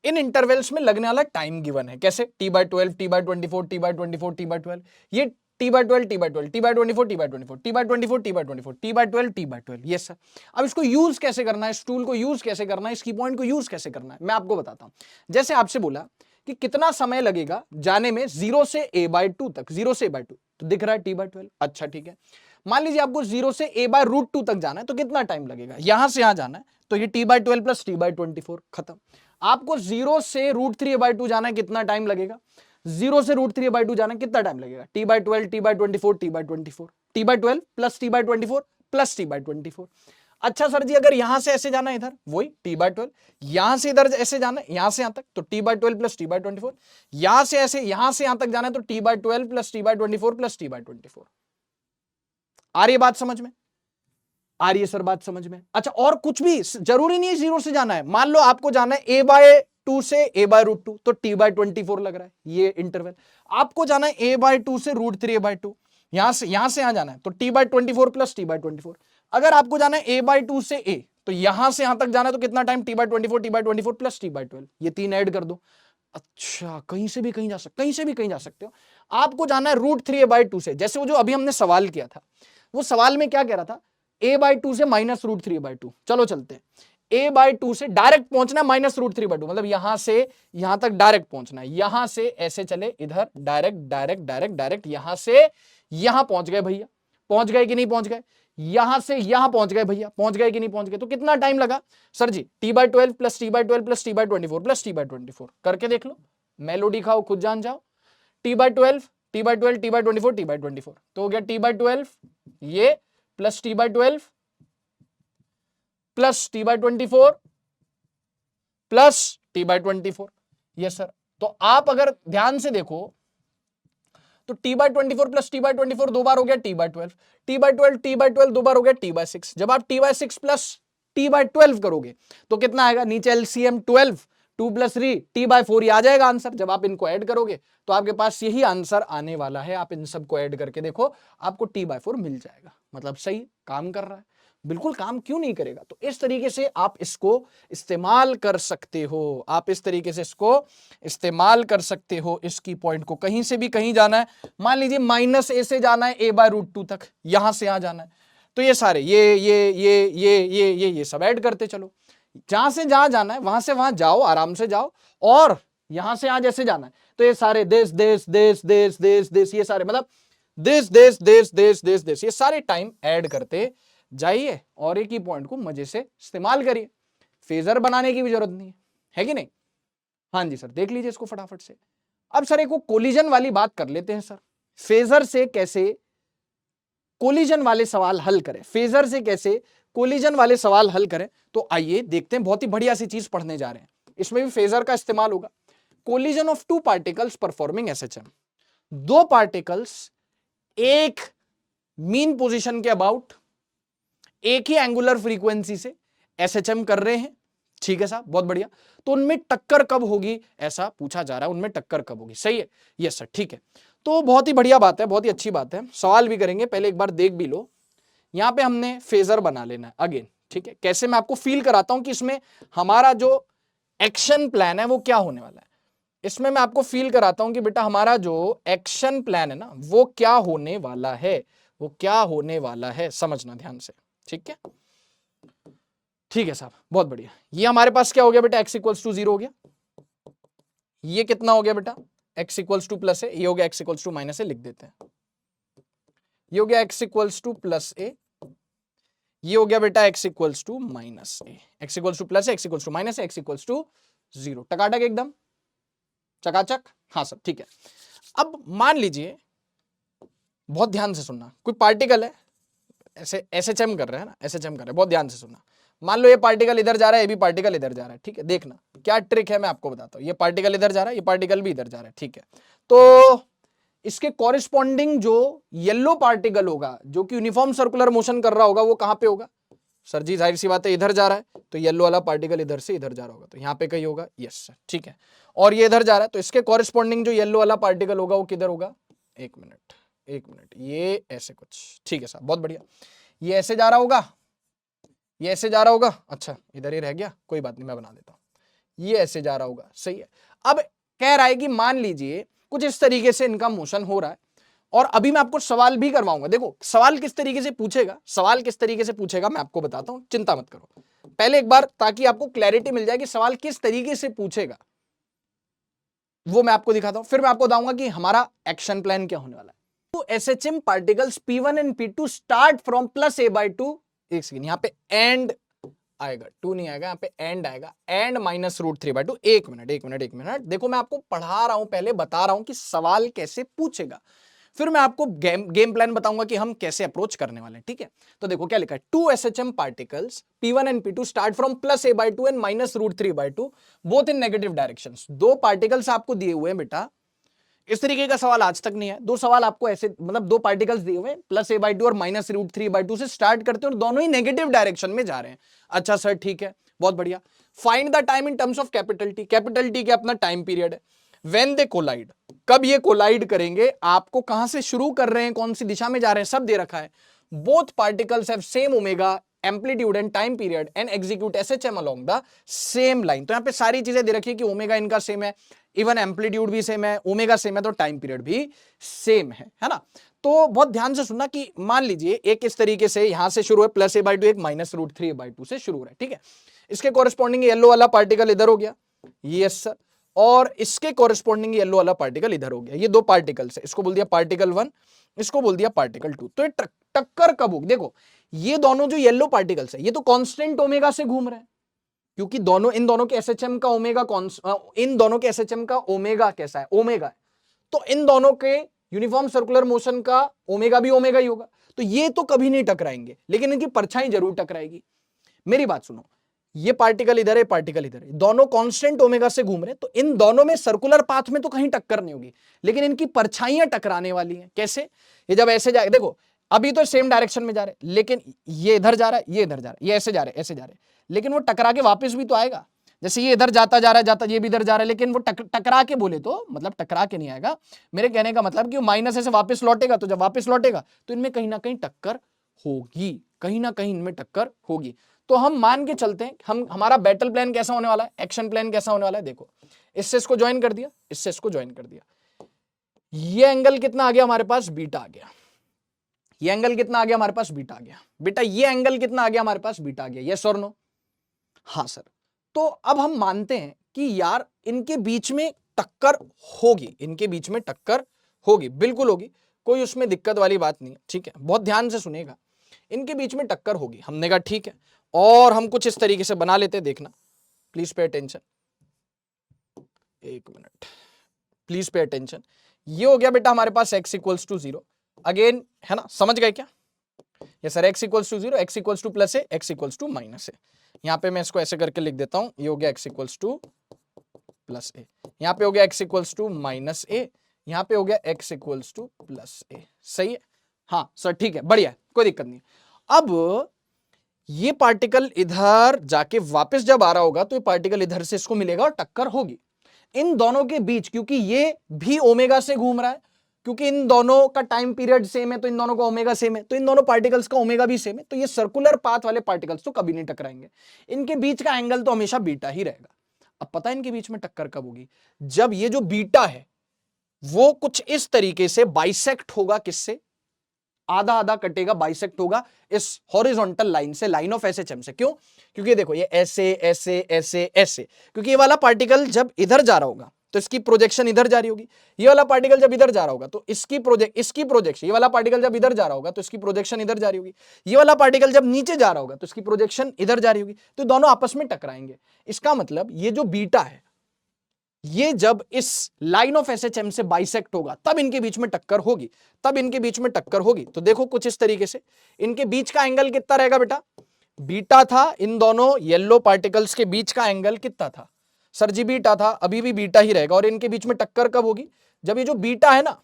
इन इंटरवल्स में लगने वाला टाइम गिवन है, कैसे t/12, t/24, t/24, t/12, ये t/12, t/12, t/24, t/24, t/24, t/24, t/12, t/12, yes sir. अब इसको यूज कैसे करना है, इस टूल को यूज कैसे करना है, इसकी पॉइंट को यूज कैसे करना है, मैं आपको बताता हूं। जैसे आपसे बोला कि कितना समय लगेगा जाने में 0 से a/2 तक, 0 से a/2, तो दिख रहा है t/12, अच्छा ठीक है। मान लीजिए आपको 0 से a/√2 तक जाना है, तो कितना टाइम लगेगा, यहां से यहां जाना है, तो ये t/12 प्लस t/24 खत्म। आपको 0 से √3a/2 जाना है, कितना टाइम लगेगा, 0 से √3a/2 जाना है, कितना टाइम लगेगा, t/12, t/24, t/24, t/12 plus t/24 plus t/24। अच्छा सर जी अगर यहां से ऐसे जाना है, इधर वही t/12, यहां से इधर ऐसे जाना है, यहां से यहां तक, तो t/12 प्लस t/24, यहां से ऐसे यहां से यहां तक जाना है, तो t/12 plus t/24 plus t/24। आ रही है बात समझ में, आ रही है सर बात समझ में। अच्छा और कुछ भी जरूरी नहीं है 0 से जाना है, मान लो आपको जाना है a/2 से a/√2, तो t/24 लग रहा है ये इंटरवल। आपको जाना है a/2 से √3a/2, यहां से यहां जाना है, तो t/24 प्लस t/24। अगर आपको जाना है a/2 से a, तो यहां से यहां तक जाना है, तो कितना time t/24, t/24 plus t/12, ये 3 ऐड कर दो। अच्छा कहीं से भी कहीं जा सकते, कहीं से भी कहीं जा सकते हो। आपको जाना है √3a/2 से, जैसे वो जो अभी हमने सवाल किया था, वो सवाल में क्या कह रहा था, a/2 से -√3/2। चलो चलते हैं, a/2 से डायरेक्ट पहुंचना -√3/2, मतलब यहां से यहां तक डायरेक्ट पहुंचना है। यहां से ऐसे चले इधर, डायरेक्ट डायरेक्ट डायरेक्ट डायरेक्ट, यहां से यहां पहुंच गए भैया, पहुंच गए कि नहीं पहुंच गए? यहां से यहां पहुंच गए भैया, पहुंच गए कि नहीं पहुंच गए? तो कितना टाइम लगा सर जी? t/12 plus t/12 plus t/24 plus t/24, करके देख लो, मेलोडी खाओ, खुद जान जाओ। t/12 t/12 t/24 t/24, तो हो गया t/12 ये plus t/12 plus t/24 plus t/24। Yes sir. तो आप अगर ध्यान से देखो तो t/24 प्लस t/24 दो बार हो गया t/12, t/12 दो बार हो गया t/6। जब आप t/6 प्लस t/12 करोगे तो कितना आएगा? नीचे एलसीएम 12, 2 प्लस 3 t/4 ही आ जाएगा आंसर। जब आप इनको ऐड करोगे तो आपके पास यही आंसर आने वाला है। आप इन सबको ऐड करके देखो, आपको t/4 मिल जाएगा। मतलब सही काम कर रहा है, बिल्कुल काम क्यों नहीं करेगा? तो इस तरीके से आप इसको इस्तेमाल कर सकते हो, आप इस तरीके से इसको इस्तेमाल कर सकते हो। इसकी पॉइंट को कहीं से भी कहीं जाना है, मान लीजिए -a से जाना है a/√2 तक, यहां से यहां जाना है, तो ये सारे ये सब ऐड करते चलो। जहां से जहां जाना है वहां से वहां जाओ, आराम से जाओ। और यहां से यहां जैसे जाना है तो ये सारे देश देश देश देश देश देश, ये सारे मतलब देश देश देश देश देश देश, ये सारे टाइम ऐड करते जाइए और एक ही पॉइंट को मजे से इस्तेमाल करिए। फेजर बनाने की भी जरूरत नहीं है कि नहीं? हाँ जी सर, देख लीजिए इसको फटाफट से। अब सर एक कोलिजन वाली बात कर लेते हैं सर, फेजर से कैसे कोलिजन वाले सवाल हल करें, फेजर से कैसे कोलिजन वाले सवाल हल करें। तो आइए देखते हैं, बहुत ही बढ़िया सी चीज पढ़ने जा रहे हैं, इसमें भी फेजर का इस्तेमाल होगा। Collision of two particles performing SHM, दो पार्टिकल्स एक मीन पोजीशन के अबाउट एक ही एंगुलर फ्रीक्वेंसी से एसएचएम कर रहे हैं, ठीक है साहब, बहुत बढ़िया। तो उनमें टक्कर कब होगी ऐसा पूछा जा रहा है, उनमें टक्कर कब होगी, सही है? यस सर, ठीक है। तो बहुत ही बढ़िया बात है, बहुत ही अच्छी बात है, सवाल भी करेंगे, पहले एक बार देख भी लो। यहां पे हमने फेजर बना लेना है अगेन, ठीक है? कैसे, मैं आपको फील कराता हूं कि इसमें हमारा जो एक्शन प्लान है वो क्या होने वाला है। इसमें मैं आपको फील कराता हूं कि बेटा हमारा जो एक्शन प्लान है ना वो क्या होने वाला है, वो क्या होने वाला है, समझना ध्यान से, ठीक है? ठीक है साहब, बहुत बढ़िया। ये हमारे पास क्या हो गया बेटा? x इक्वल्स टू 0 हो गया। ये कितना हो गया बेटा? x equals to plus a, ये हो गया x equals to minus a, लिख देते हैं। ये हो गया x equals to plus a, ये हो गया बेटा x equals to minus a, x equals to plus a, x equals to minus a, x equals to 0, टकाटक एकदम चकाचक। हाँ सर, ठीक है। अब मान लीजिए, बहुत ध्यान से सुनना, कोई पार्टिकल है, ऐसे एसएचएम कर रहे हैं ना, एसएचएम कर रहे हैं, बहुत ध्यान से सुनना। मान लो ये पार्टिकल इधर जा रहा है, ये भी पार्टिकल इधर जा रहा है, ठीक है? देखना क्या ट्रिक है, मैं आपको बताता हूँ। ये पार्टिकल इधर जा रहा है, ये पार्टिकल भी इधर जा रहा है, ठीक है? तो इसके कॉरेस्पॉन्डिंग जो येलो पार्टिकल होगा, जो कि यूनिफॉर्म सर्कुलर मोशन कर रहा होगा, वो कहां पे होगा? सर जी जाहिर सी बात है इधर जा रहा है, तो येलो वाला पार्टिकल इधर से इधर जा रहा होगा, तो यहाँ पे कहीं होगा। यस सर, ठीक है। और ये इधर जा रहा है, तो इसके कॉरेस्पॉन्डिंग जो येलो वाला पार्टिकल होगा वो किधर होगा? एक मिनट, ये ऐसे कुछ, ठीक है साहब, बहुत बढ़िया। ये ऐसे जा रहा होगा, ये ऐसे जा रहा होगा, अच्छा इधर ही रह गया, कोई बात नहीं, मैं बना देता हूं। ये ऐसे जा रहा होगा, सही है। अब कह रहा है कि मान लीजिए कुछ इस तरीके से इनका मोशन हो रहा है, और अभी मैं आपको सवाल भी करवाऊंगा। देखो सवाल किस तरीके से पूछेगा, सवाल किस तरीके से पूछेगा मैं आपको बताता हूं, चिंता मत करो पहले एक बार, ताकि आपको क्लैरिटी मिल जाए कि सवाल किस तरीके से पूछेगा, वो मैं आपको दिखाता हूं। फिर मैं आपको बताऊंगा कि हमारा एक्शन प्लान क्या होने वाला है। तो SHM particles P1 and P2 start from plus a/2, एक सेकेंड, यहाँ पे एंड आएगा, 2 नहीं आएगा, यहाँ पे एंड आएगा, एंड -√3/2। एक मिनट, देखो मैं आपको पढ़ा रहा हूं, पहले बता रहा हूं कि सवाल कैसे पूछेगा, फिर मैं आपको गेम प्लान बताऊंगा कि हम कैसे अप्रोच करने वाले हैं, ठीक है? तो देखो क्या लिखा है, 2 SHM particles P1 and P2 start from plus a/2 and -√3/2 both in negative directions. दो पार्टिकल्स आपको दिए हुए हैं बेटा, इस तरीके का सवाल आज तक नहीं है। दो सवाल आपको ऐसे, मतलब दो पार्टिकल्स दिए हुए प्लस a/2 और -√3/2 से स्टार्ट करते हैं और दोनों ही नेगेटिव डायरेक्शन में जा रहे हैं। अच्छा सर, ठीक है, बहुत बढ़िया। Find the time in terms of capital T, capital T क्या अपना टाइम पीरियड है। व्हेन दे कोलाइड, कब ये कोलाइड करेंगे, आपको कहां से शुरू कर रहे हैं, कौन सी दिशा में जा रहे हैं, सब दे रखा है। Both particles have same omega, amplitude and time period and execute SHM along the same line. तो यहां पे सारी चीजें दे रखी है कि ओमेगा इनका सेम है, इवन एम्पलीट्यूड भी सेम है, ओमेगा सेम है, तो टाइम पीरियड भी सेम है ना? तो बहुत ध्यान से सुनना कि मान लीजिए एक इस तरीके से यहां से शुरू है +a/2, एक -√3a/2 से शुरू हो रहा है, ठीक है। इसके कॉरेस्पॉन्डिंग येलो वाला पार्टिकल इधर हो गया, यस सर, और इसके कॉरेस्पॉन्डिंग येलो वाला पार्टिकल इधर हो गया। ये दो पार्टिकल्स है, इसको बोल दिया पार्टिकल 1, इसको बोल दिया पार्टिकल 2। तो ये टक्कर कब होगी? देखो ये दोनों जो येलो पार्टिकल्स है ये तो कांस्टेंट ओमेगा से घूम रहे हैं, क्योंकि इन दोनों के एसएचएम का ओमेगा इन दोनों के एसएचएम का ओमेगा कैसा है? ओमेगा है। तो इन दोनों के यूनिफॉर्म सर्कुलर मोशन का ओमेगा भी ओमेगा ही होगा, तो ये तो कभी नहीं टकराएंगे, लेकिन इनकी परछाई जरूर टकराएगी। मेरी बात सुनो, ये पार्टिकल इधर है, पार्टिकल इधर है, दोनों कांस्टेंट ओमेगा से घूम रहे हैं, तो इन दोनों में सर्कुलर पाथ में तो कहीं टक्कर नहीं होगी, लेकिन इनकी परछाइयां टकराने वाली हैं। कैसे? ये जब ऐसे जाए, देखो अभी तो सेम डायरेक्शन में जा रहे, लेकिन ये इधर जा रहा है, ये इधर जा रहा है, ये ऐसे जा रहे, ऐसे जा रहे, लेकिन वो टकरा के वापस भी तो आएगा। जैसे ये इधर जाता जा रहा है, जाता, ये भी इधर जा रहा है, लेकिन वो टकरा के बोले तो मतलब टकरा के नहीं आएगा। मेरे कहने का मतलब कि वो माइनस से वापस लौटेगा, तो जब वापस लौटेगा तो इनमें कहीं ना कहीं टक्कर होगी, कहीं ना कहीं इनमें टक्कर होगी। तो हम मान के चलते हैं, हमारा बैटल प्लान कैसा होने वाला है, एक्शन प्लान कैसा होने वाला है। देखो इससे इसको ज्वाइन कर दिया, इससे इसको ज्वाइन कर दिया, ये एंगल कितना आ गया हमारे पास? बीटा आ गया। ये एंगल कितना आ गया हमारे पास? बीटा आ गया। बेटा ये एंगल कितना आ गया हमारे पास? बीटा आ गया। यस और नो? हाँ सर। तो अब हम मानते हैं कि यार इनके बीच में टक्कर होगी, इनके बीच में टक्कर होगी, बिल्कुल होगी, कोई उसमें दिक्कत वाली बात नहीं है, ठीक है। बहुत ध्यान से सुनेगा, इनके बीच में टक्कर होगी। हमने कहा ठीक है, और हम कुछ इस तरीके से बना लेते हैं, देखना, प्लीज पे अटेंशन, एक मिनट, प्लीज पे अटेंशन। ये हो गया बेटा हमारे पास x इक्वल्स टू 0, अगेन है ना, समझ गए क्या? ये sir x equals to 0, x equals to +a, x equals to -a। यहाँ पे मैं इसको ऐसे करके लिख देता हूं, ये हो गया x इक्वल्स टू +a, यहाँ पे हो गया x इक्वल्स टू -a, यहाँ पे हो गया x इक्वल्स टू +a। सही है? हाँ सर ठीक है, बढ़िया है, कोई दिक्कत नहीं। अब ये पार्टिकल इधर जाके वापस जब आ रहा होगा तो ये पार्टिकल इधर से इसको मिलेगा और टक्कर होगी इन दोनों के बीच, क्योंकि ये भी ओमेगा से घूम रहा है, क्योंकि इन दोनों का टाइम पीरियड सेम है, तो इन दोनों का ओमेगा सेम है, तो इन दोनों पार्टिकल्स का ओमेगा भी सेम है, तो ये सर्कुलर पाथ वाले पार्टिकल्स तो कभी नहीं टकराएंगे। इनके बीच का एंगल तो हमेशा बीटा ही रहेगा। अब पता है इनके बीच में टक्कर कब होगी? जब ये जो बीटा है वो कुछ इस तरीके से बाइसेक्ट होगा, किससे? आधा आधा कटेगा, बाइसेक्ट होगा इस हॉरिजॉन्टल लाइन से, लाइन ऑफ एसएचएम से। क्यों? क्योंकि देखो ये ऐसे ऐसे ऐसे ऐसे, क्योंकि ये वाला पार्टिकल जब इधर जा रहा होगा तो इसकी प्रोजेक्शन इधर जा रही होगी, ये वाला पार्टिकल जब इधर जा रहा होगा तो इसकी प्रोजेक्शन, ये वाला पार्टिकल जब इधर जा रहा होगा तो इसकी प्रोजेक्शन इधर जा रही होगी, ये वाला पार्टिकल जब नीचे जा रहा होगा तो इसकी प्रोजेक्शन इधर जा रही होगी, तो दोनों आपस में टकराएंगे। इसका मतलब ये जो बीटा है ये जब इस लाइन ऑफ एसएचएम से बाइसेक्ट होगा तब इनके बीच में टक्कर होगी, तब इनके बीच में टक्कर होगी। तो देखो कुछ इस तरीके से इनके बीच का एंगल कितना रहेगा बेटा? बीटा था। इन दोनों येलो पार्टिकल्स के बीच का एंगल कितना था? सर जी बीटा था, अभी भी बीटा ही रहेगा। और इनके बीच में टक्कर कब होगी? जब ये जो बीटा है ना,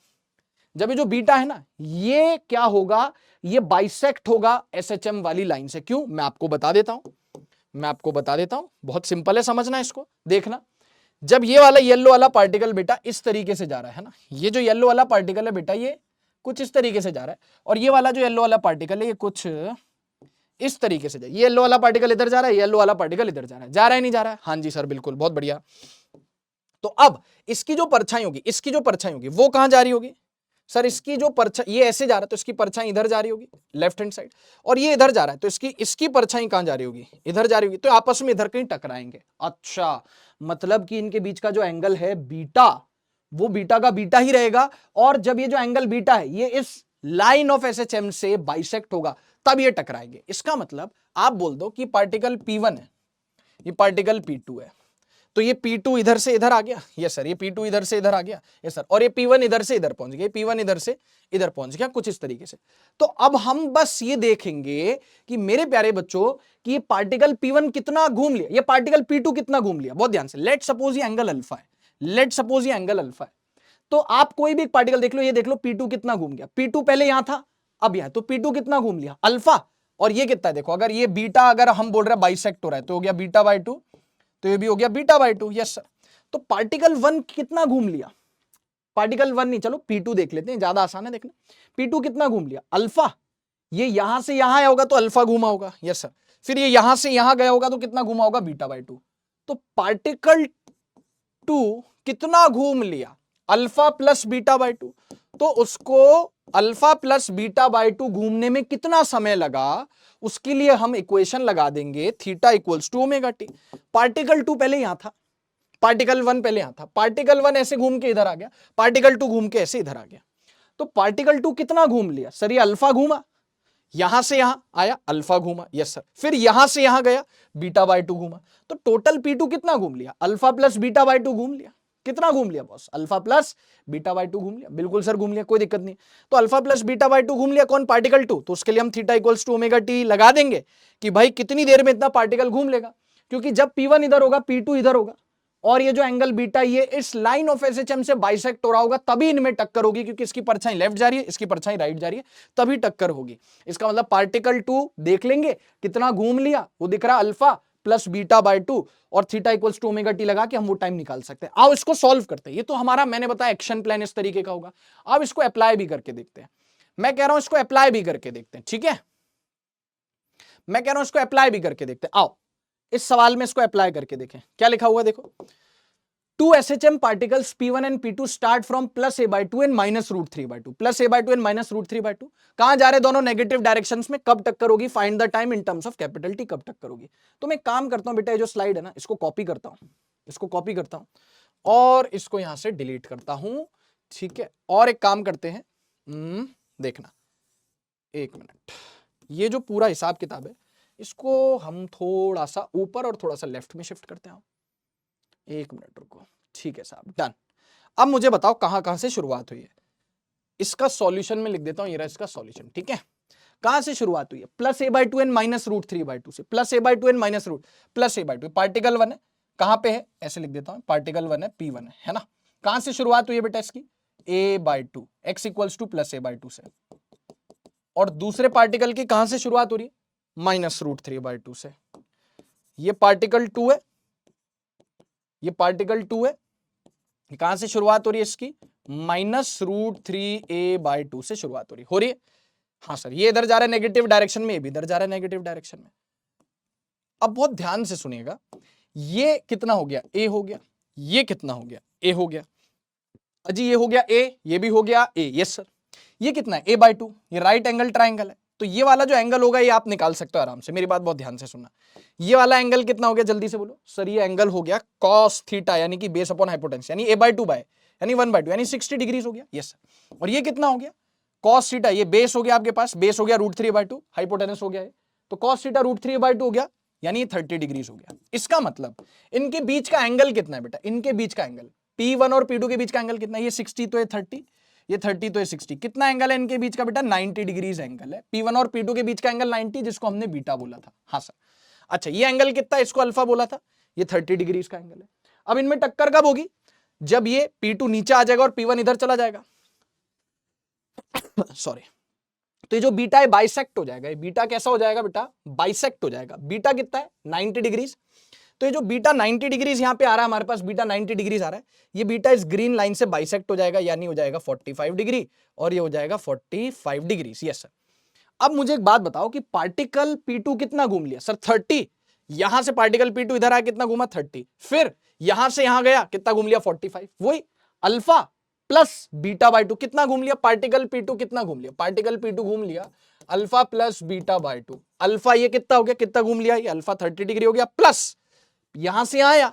जब ये जो बीटा है ना, ये क्या होगा? ये बाइसेक्ट होगा एसएचएम वाली लाइन से। क्यों? मैं आपको बता देता हूं, मैं आपको बता देता हूं, बहुत सिंपल है, समझना इसको। देखना, जब ये वाला येलो वाला पार्टिकल बेटा इस तरीके से जा रहा है ना, ये जो येलो वाला पार्टिकल है बेटा ये कुछ इस तरीके से जा रहा है, और ये वाला जो येलो वाला पार्टिकल है ये कुछ इस तरीके से जाए। ये येलो वाला पार्टिकल इधर जा रहा है, येलो वाला पार्टिकल इधर जा रहा है। जा रहा है नहीं जा रहा है? हाँ जी सर बिल्कुल, बहुत बढ़िया। तो अब इसकी जो परछाई होगी, इसकी जो परछाई होगी वो कहां जा रही होगी? सर इसकी जो परछाई, ये ऐसे जा रहा है तो इसकी परछाई इधर जा रही होगी, लेफ्ट हैंड साइड, और ये इधर जा रहा है तो इसकी परछाई कहां जा रही होगी? इधर जा रही होगी। तो आपस में इधर कहीं टकराएंगे। अच्छा, मतलब कि इनके बीच का जो एंगल है बीटा, वो बीटा का बीटा ही रहेगा, और जब ये जो एंगल बीटा है ये इस लाइन ऑफ एसएचएम से बाइसेक्ट होगा तब ये टकराएंगे। इसका मतलब आप बोल दो कि पार्टिकल P1 है, ये पार्टिकल P2 है, तो ये P2 इधर से इधर आ गया, यस सर, ये P2 इधर से इधर आ गया, यस सर, और ये P1 इधर से इधर पहुंच गया, P1 इधर से इधर पहुंच गया, कुछ इस तरीके से। तो अब हम बस ये देखेंगे कि मेरे प्यारे बच्चों कि ये पार्टिकल P1 कितना घूम लिया, ये पार्टिकल P2 कितना घूम लिया। बहुत ध्यान से, लेट सपोज ये एंगल अल्फा है, लेट सपोज ये एंगल अल्फा है, तो आप कोई भी पार्टिकल देख लो, ये देख लो P2 कितना घूम गया। P2 पहले यहां था, अब यहां, तो P2 कितना घूम लिया? अल्फा। और ये कितना है? देखो, अगर ये बीटा, अगर हम बोल रहे हैं बाइसेक्ट हो रहा है तो हो गया बीटा बाय 2, तो ये भी हो गया बीटा बाय 2, यस सर। तो पार्टिकल 1 कितना घूम लिया? पार्टिकल 1 नहीं, चलो P2 देख लेते हैं, ज्यादा आसान है देखना। P2 कितना घूम लिया? अल्फा। ये यहां से यहां आया होगा तो अल्फा घूमा होगा, यस सर। फिर ये यहां से यहां गया होगा तो कितना घूमा होगा? Beta by 2। तो पार्टिकल 2 कितना घूम लिया? Alpha plus beta by 2। तो उसको अल्फा प्लस बीटा बाय 2 घूमने में कितना समय लगा, उसके लिए हम इक्वेशन लगा देंगे theta equals to omega t. Particle 2 पहले यहां था, पार्टिकल 1 पहले यहां था, पार्टिकल 1 ऐसे घूम के इधर आ गया, पार्टिकल 2 घूम के ऐसे इधर आ गया। तो पार्टिकल 2 कितना घूम लिया सर, ये अल्फा घूमा, यहां से यहां आया अल्फा घूमा, यस सर, फिर यहां से यहां गया बीटा बाय 2 घूमा। तो टोटल P2 कितना घूम लिया, अल्फा प्लस बीटा बाय 2 घूम लिया। कितना घूम लिया boss, alpha plus beta by 2 घूम लिया। बिल्कुल सर घूम लिया, कोई दिक्कत नहीं। तो अल्फा प्लस बीटा बाय 2 घूम लिया कौन, पार्टिकल 2। तो उसके लिए हम theta equals to omega t लगा देंगे कि भाई कितनी देर में इतना पार्टिकल घूम लेगा, क्योंकि जब P1 इधर होगा P2 इधर होगा और ये जो एंगल बीटा ये इस लाइन ऑफ एसएचएम से बाइसेक्ट हो रहा होगा, तभी इनमें टक्कर होगी, क्योंकि इसकी परछाई लेफ्ट जा रही है, इसकी परछाई राइट जा रही है, तभी टक्कर होगी। इसका मतलब पार्टिकल 2 देख लेंगे कितना घूम लिया, वो दिख रहा अल्फा प्लस बीटा बाय 2 और theta equals to omega t लगा के हम वो टाइम निकाल सकते हैं। आओ इसको सॉल्व करते हैं। ये तो हमारा मैंने बताया एक्शन प्लान इस तरीके का होगा। अब इसको अप्लाई भी करके देखते हैं। मैं कह रहा हूं इसको अप्लाई भी करके देखते हैं, ठीक है, मैं कह रहा हूं इसको अप्लाई भी करके देखते हैं। आओ इस सवाल में इसको अप्लाई करके देखें, क्या लिखा हुआ है देखो। 2 SHM particles P1 and P2 start from plus a by 2 and minus root 3 by 2, plus a by 2 and minus root 3 by 2। कहां जा रहे दोनों, नेगेटिव डायरेक्शंस में। कब टक्कर होगी, find the time in terms of capital T, कब टक्कर होगी। तो मैं काम करता हूं बेटा, ये जो स्लाइड है ना, इसको कॉपी करता हूं, इसको कॉपी करता हूं और इसको यहां से डिलीट करता हूं, ठीक है। और एक काम करते हैं, देखना 1 मिनट, ये जो पूरा हिसाब किताब है इसको हम थोड़ा सा ऊपर और थोड़ा सा लेफ्ट में शिफ्ट करते हैं। 1 मिनट रुको, ठीक है साहब, डन। अब मुझे बताओ कहां कहां से शुरुआत हुई है। इसका सॉल्यूशन में लिख देता हूं, ये रहा इसका सॉल्यूशन, ठीक है। कहां से शुरुआत हुई है, plus a by 2 and minus root 3 by 2 से। Plus a by 2 and minus root, plus a by 2, particle 1 है, कहां पे है, ऐसे लिख देता हूं, पार्टिकल 1 है, P1 है ना। कहां से शुरुआत हुई है बेटा इसकी, a by 2, x equals to plus a by 2 से। और दूसरे पार्टिकल की कहां से शुरुआत हो रही है, माइनस रूट 3 बाय 2 से। ये पार्टिकल 2 है, ये पार्टिकल 2 है, कहां से शुरुआत हो रही है इसकी, माइनस रूट 3a बाय 2 से शुरुआत हो रही है। हाँ सर, ये इधर जा रहा है नेगेटिव डायरेक्शन में, ये भी इधर जा रहा है नेगेटिव डायरेक्शन में। अब बहुत ध्यान से सुनिएगा, ये कितना हो गया, a हो गया, ये कितना हो गया, a हो गया, अजी ये हो गया a, ये भी हो गया a, यस सर। ये कितना है, a बाय 2, ये राइट एंगल ट्राइंगल है, तो ये वाला जो एंगल होगा ये आप निकाल सकते हो आराम से। मेरी बात बहुत ध्यान से सुनना, ये वाला एंगल कितना हो गया, जल्दी से बोलो सर। ये एंगल हो गया cos थीटा, यानी कि बेस अपॉन हाइपोटेन्यूस, यानी a बाय 2 बाय, यानी 1 बाय 2, यानी 60 डिग्रीज हो गया, यस सर। और ये कितना हो गया, cos थीटा, ये बेस हो गया आपके पास, बेस हो गया रूट 3 बाय 2, हाइपोटेन्यूस हो गया है, तो cos थीटा रूट 3 बाय 2 हो गया, यानी ये 30 डिग्रीज हो गया। इसका मतलब इनके बीच का एंगल कितना है बेटा, इनके बीच का एंगल P1 और P2 के बीच का एंगल कितना है, ये 60 तो ये 30, ये 30 तो ये 60, कितना एंगल है इनके बीच का बेटा, 90 डिग्रीज एंगल है। P1 और P2 के बीच का एंगल 90, जिसको हमने बीटा बोला था। हाँ सर, अच्छा ये एंगल कितना है, इसको अल्फा बोला था, ये 30 डिग्रीज का एंगल है। अब इनमें टक्कर कब होगी, जब ये P2 नीचे आ जाएगा और P1 इधर चला जाएगा, सॉरी। तो ये जो बीटा है बाइसेक्ट हो जाएगा, ये बीटा कैसा हो जाएगा बेटा, बाइसेक्ट हो जाएगा। बीटा कितना है, 90 डिग्रीज। तो ये जो बीटा 90 डिग्रीज यहां पे आ रहा है, हमारे पास बीटा 90 डिग्रीज आ रहा है, ये बीटा इस ग्रीन लाइन से बाइसेक्ट हो जाएगा, यानी हो जाएगा 45 डिग्री, और ये हो जाएगा 45 डिग्रीज, यस सर। अब मुझे एक बात बताओ कि पार्टिकल P2 कितना घूम लिया सर, 30। यहां से पार्टिकल P2 इधर आया, कितना घूमा, 30। फिर यहां से यहां गया, कितना घूम लिया, 45। वही अल्फा प्लस बीटा बाय 2 कितना घूम लिया, पार्टिकल P2 कितना घूम लिया, पार्टिकल P2 घूम लिया alpha plus beta by 2। Alpha ये कितना हो गया, कितना घूम लिया, ये अल्फा 30 डिग्री हो गया, प्लस यहां से आया,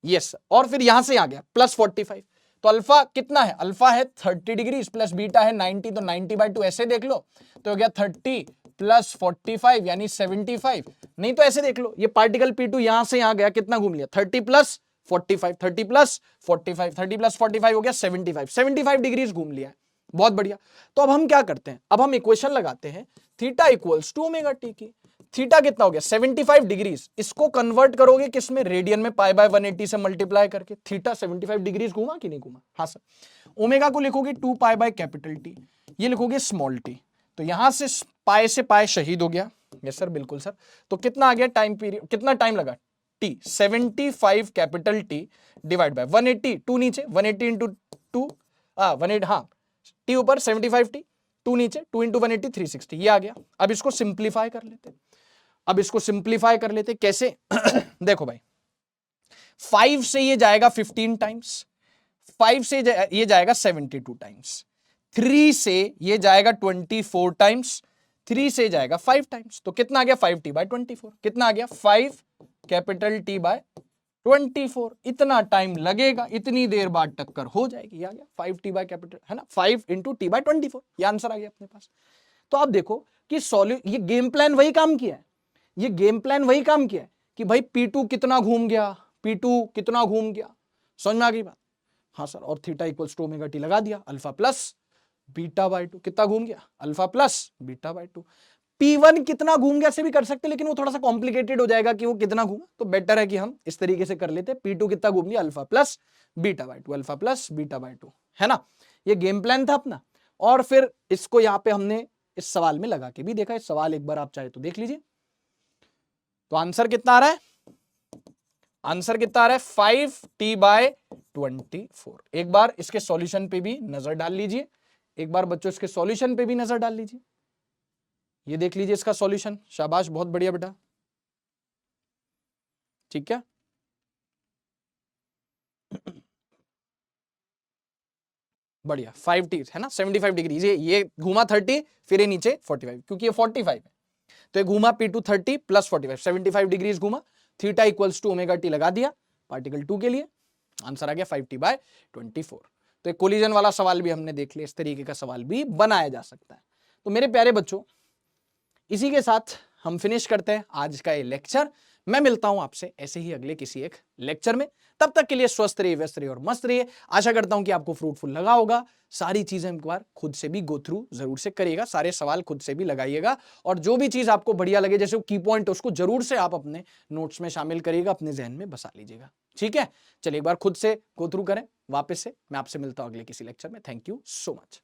यस, और फिर यहां से आ गया प्लस 45। तो अल्फा कितना है, अल्फा है 30 डिग्री प्लस बीटा है 90, तो 90 बाय 2 ऐसे देख लो, तो हो गया 30 प्लस 45 यानी 75। नहीं तो ऐसे देख लो, ये पार्टिकल P2 यहां से यहां गया, कितना घूम लिया, 30 प्लस 45, 30 प्लस 45, 30 प्लस 45 हो गया 75 डिग्रीज घूम लिया है। बहुत बढ़िया। तो अब हम क्या करते हैं, अब हम इक्वेशन लगाते हैं theta equals to omega t की। थीटा कितना हो गया, 75 डिग्रीज। इसको कन्वर्ट करोगे किसमें, रेडियन में, पाई बाय 180 से मल्टीप्लाई करके। थीटा 75 डिग्रीज घूमा कि नहीं घूमा, हाँ सर। ओमेगा को लिखोगे 2 पाई बाय कैपिटल टी, ये लिखोगे स्मॉल टी, तो यहां से पाई से पाई शहीद हो गया, यस सर, बिल्कुल सर। तो कितना आ गया टाइम पीरियड, कितना टाइम लगा, T 75 capital T divide by 180, 2 नीचे, 180 इंटू 2, 180, हाँ टी ऊपर 75 टी, 2 नीचे, 2 इंटू 180 360, ये आ गया। अब इसको सिंप्लीफाई कर लेते, अब इसको सिंप्लीफाई कर लेते कैसे देखो भाई, 5 से ये जाएगा 15 टाइम्स, 5 से ये जाएगा 72 टाइम्स, 3 से ये जाएगा 24 टाइम्स, 3 से जाएगा 5 टाइम्स, तो कितना आ गया 5t/24। कितना आ गया 5 कैपिटल T बाय 24। इतना टाइम लगेगा, इतनी देर बाद टक्कर हो जाएगी। आ गया 5t बाय कैपिटल, है ना, 5 × t/24, ये आंसर आ गया अपने पास। तो आप देखो कि ये गेम प्लान वही काम किया है, ये गेम प्लान वही काम किया है कि भाई P2 कितना घूम गया, P2 कितना घूम गया, समझ में आ गई बात? हाँ सर, और theta equals to omega t लगा दिया, अल्फा प्लस बीटा बाय 2, कितना घूम गया, alpha plus beta by 2। P1 कितना घूम गया से भी कर सकते, लेकिन वो थोड़ा सा कॉम्प्लिकेटेड हो जाएगा कि वो कितना घूमा, तो बेटर है कि हम इस तरीके से कर लेते। P2 कितना घूम गया, alpha plus beta by 2, alpha plus beta by 2, है ना। ये गेम प्लान था अपना, और फिर इसको यहां पे हमने इस सवाल में लगा के भी देखा। इस सवाल एक बार आप चाहे तो देख लीजिए। तो आंसर कितना आ रहा है, आंसर कितना आ रहा है 5t/24। एक बार इसके सॉल्यूशन पे भी नजर डाल लीजिए, एक बार बच्चों इसके सॉल्यूशन पे भी नजर डाल लीजिए। ये देख लीजिए इसका सॉल्यूशन, शाबाश, बहुत बढ़िया बेटा, ठीक है। बढ़िया, 5t है ना, 75 डिग्री, ये घूमा 30, फिर ये नीचे 45, क्योंकि ये 45 है, तो ये घूमा P2 30 प्लस 45, 75 डिग्री घूमा। Theta equals to omega t लगा दिया पार्टिकल 2 के लिए, आंसर आ गया 5t/24। तो एक कोलिजन वाला सवाल भी हमने देख लिया, इस तरीके का सवाल भी बनाया जा सकता है। तो मेरे प्यारे बच्चों, इसी के साथ हम फिनिश करते हैं आज का ये लेक्चर। मैं मिलता हूं आपसे ऐसे ही अगले किसी एक लेक्चर में, तब तक के लिए स्वस्थ रहिए, व्यस्त रहिए और मस्त रहिए। आशा करता हूं कि आपको फ्रूटफुल लगा होगा। सारी चीजें एक बार खुद से भी गो थ्रू जरूर से करिएगा, सारे सवाल खुद से भी लगाइएगा, और जो भी चीज आपको बढ़िया लगे, जैसे की पॉइंट, उसको जरूर से आप अपने नोट्स में शामिल करिएगा, अपने जहन में बसा लीजिएगा, ठीक है। चलिए एक बार खुद से गो थ्रू करें वापस से। मैं आपसे मिलता हूं अगले किसी लेक्चर में। Thank you so much.